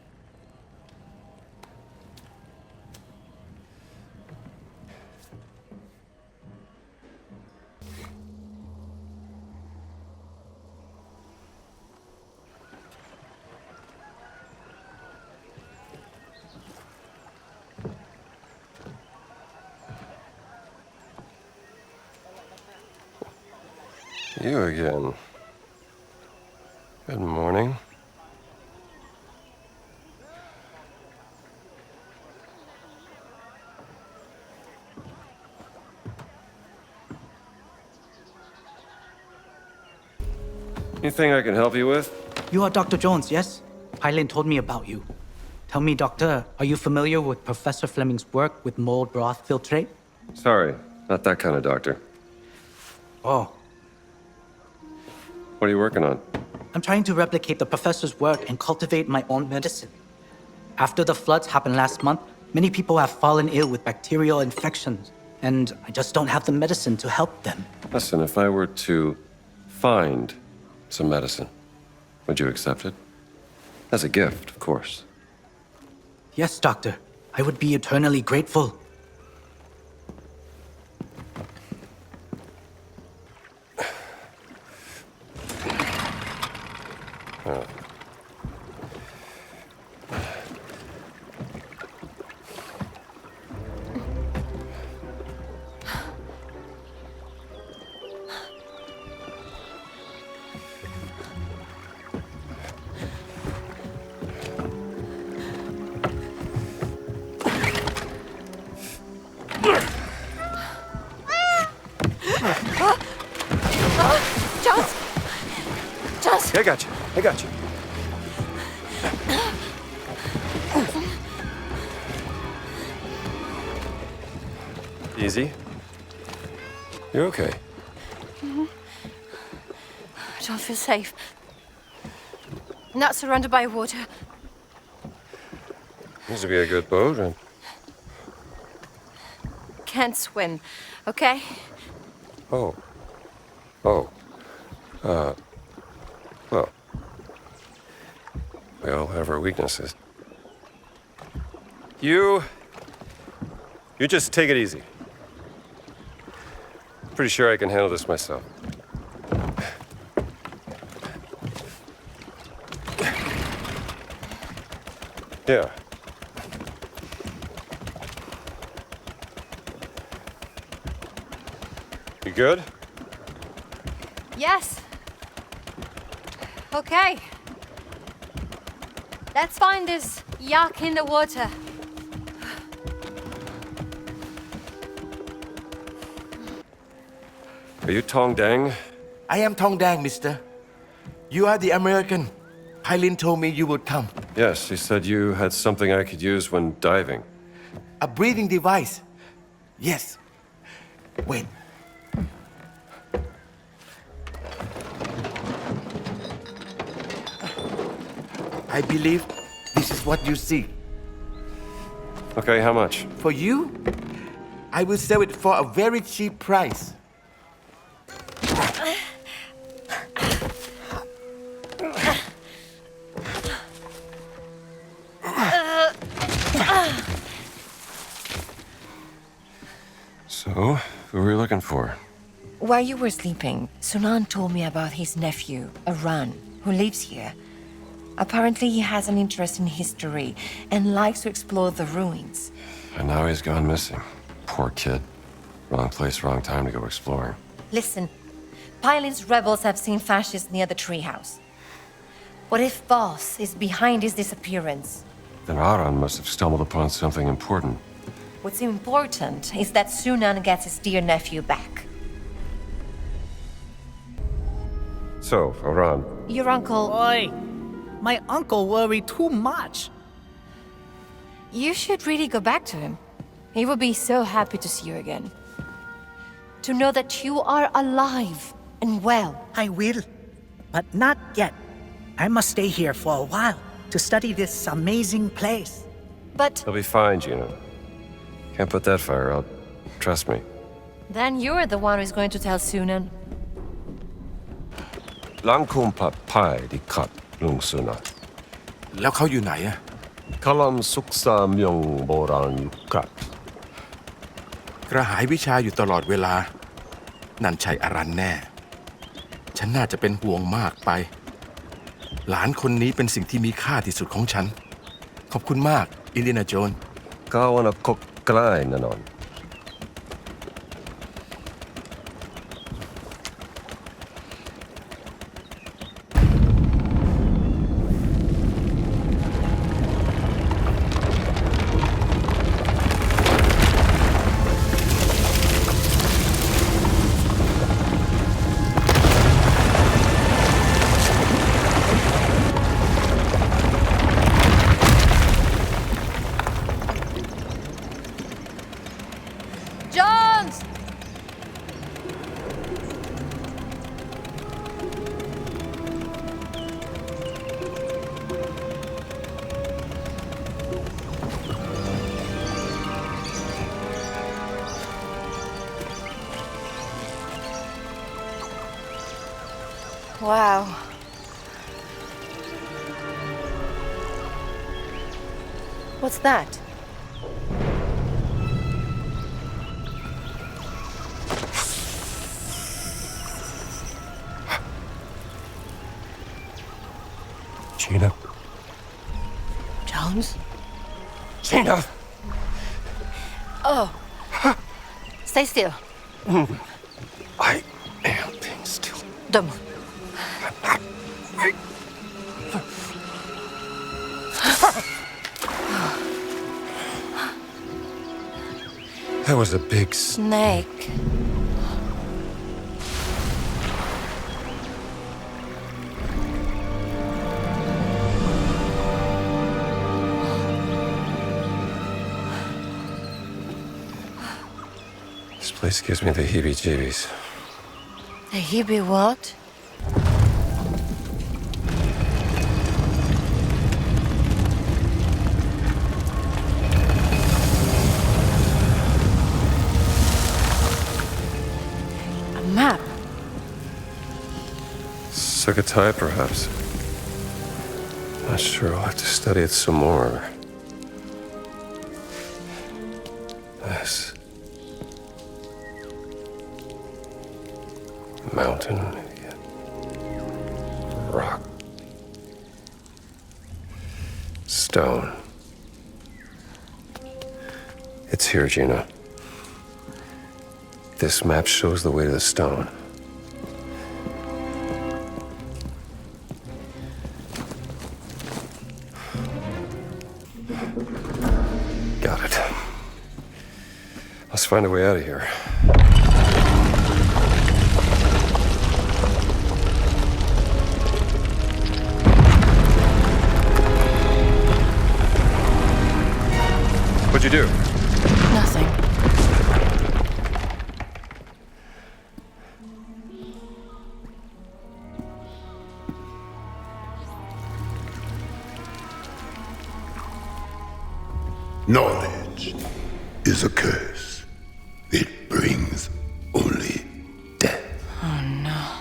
You again. Good morning. Anything I can help you with? You are Dr. Jones, yes? Pylin told me about you. Tell me, Doctor, are you familiar with Professor Fleming's work with mold broth filtrate? Sorry, not that kind of doctor. Oh. What are you working on? I'm trying to replicate the professor's work and cultivate my own medicine. After the floods happened last month, many people have fallen ill with bacterial infections, and I just don't have the medicine to help them. Listen, if I were to find some medicine, would you accept it? As a gift, of course. Yes, Doctor. I would be eternally grateful. Oh. Just... I got you. I got you. Easy. You're okay. I don't feel safe. Not surrounded by water. This would be a good boat, and Can't swim, okay? oh. Oh. Well. We all have our weaknesses. You just take it easy. Pretty sure I can handle this myself. Yeah. You good? Yes. Okay. Let's find this yak in the water. Are you Tong Dang? I am Tong Dang, mister. You are the American. Pylin told me you would come. Yes, he said you had something I could use when diving. A breathing device. Yes. Wait. I believe this is what you seek. Okay, how much? For you, I will sell it for a very cheap price. So, who were you looking for? While you were sleeping, Sunan told me about his nephew, Aran, who lives here. Apparently, he has an interest in history and likes to explore the ruins. And now he's gone missing. Poor kid. Wrong place, wrong time to go exploring. Listen, Pylin's rebels have seen fascists near the treehouse. What if Voss is behind his disappearance? Then Aran must have stumbled upon something important. What's important is that Sunan gets his dear nephew back. So, Aran. Your uncle... Oi! My uncle worried too much. You should really go back to him. He would be so happy to see you again. To know that you are alive and well. I will, but not yet. I must stay here for a while to study this amazing place. But... He'll be fine, Gina. Can't put that fire out. Trust me. Then you're the one who's going to tell Sunan. Langkumpa pai di kat lung suna. แล้วเขาอยู่ไหนอะ Kalam suksa myong borang yukrat. กระหายวิชาอยู่ตลอดเวลา นั่นใช่อารันแน่ ฉันน่าจะเป็นห่วงมากไป หลานคนนี้เป็นสิ่งที่มีค่าที่สุดของฉัน ขอบคุณมาก อินเดียนาโจน Kawana kok klai nanon. Wow. What's that? Gina. Jones? Gina! Oh. Stay still. I am being still. Don't move. That was a big snake. This place gives me the heebie-jeebies. The Hebrew what? A map? Sukhothai, perhaps. Not sure. I'll have to study it some more. This. Mountain. Rock. Stone. It's here, Gina. This map shows the way to the stone. Got it. Let's find a way out of here. What'd you do? Nothing. Knowledge is a curse. It brings only death. Oh no.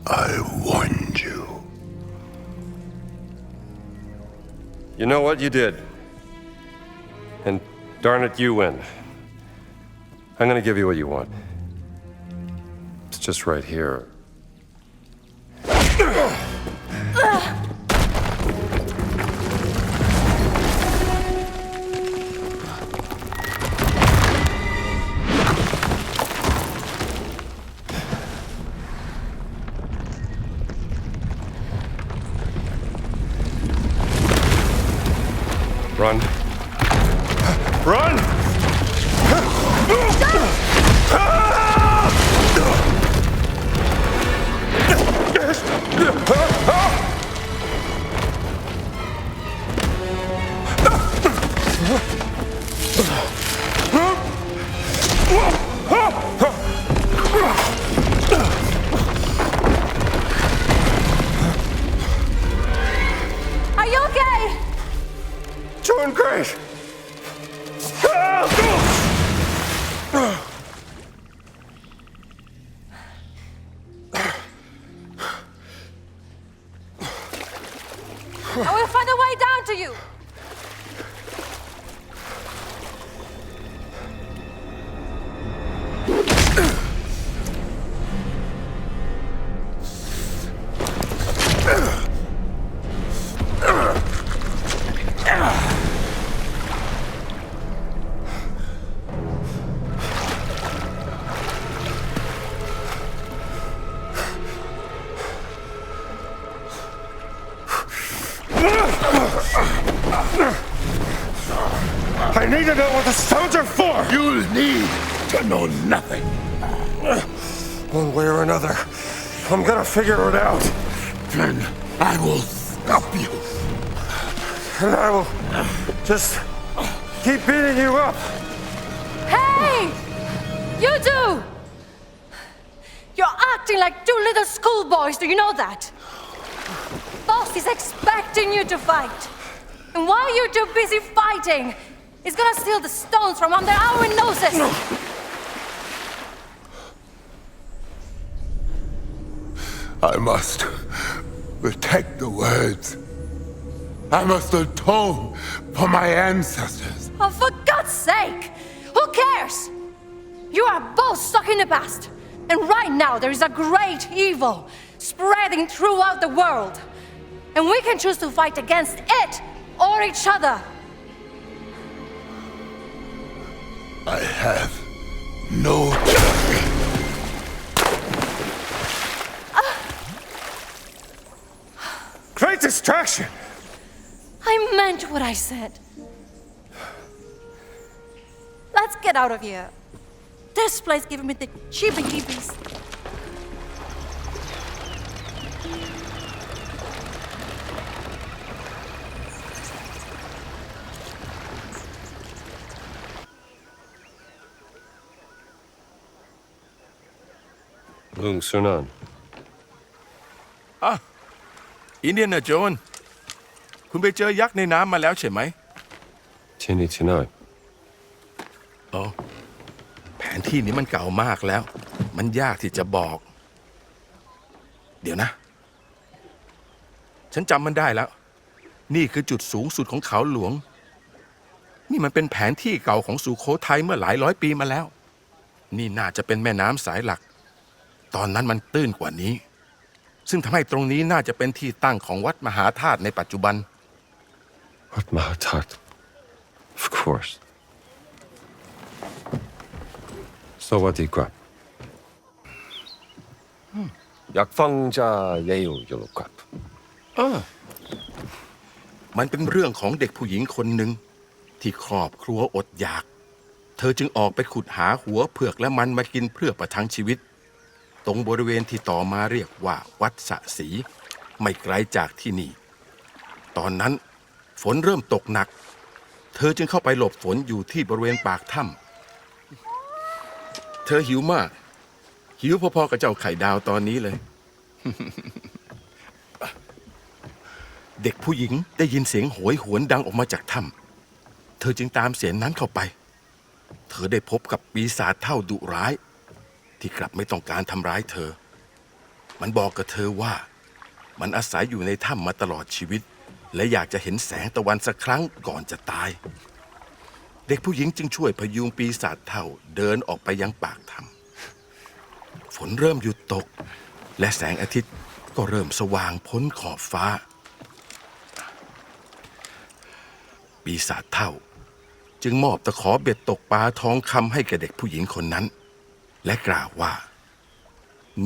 I warned you. You know what? You did. And darn it, you win. I'm gonna give you what you want. It's just right here. Run. Run! Are you okay? Doing great. I will find a way down to you. I need to know what the stones are for! You'll need to know nothing. One way or another, I'm gonna figure it out. Then I will stop you. And I will just keep beating you up. Hey! You two! You're acting like two little schoolboys, do you know that? Boss boss is expecting you to fight. And while you're too busy fighting, he's gonna steal the stones from under our noses. I must protect the words. I must atone for my ancestors. Oh, for God's sake! Who cares? You are both stuck in the past. And right now there is a great evil spreading throughout the world. And we can choose to fight against it or each other. I have no choice. Great distraction! I meant what I said. Let's get out of here. This place giving me the cheebie-jeebies. Lung Sunan. อินเดียนาโจนส์คุณไปเจอยักษ์ในน้ำมาแล้วใช่ไหม Tini Tinai. อ๋อแผนที่นี้มันเก่ามากแล้ว มันยากที่จะบอก เดี๋ยวนะ ฉันจำมันได้แล้ว นี่คือจุดสูงสุดของเขาหลวง นี่มันเป็นแผนที่เก่าของสุโขทัยเมื่อหลายร้อยปีมาแล้ว นี่น่าจะเป็นแม่น้ำสายหลัก ตอนนั้นมันตื้นกว่านี้ ซึ่งทำให้ตรงนี้น่าจะเป็นที่ตั้งของวัดมหาธาตุในปัจจุบัน What Mahatat? Of course. So what he got? 약방자 예우 열로갑. มันเป็นเรื่องของเด็กผู้หญิงคนหนึ่งที่ครอบครัวอดอยาก เธอจึงออกไปขุดหาหัวเผือกและมันมากินเพื่อประทังชีวิต ตรงบริเวณที่ต่อมาเรียกว่าวัดสะสีไม่ไกลจากที่นี่ ตอนนั้นฝนเริ่มตกหนัก เธอจึงเข้าไปหลบฝนอยู่ที่บริเวณปากถ้ำเธอหิวมาก หิวพอๆกับเจ้าไข่ดาวตอนนี้เลย เด็กผู้หญิงได้ยินเสียงโหยหวนดังออกมาจากถ้ำเธอจึงตามเสียงนั้นเข้าไป เธอได้พบกับปีศาจเท่าดุร้ายที่กลับไม่ต้องการทำร้ายเธอ มันบอกกับเธอว่ามันอาศัยอยู่ในถ้ำมาตลอดชีวิตและอยากจะเห็นแสงตะวันสักครั้งก่อนจะตาย เด็กผู้หญิงจึงช่วยพยุงปีศาจเท่าเดินออกไปยังปากถ้ำฝนเริ่มหยุดตกและแสงอาทิตย์ก็เริ่มสว่างพ้นขอบฟ้า ปีศาจเท่าจึงมอบตะขอเบ็ดตกปลาทองคำให้แก่เด็กผู้หญิงคนนั้นและกล่าวว่า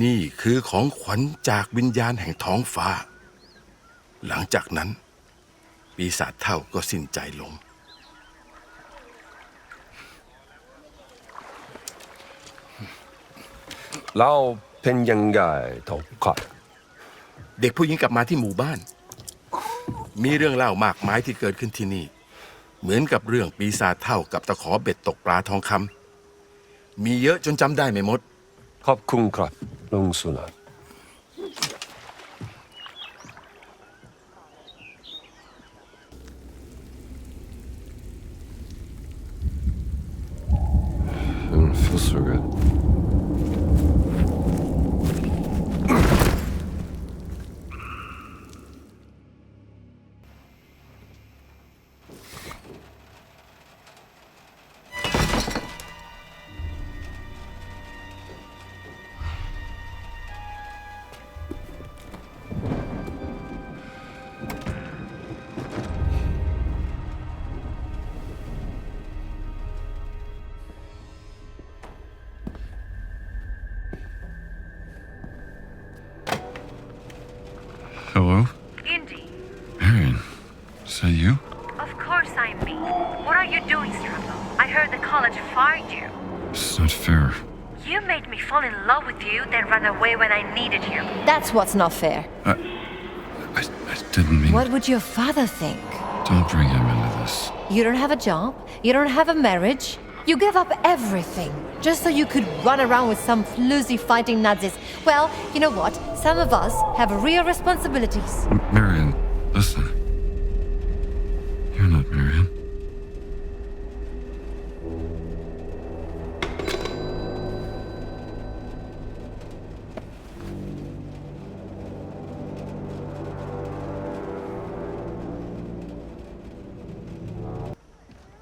นี่คือของขวัญจากวิญญาณแห่งท้องฟ้า หลังจากนั้นปีศาจเท่าก็สิ้นใจลง เราเป็นยังไงทอกขัด เด็กผู้หญิงกลับมาที่หมู่บ้าน มีเรื่องเล่ามากมายที่เกิดขึ้นที่นี่ เหมือนกับเรื่องปีศาจเท่ากับตะขอเบ็ดตกปลาทองคำมีเยอะจนจำได้ไม่หมด ขอบคุณครับลุงสุนันท์ feels so good. Hello? Indy. Marion, is that you? Of course I'm me. What are you doing, Struggle? I heard the college fired you. It's not fair. You made me fall in love with you, then run away when I needed you. That's what's not fair. I didn't mean... What would your father think? Don't bring him into this. You don't have a job, you don't have a marriage, You gave up everything just so you could run around with some floozy fighting Nazis. Well, you know what? Some of us have real responsibilities. Marion, listen. You're not Marion.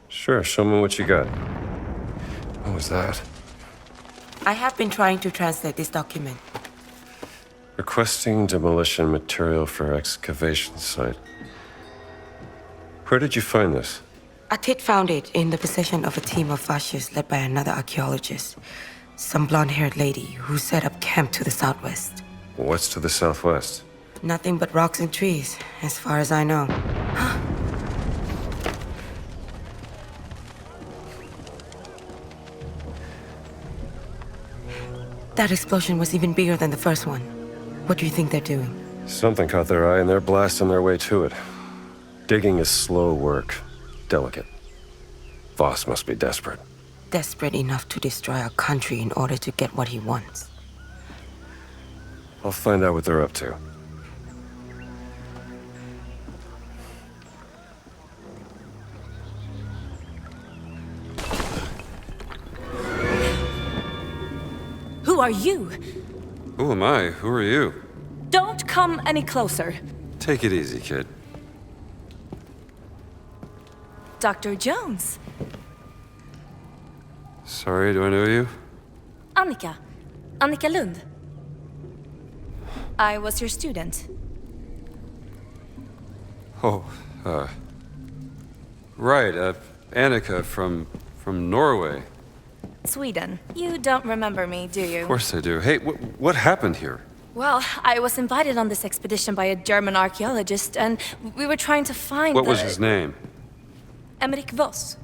Sure, show me what you got. What was that? I have been trying to translate this document. Requesting demolition material for excavation site. Where did you find this? Atit found it in the possession of a team of fascists led by another archaeologist. Some blonde-haired lady who set up camp to the southwest. What's to the southwest? Nothing but rocks and trees, as far as I know. That explosion was even bigger than the first one. What do you think they're doing? Something caught their eye and they're blasting their way to it. Digging is slow work. Delicate. Voss must be desperate. Desperate enough to destroy our country in order to get what he wants. I'll find out what they're up to. Who are you? Who am I? Who are you? Don't come any closer. Take it easy, kid. Dr. Jones. Sorry, do I know you? Annika. Annika Lund. I was your student. Oh, right, Annika from Norway. Sweden. You don't remember me, do you? Of course I do. Hey, what happened here? Well, I was invited on this expedition by a German archaeologist, and we were trying to find What was his name? Emmerich Voss.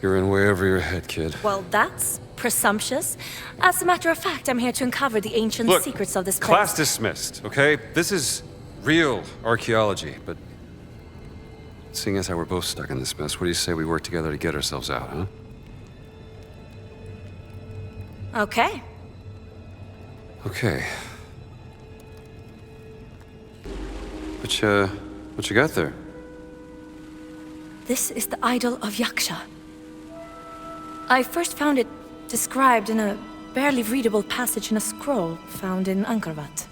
You're in way over your head, kid. Well, that's presumptuous. As a matter of fact, I'm here to uncover the ancient Look, secrets of this place. Class dismissed, okay? This is real archaeology, but seeing as how we're both stuck in this mess, what do you say we work together to get ourselves out, huh? Okay. Okay. What you got there? This is the idol of Yaksha. I first found it described in a barely readable passage in a scroll found in Angkor Wat.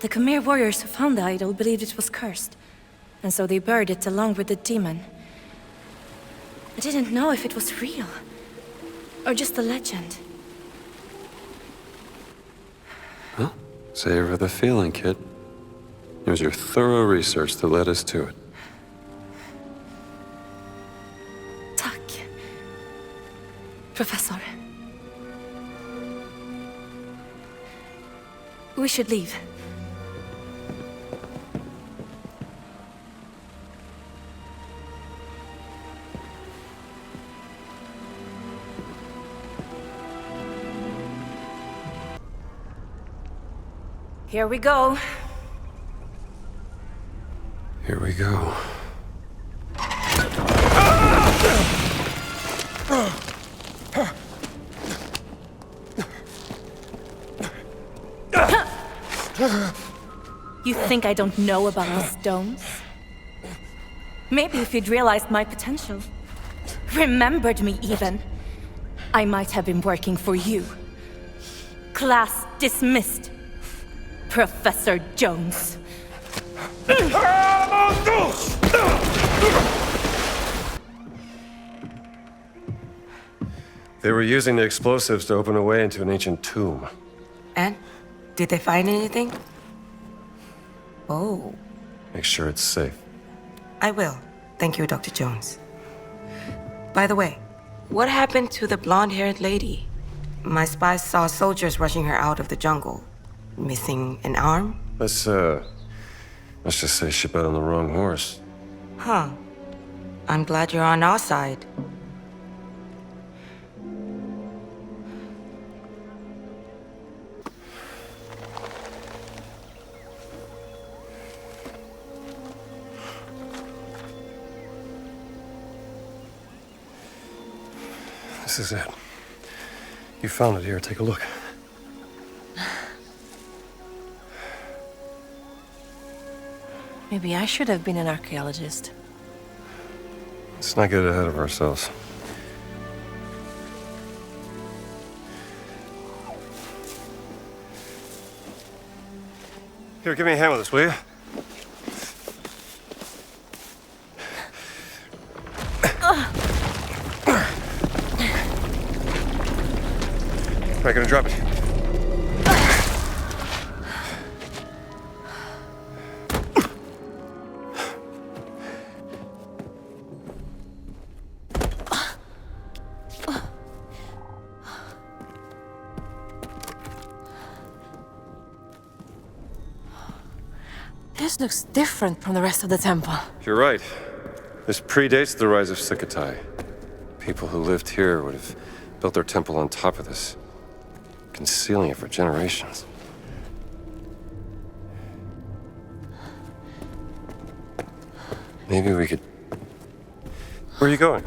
The Khmer warriors who found the idol believed it was cursed, and so they buried it along with the demon. I didn't know if it was real, or just a legend. Well, savor the feeling, kid. It was your thorough research that led us to it. Tack, Professor. We should leave. Here we go. Here we go. You think I don't know about the stones? Maybe if you'd realized my potential, remembered me even, I might have been working for you. Class dismissed. Professor Jones. They were using the explosives to open a way into an ancient tomb. And? Did they find anything? Oh. Make sure it's safe. I will. Thank you, Dr. Jones. By the way, what happened to the blonde-haired lady? My spies saw soldiers rushing her out of the jungle. Missing an arm? Let's just say she bet on the wrong horse. Huh. I'm glad you're on our side. This is it. You found it here. Take a look. Maybe I should have been an archaeologist. Let's not get ahead of ourselves. Here, give me a hand with this, will you? All right, gonna drop it. This looks different from the rest of the temple. You're right. This predates the rise of Sukhothai. People who lived here would have built their temple on top of this, concealing it for generations. Maybe we could... Where are you going?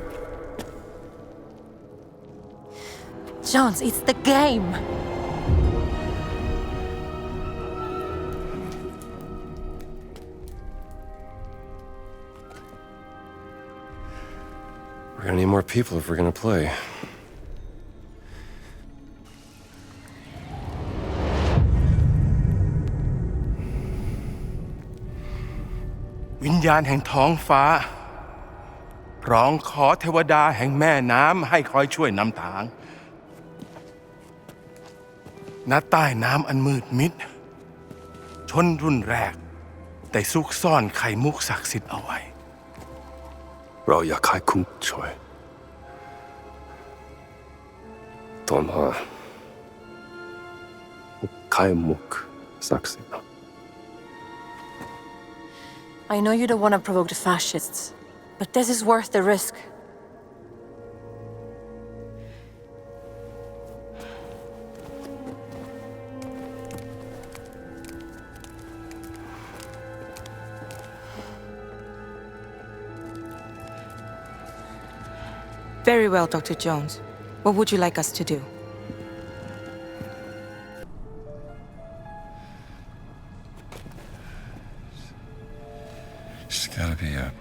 Jones, it's the game! We're gonna need more people if we're gonna play. วิญญาณแห่งท้องฟ้าร้องขอเทวดาแห่งแม่น้ำให้คอยช่วยนำทางณใต้น้ำอันมืดมิดชนรุ่นแรกได้ซุกซ่อนไข่มุกศักดิ์สิทธิ์เอาไว้เราอยากให้คุณช่วยตอนหาไข่มุกศักดิ์สิทธิ์ I know you don't want to provoke the fascists, but this is worth the risk. Very well, Dr. Jones. What would you like us to do? It's gotta be a...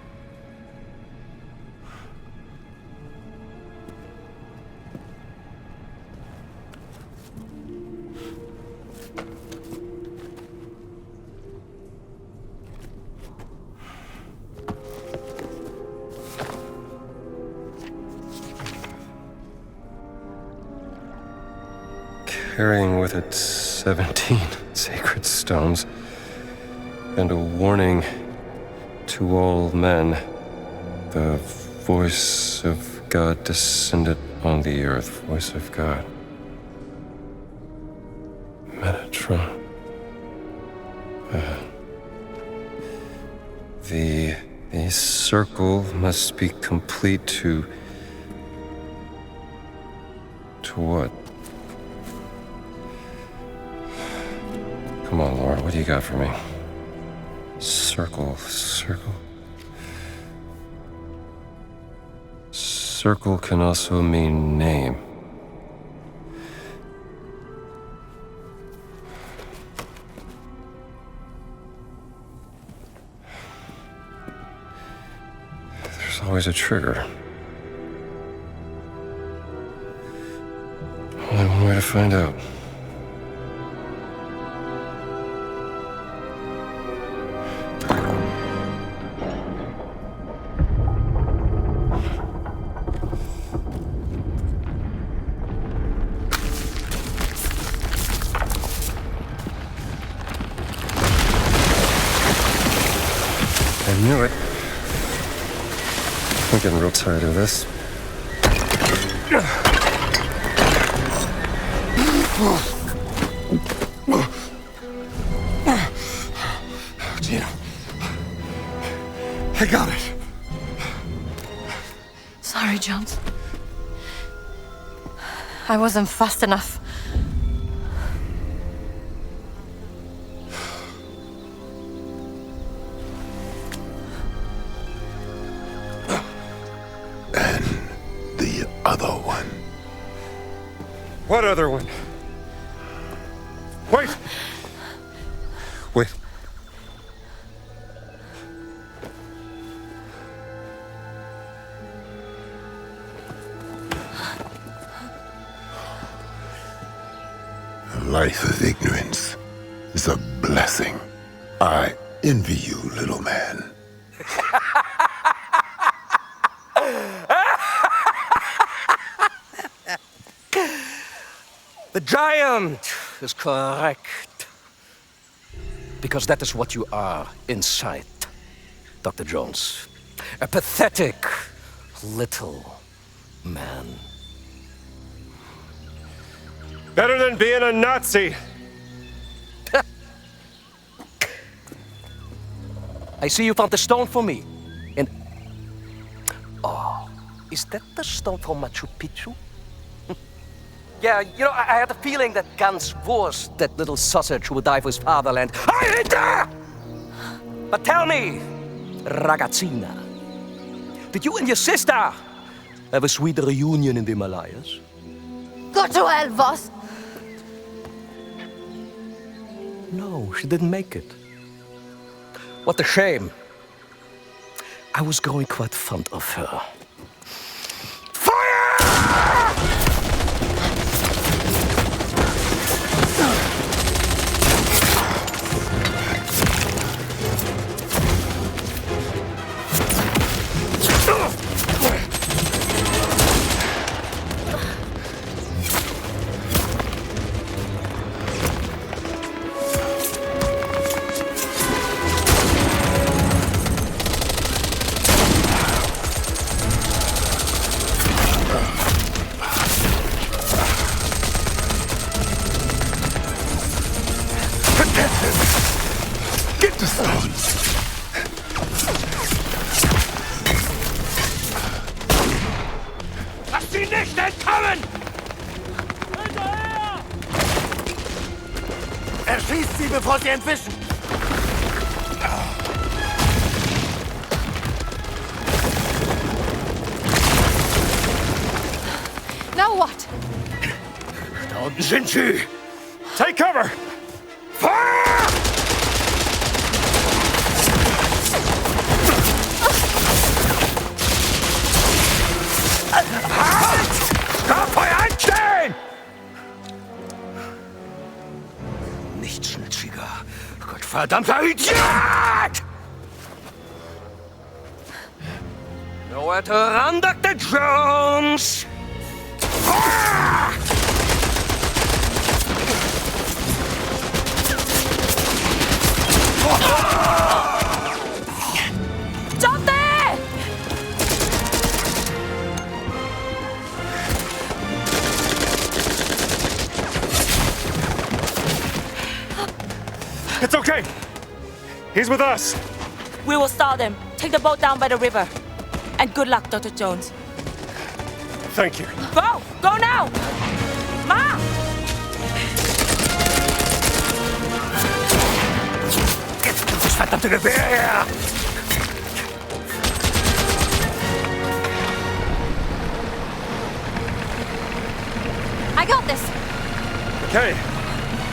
carrying with it 17 sacred stones and a warning to all men. The voice of God descended on the earth. Voice of God. Metatron. The circle must be complete to what? Come on, Laura, what do you got for me? Circle. Circle can also mean name. There's always a trigger. Only one way to find out. I knew it. I'm getting real tired of this. Gino. I got it. Sorry, Jones. I wasn't fast enough. And the other one. What other one? Wait! Wait. A life of ignorance is a blessing. I envy you, little man. The giant is correct. Because that is what you are inside, Dr. Jones. A pathetic little man. Better than being a Nazi. I see you found the stone for me. And... oh, is that the stone for Machu Picchu? Yeah, you know, I had a feeling that Gans was that little sausage who would die for his fatherland. I hate her! But tell me, ragazzina, did you and your sister have a sweet reunion in the Himalayas? Go to hell, Voss! No, she didn't make it. What a shame. I was growing quite fond of her. Get the stones. Lass sie nicht entkommen! Hinterher! Erschießt sie, bevor sie entwischen! Now what? Da unten sind sie! Take cover! Stabfeuer einstellen! Nichtsnütziger, Gottverdammter Idiot! Nowhere to run, Dr. Jones! Stop there! It's okay. He's with us. We will stall them. Take the boat down by the river. And good luck, Dr. Jones. Thank you. Go! Go now! Ma! Verdammte Gewehr her! I got this! Okay.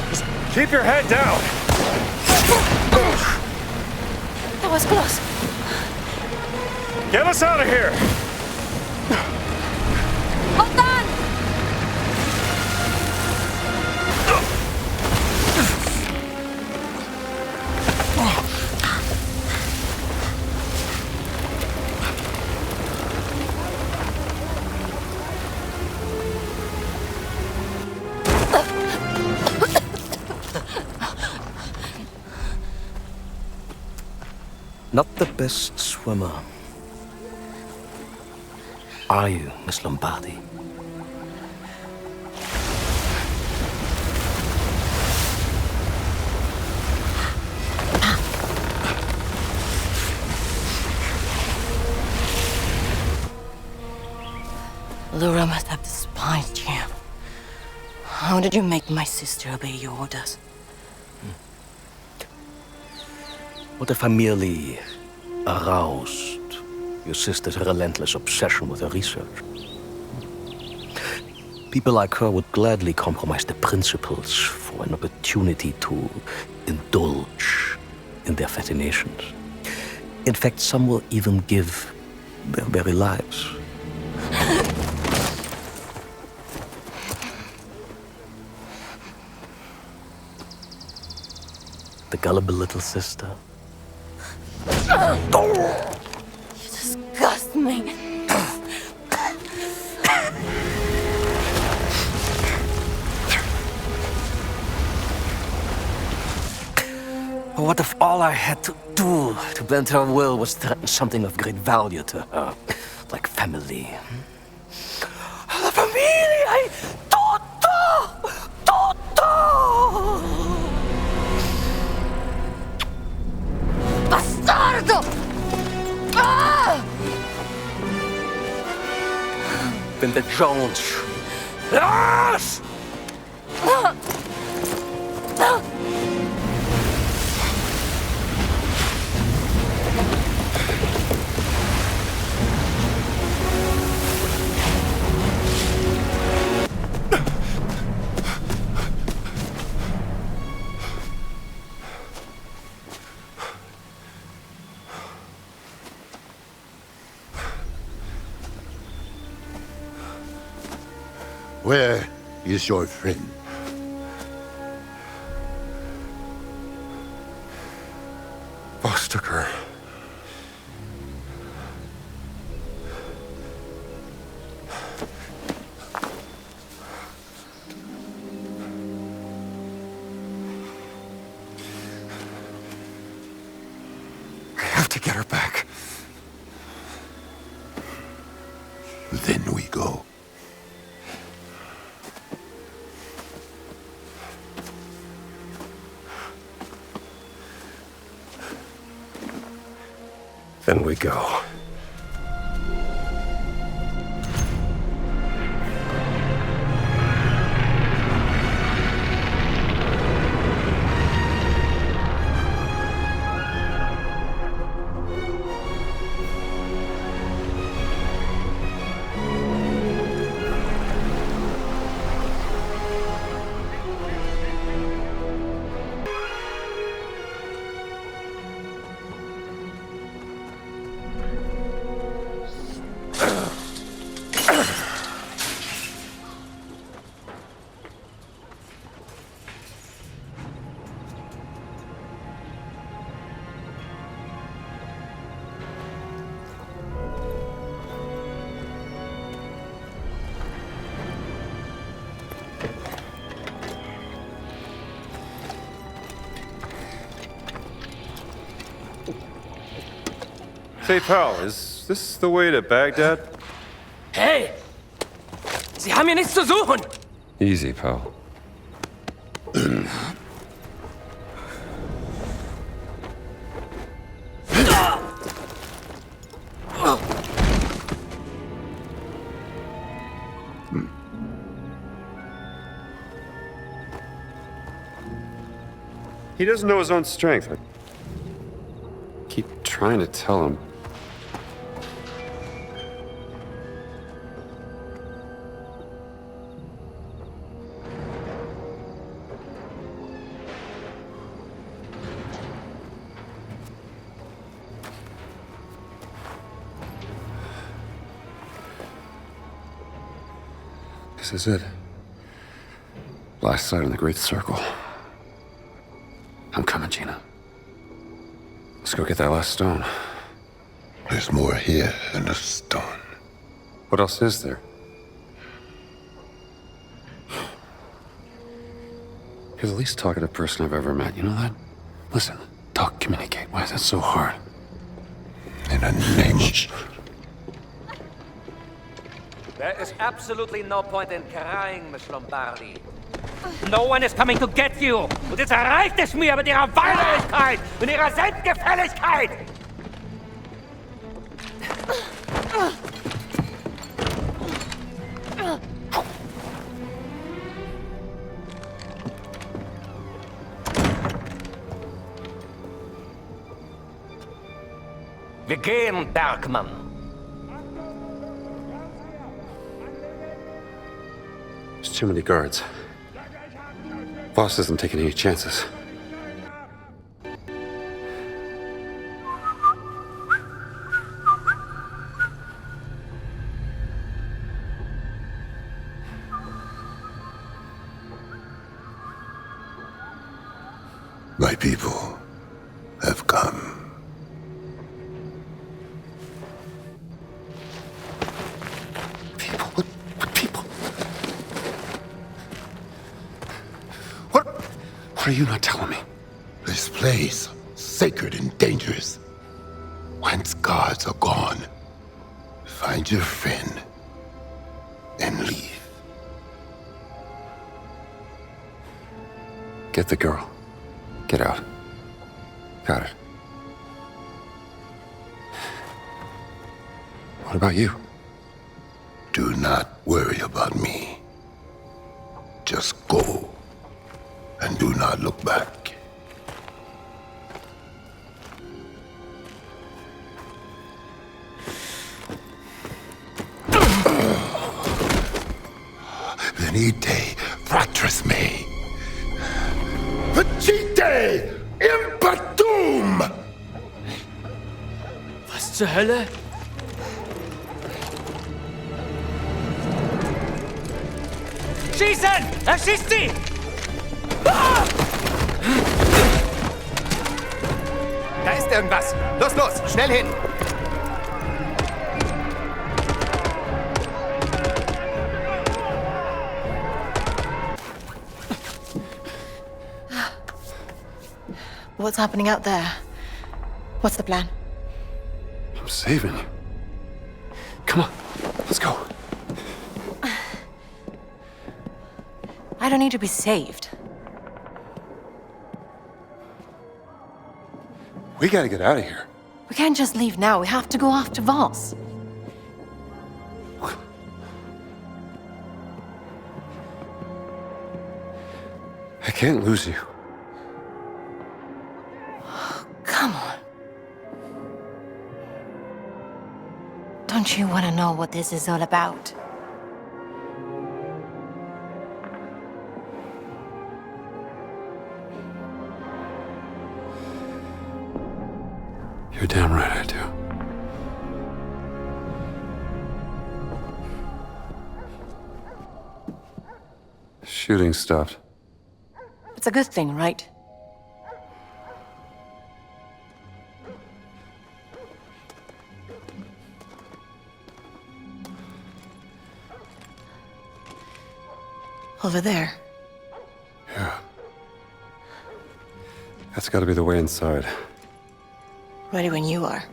Just keep your head down. That was close. Get us out of here. Hold on! Not the best swimmer. Are you, Miss Lombardi? Laura must have despised you. How did you make my sister obey your orders? What if I merely aroused your sister's relentless obsession with her research? People like her would gladly compromise their principles for an opportunity to indulge in their fascinations. In fact, some will even give their very lives. The gullible little sister. You disgust me. What if all I had to do to bend her will was threaten something of great value to her, like family? La famiglia! Tutto! Tutto! Bastardo! Ah! Then the Jones. Yes! Where is your friend? Boss took her. I have to get her back. Then we go. Then we go. Say, pal, is this the way to Baghdad? Hey! Sie haben hier nichts zu suchen! Easy, pal. He doesn't know his own strength. I keep trying to tell him. This is it. Last sight in the Great Circle. I'm coming, Gina. Let's go get that last stone. There's more here than a stone. What else is there? You're the least talkative person I've ever met, you know that? Listen, talk, communicate. Why is that so hard? In a name of... There is absolutely no point in crying, Miss Lombardi. No one is coming to get you! Und jetzt erreicht es mir mit ihrer Weinerlichkeit und ihrer Selbstgefälligkeit! Wir gehen, Bergmann. too many guards. Voss isn't taking any chances. My people have come. What are you not telling me? This place, sacred and dangerous. Once guards are gone, find your friend and leave. Get the girl. Get out. Got it. What about you? Do not worry about me. Just go. And do not look back. Venite, fratres mei. Facite impatum! Was zur Hölle? Schießen! Erschießt sie! Da ist irgendwas. Los, los, schnell hin. What's happening out there? What's the plan? I'm saving you. Come on, let's go. I don't need to be saved. We gotta get out of here. We can't just leave now. We have to go after Voss. I can't lose you. Come on. Don't you want to know what this is all about? You're damn right I do. Shooting stopped. It's a good thing, right? Over there. Yeah. That's gotta be the way inside. Ready when you are.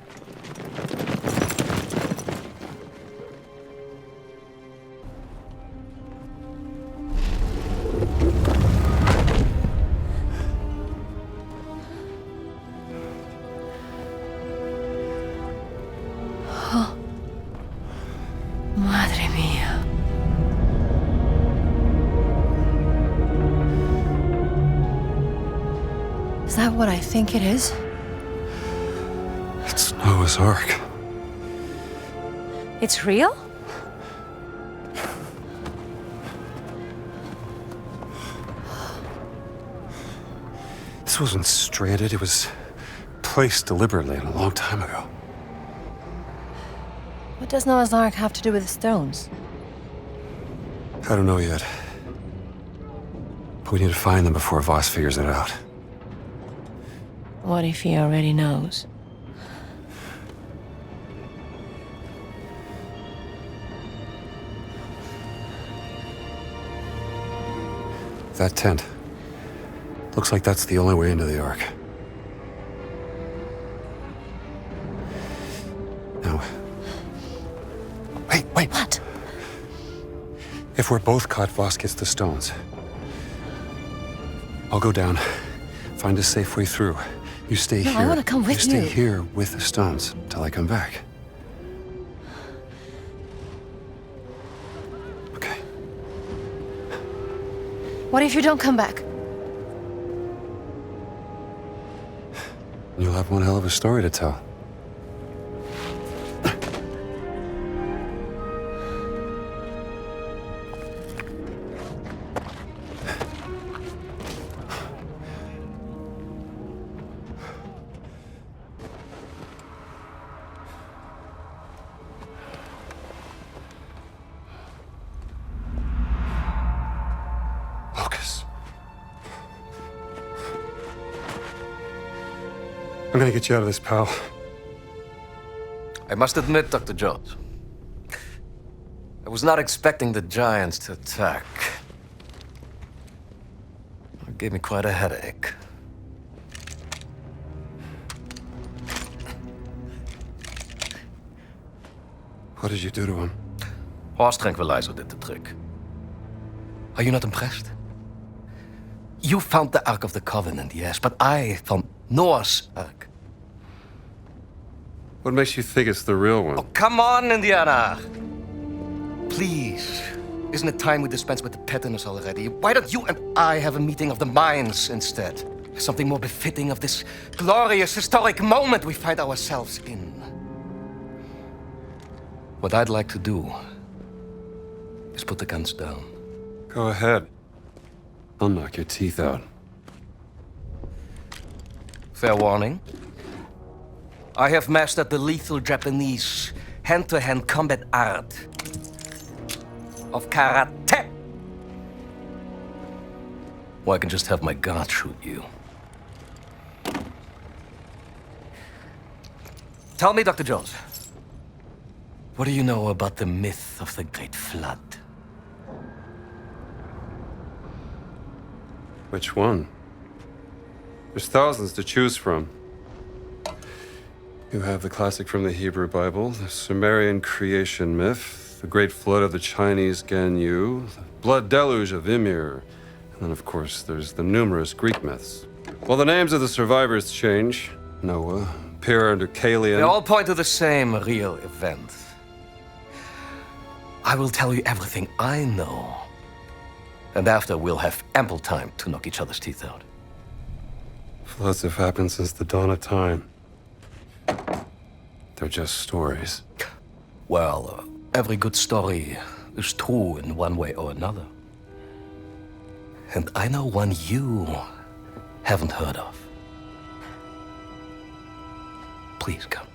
Oh. Madre mía. Is that what I think it is? It's Noah's Ark. It's real? This wasn't stranded, it was placed deliberately a long time ago. What does Noah's Ark have to do with the stones? I don't know yet. But we need to find them before Voss figures it out. What if he already knows? That tent. Looks like that's the only way into the Ark. Now... Wait! What? If we're both caught, Voss gets the stones. I'll go down, find a safe way through. You stay No, here. I want to come with you. you. Stay here with the stones till I come back. What if you don't come back? You'll have one hell of a story to tell. I'm gonna get you out of this, pal. I must admit, Dr. Jones, I was not expecting the giants to attack. It gave me quite a headache. What did you do to him? Horse tranquilizer did the trick. Are you not impressed? You found the Ark of the Covenant, yes, but I found Noah's Ark. What makes you think it's the real one? Oh, come on, Indiana! Please. Isn't it time we dispense with the pettiness already? Why don't you and I have a meeting of the minds instead? Something more befitting of this glorious historic moment we find ourselves in. What I'd like to do is put the guns down. Go ahead. I'll knock your teeth out. Fair warning. I have mastered the lethal Japanese hand-to-hand combat art of karate. Or I can just have my guard shoot you. Tell me, Dr. Jones, what do you know about the myth of the Great Flood? Which one? There's thousands to choose from. You have the classic from the Hebrew Bible, the Sumerian creation myth, the Great Flood of the Chinese Ganyu, the Blood Deluge of Ymir, and then, of course, there's the numerous Greek myths. While the names of the survivors change, Noah, Pyrrha and Deucalion... They all point to the same real event. I will tell you everything I know. And after, we'll have ample time to knock each other's teeth out. Floods have happened since the dawn of time. They're just stories. Well, every good story is true in one way or another. And I know one you haven't heard of. Please come.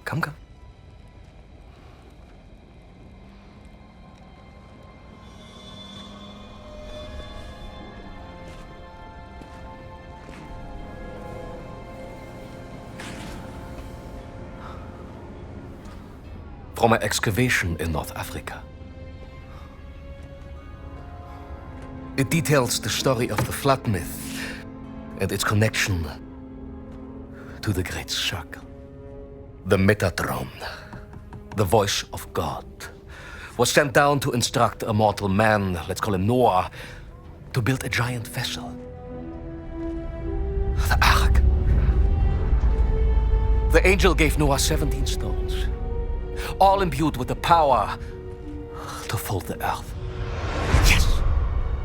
Come. From an excavation in North Africa. It details the story of the flood myth and its connection to the Great Circle. The Metatron, the voice of God, was sent down to instruct a mortal man, let's call him Noah, to build a giant vessel. The Ark. The angel gave Noah 17 stones, all imbued with the power to fold the earth. Yes!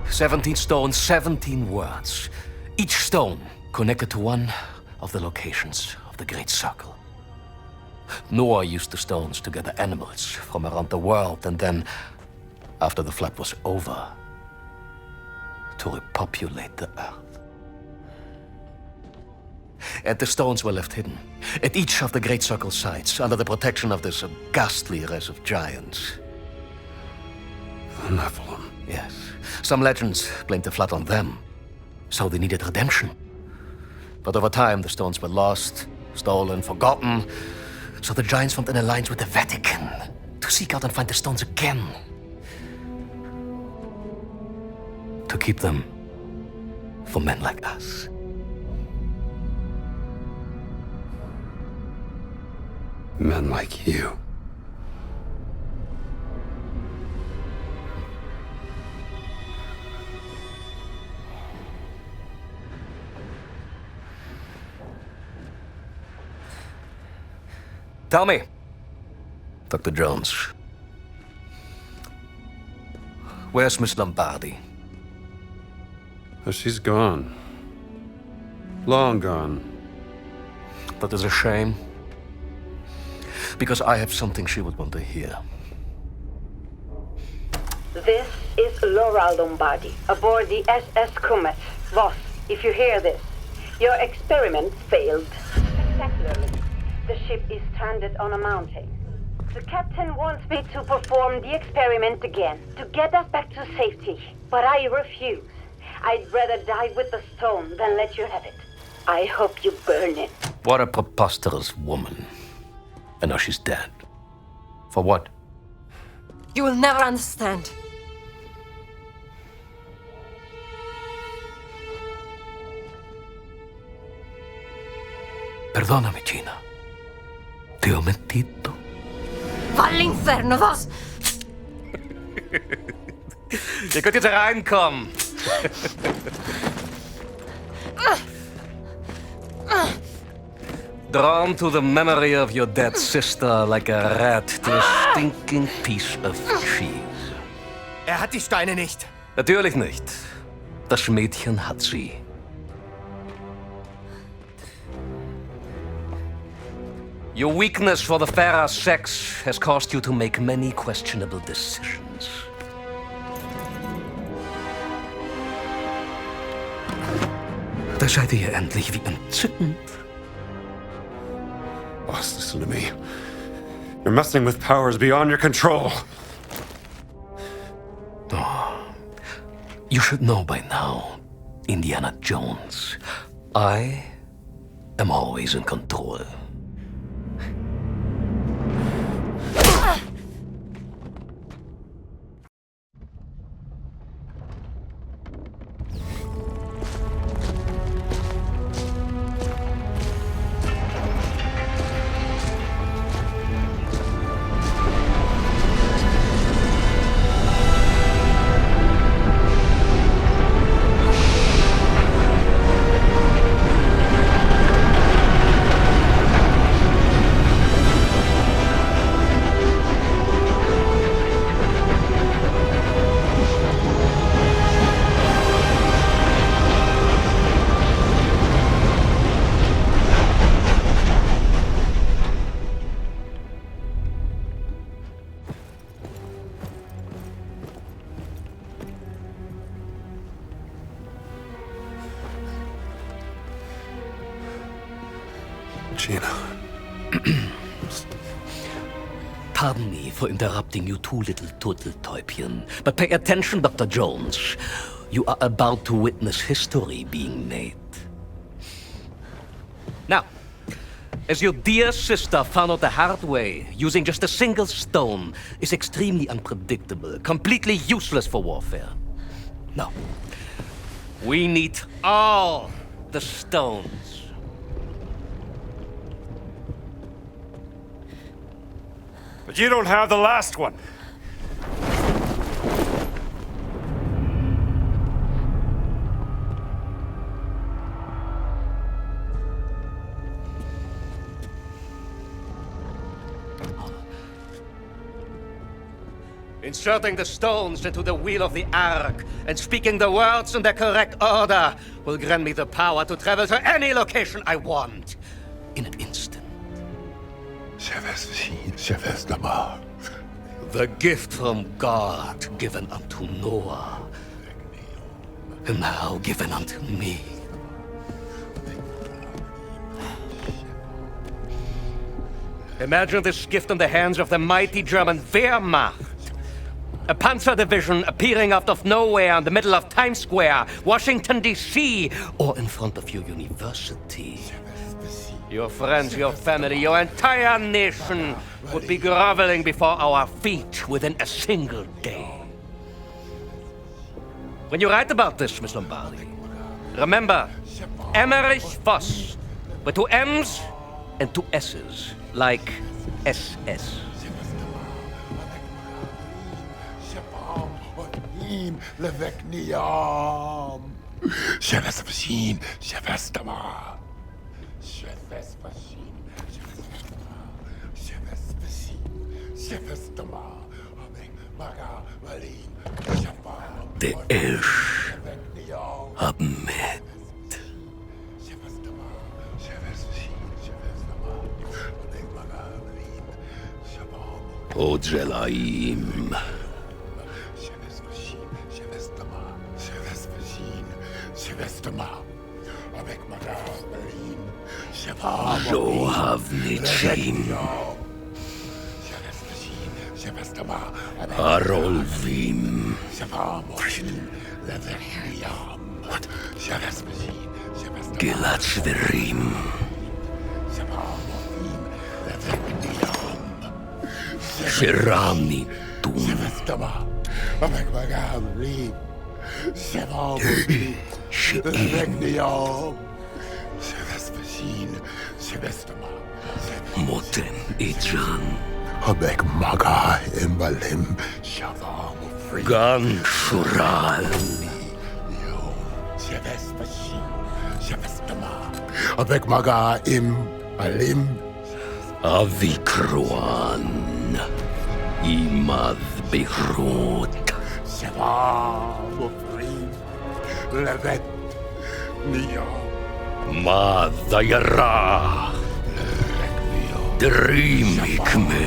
17 stones, 17 words. Each stone connected to one of the locations of the Great Circle. Noah used the stones to gather animals from around the world, and then, after the flood was over, to repopulate the earth. And the stones were left hidden at each of the Great Circle sites under the protection of this ghastly race of giants. The Nephilim. Yes. Some legends blamed the flood on them, so they needed redemption. But over time, the stones were lost, stolen, forgotten, so the giants formed an alliance with the Vatican to seek out and find the stones again. To keep them for men like us. Men like you. Tell me, Dr. Jones, where's Miss Lombardi? Oh, she's gone. Long gone. That is a shame. Because I have something she would want to hear. This is Laura Lombardi, aboard the SS Comet. Voss, if you hear this, your experiment failed spectacularly. The ship is stranded on a mountain. The captain wants me to perform the experiment again, to get us back to safety. But I refuse. I'd rather die with the stone than let you have it. I hope you burn it. What a preposterous woman. And now she's dead. For what? You will never understand. Perdóname, Gina. Te ho mentito. Va all'inferno, vos! Ihr könnt jetzt reinkommen. Drawn to the memory of your dead sister like a rat to a stinking piece of cheese. Hat die Steine nicht. Natürlich nicht. Das Mädchen hat sie. Your weakness for the fairer sex has caused you to make many questionable decisions. Da seid ihr endlich wie entzückend. Boss, listen to me. You're messing with powers beyond your control. Oh, you should know by now, Indiana Jones. I am always in control. Gina. Pardon me for interrupting you two little turtle-täubchen, but pay attention, Dr. Jones. You are about to witness history being made. Now, as your dear sister found out the hard way, using just a single stone is extremely unpredictable, completely useless for warfare. No. We need all the stones. But you don't have the last one. Inserting the stones into the wheel of the Ark and speaking the words in their correct order will grant me the power to travel to any location I want in an instant. The gift from God given unto Noah, and now given unto me. Imagine this gift in the hands of the mighty German Wehrmacht. A panzer division appearing out of nowhere in the middle of Times Square, Washington, D.C., or in front of your university. Your friends, your family, your entire nation would be groveling before our feet within a single day. When you write about this, Miss Lombardi, remember Emmerich Voss with 2 M's and 2 S's, like SS. The Ish Abmet. Ojelaim. Zohavnichim. Harolvim. What? Gilad Shverim. Shirami Dum. Motem Ijan. Abek Maga Imbalim Shavam Gan Shural. Abek Maga Imbalim Avikruan. Imad Beirut. Shavam Levet Neo. Madayara. Dreamikme.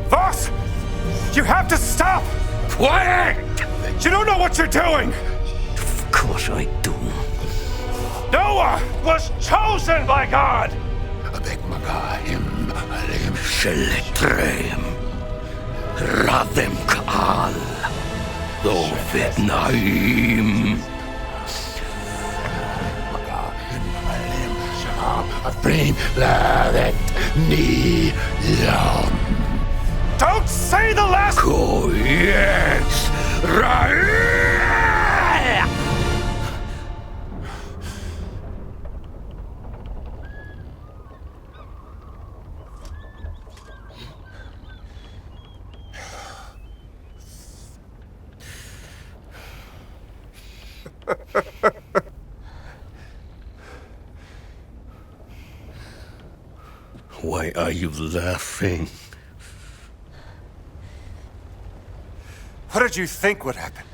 Voss! You have to stop! Quiet! You don't know what you're doing! Of course I do. Noah was chosen by God! Sheletrem. Radem Kaal. Dovet Naim. Afrain Lavet Nilam. Don't say the last... Yes! Right! Why are you laughing? What did you think would happen?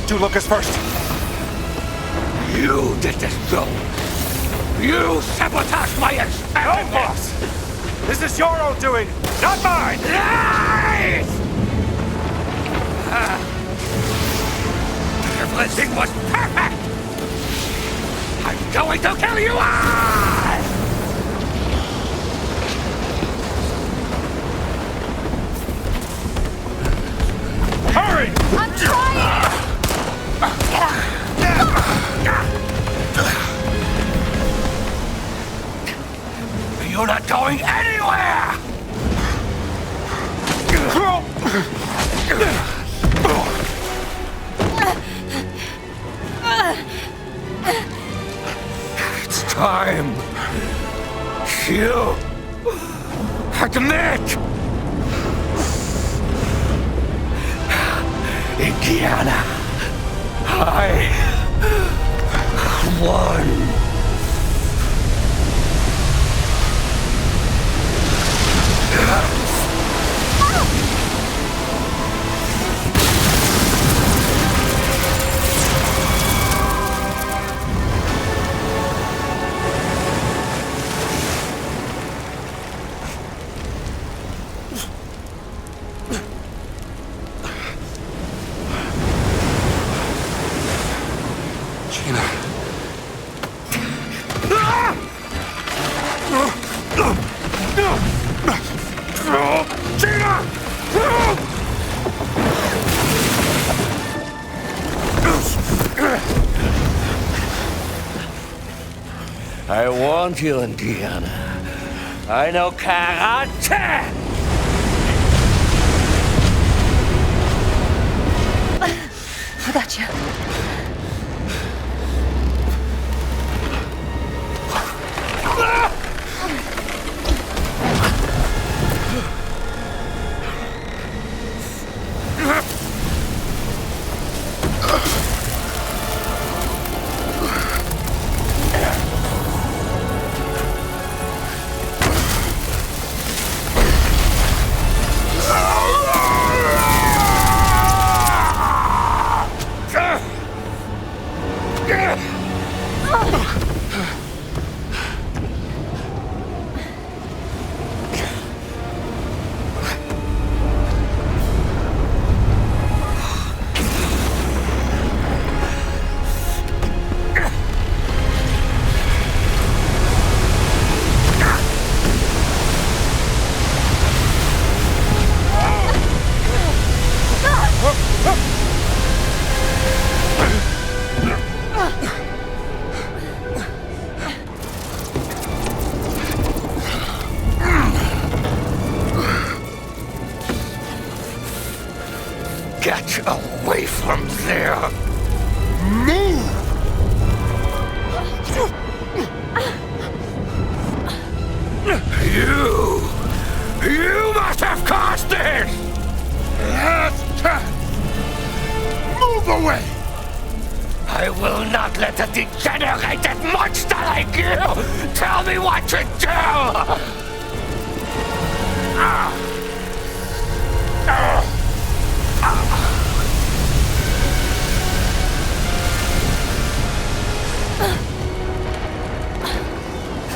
Do Lucas first. You did this, Joe. You sabotaged my experiment. No, boss. This is your own doing, not mine. Lies! Everything was perfect. I'm going to kill you all. Hurry! I'm trying! You're not going anywhere! It's time. You admit. Indiana, I won. I warned you, Indiana. I know karate! I got you. Get away from there! Move! You must have caused this! Move away! I will not let a degenerated monster like you tell me what to do!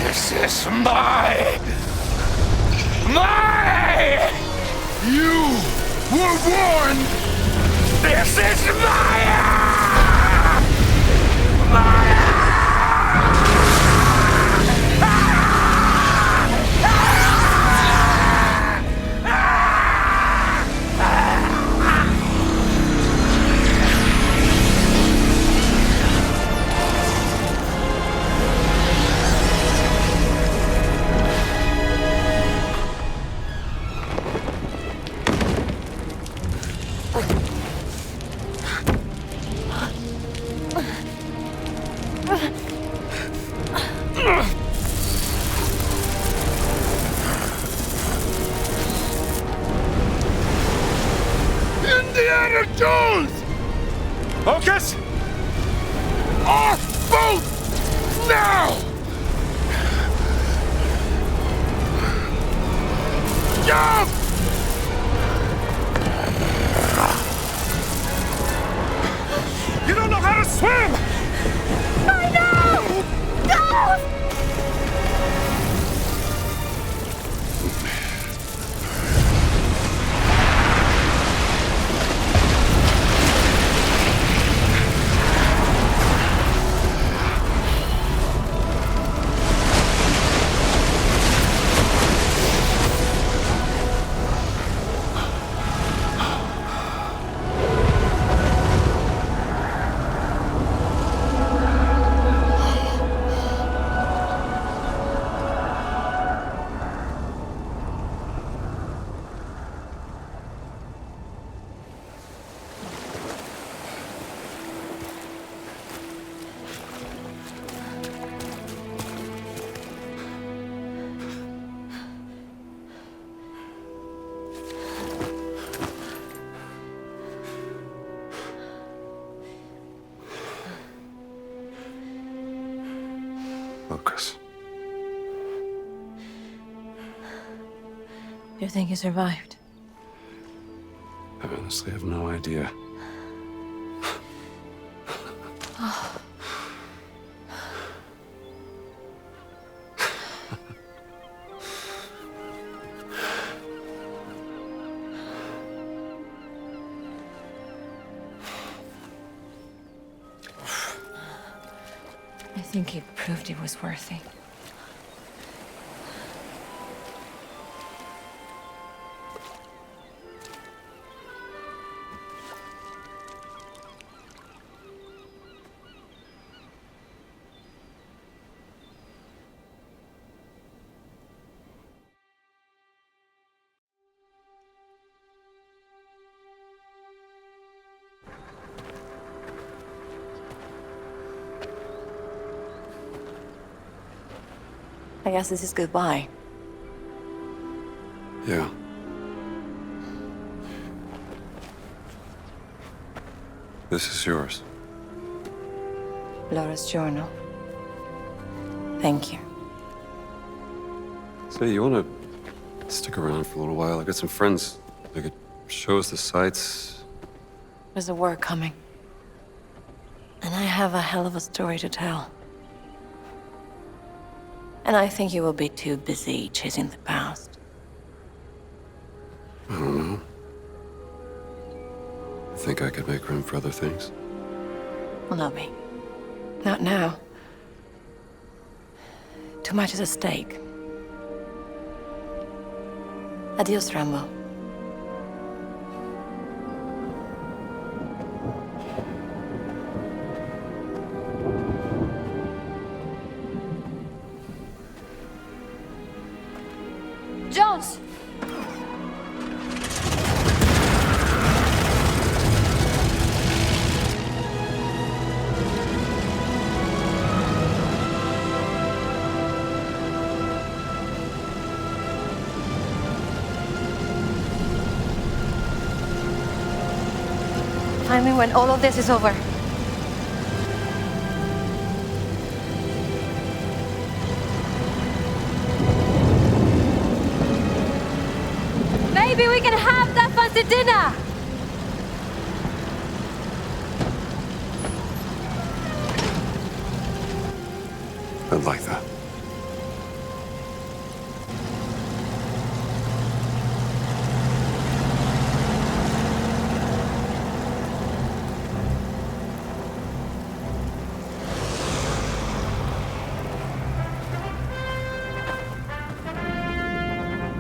This is my... You were warned! This is Indiana Jones! Focus! Off boat! Now! Jump! You don't know how to swim! I know! No! Lucas. You think he survived? I honestly have no idea. I think he proved he was worthy. I guess this is goodbye. Yeah. This is yours. Laura's journal. Thank you. Say, you wanna stick around for a little while? I got some friends. They could show us the sights. There's a war coming. And I have a hell of a story to tell. And I think you will be too busy chasing the past. I don't know. I think I could make room for other things. Well, not me. Not now. Too much is at stake. Adios, Rambo. Jones! Find me when all of this is over. Maybe we can have that fancy dinner! I'd like that.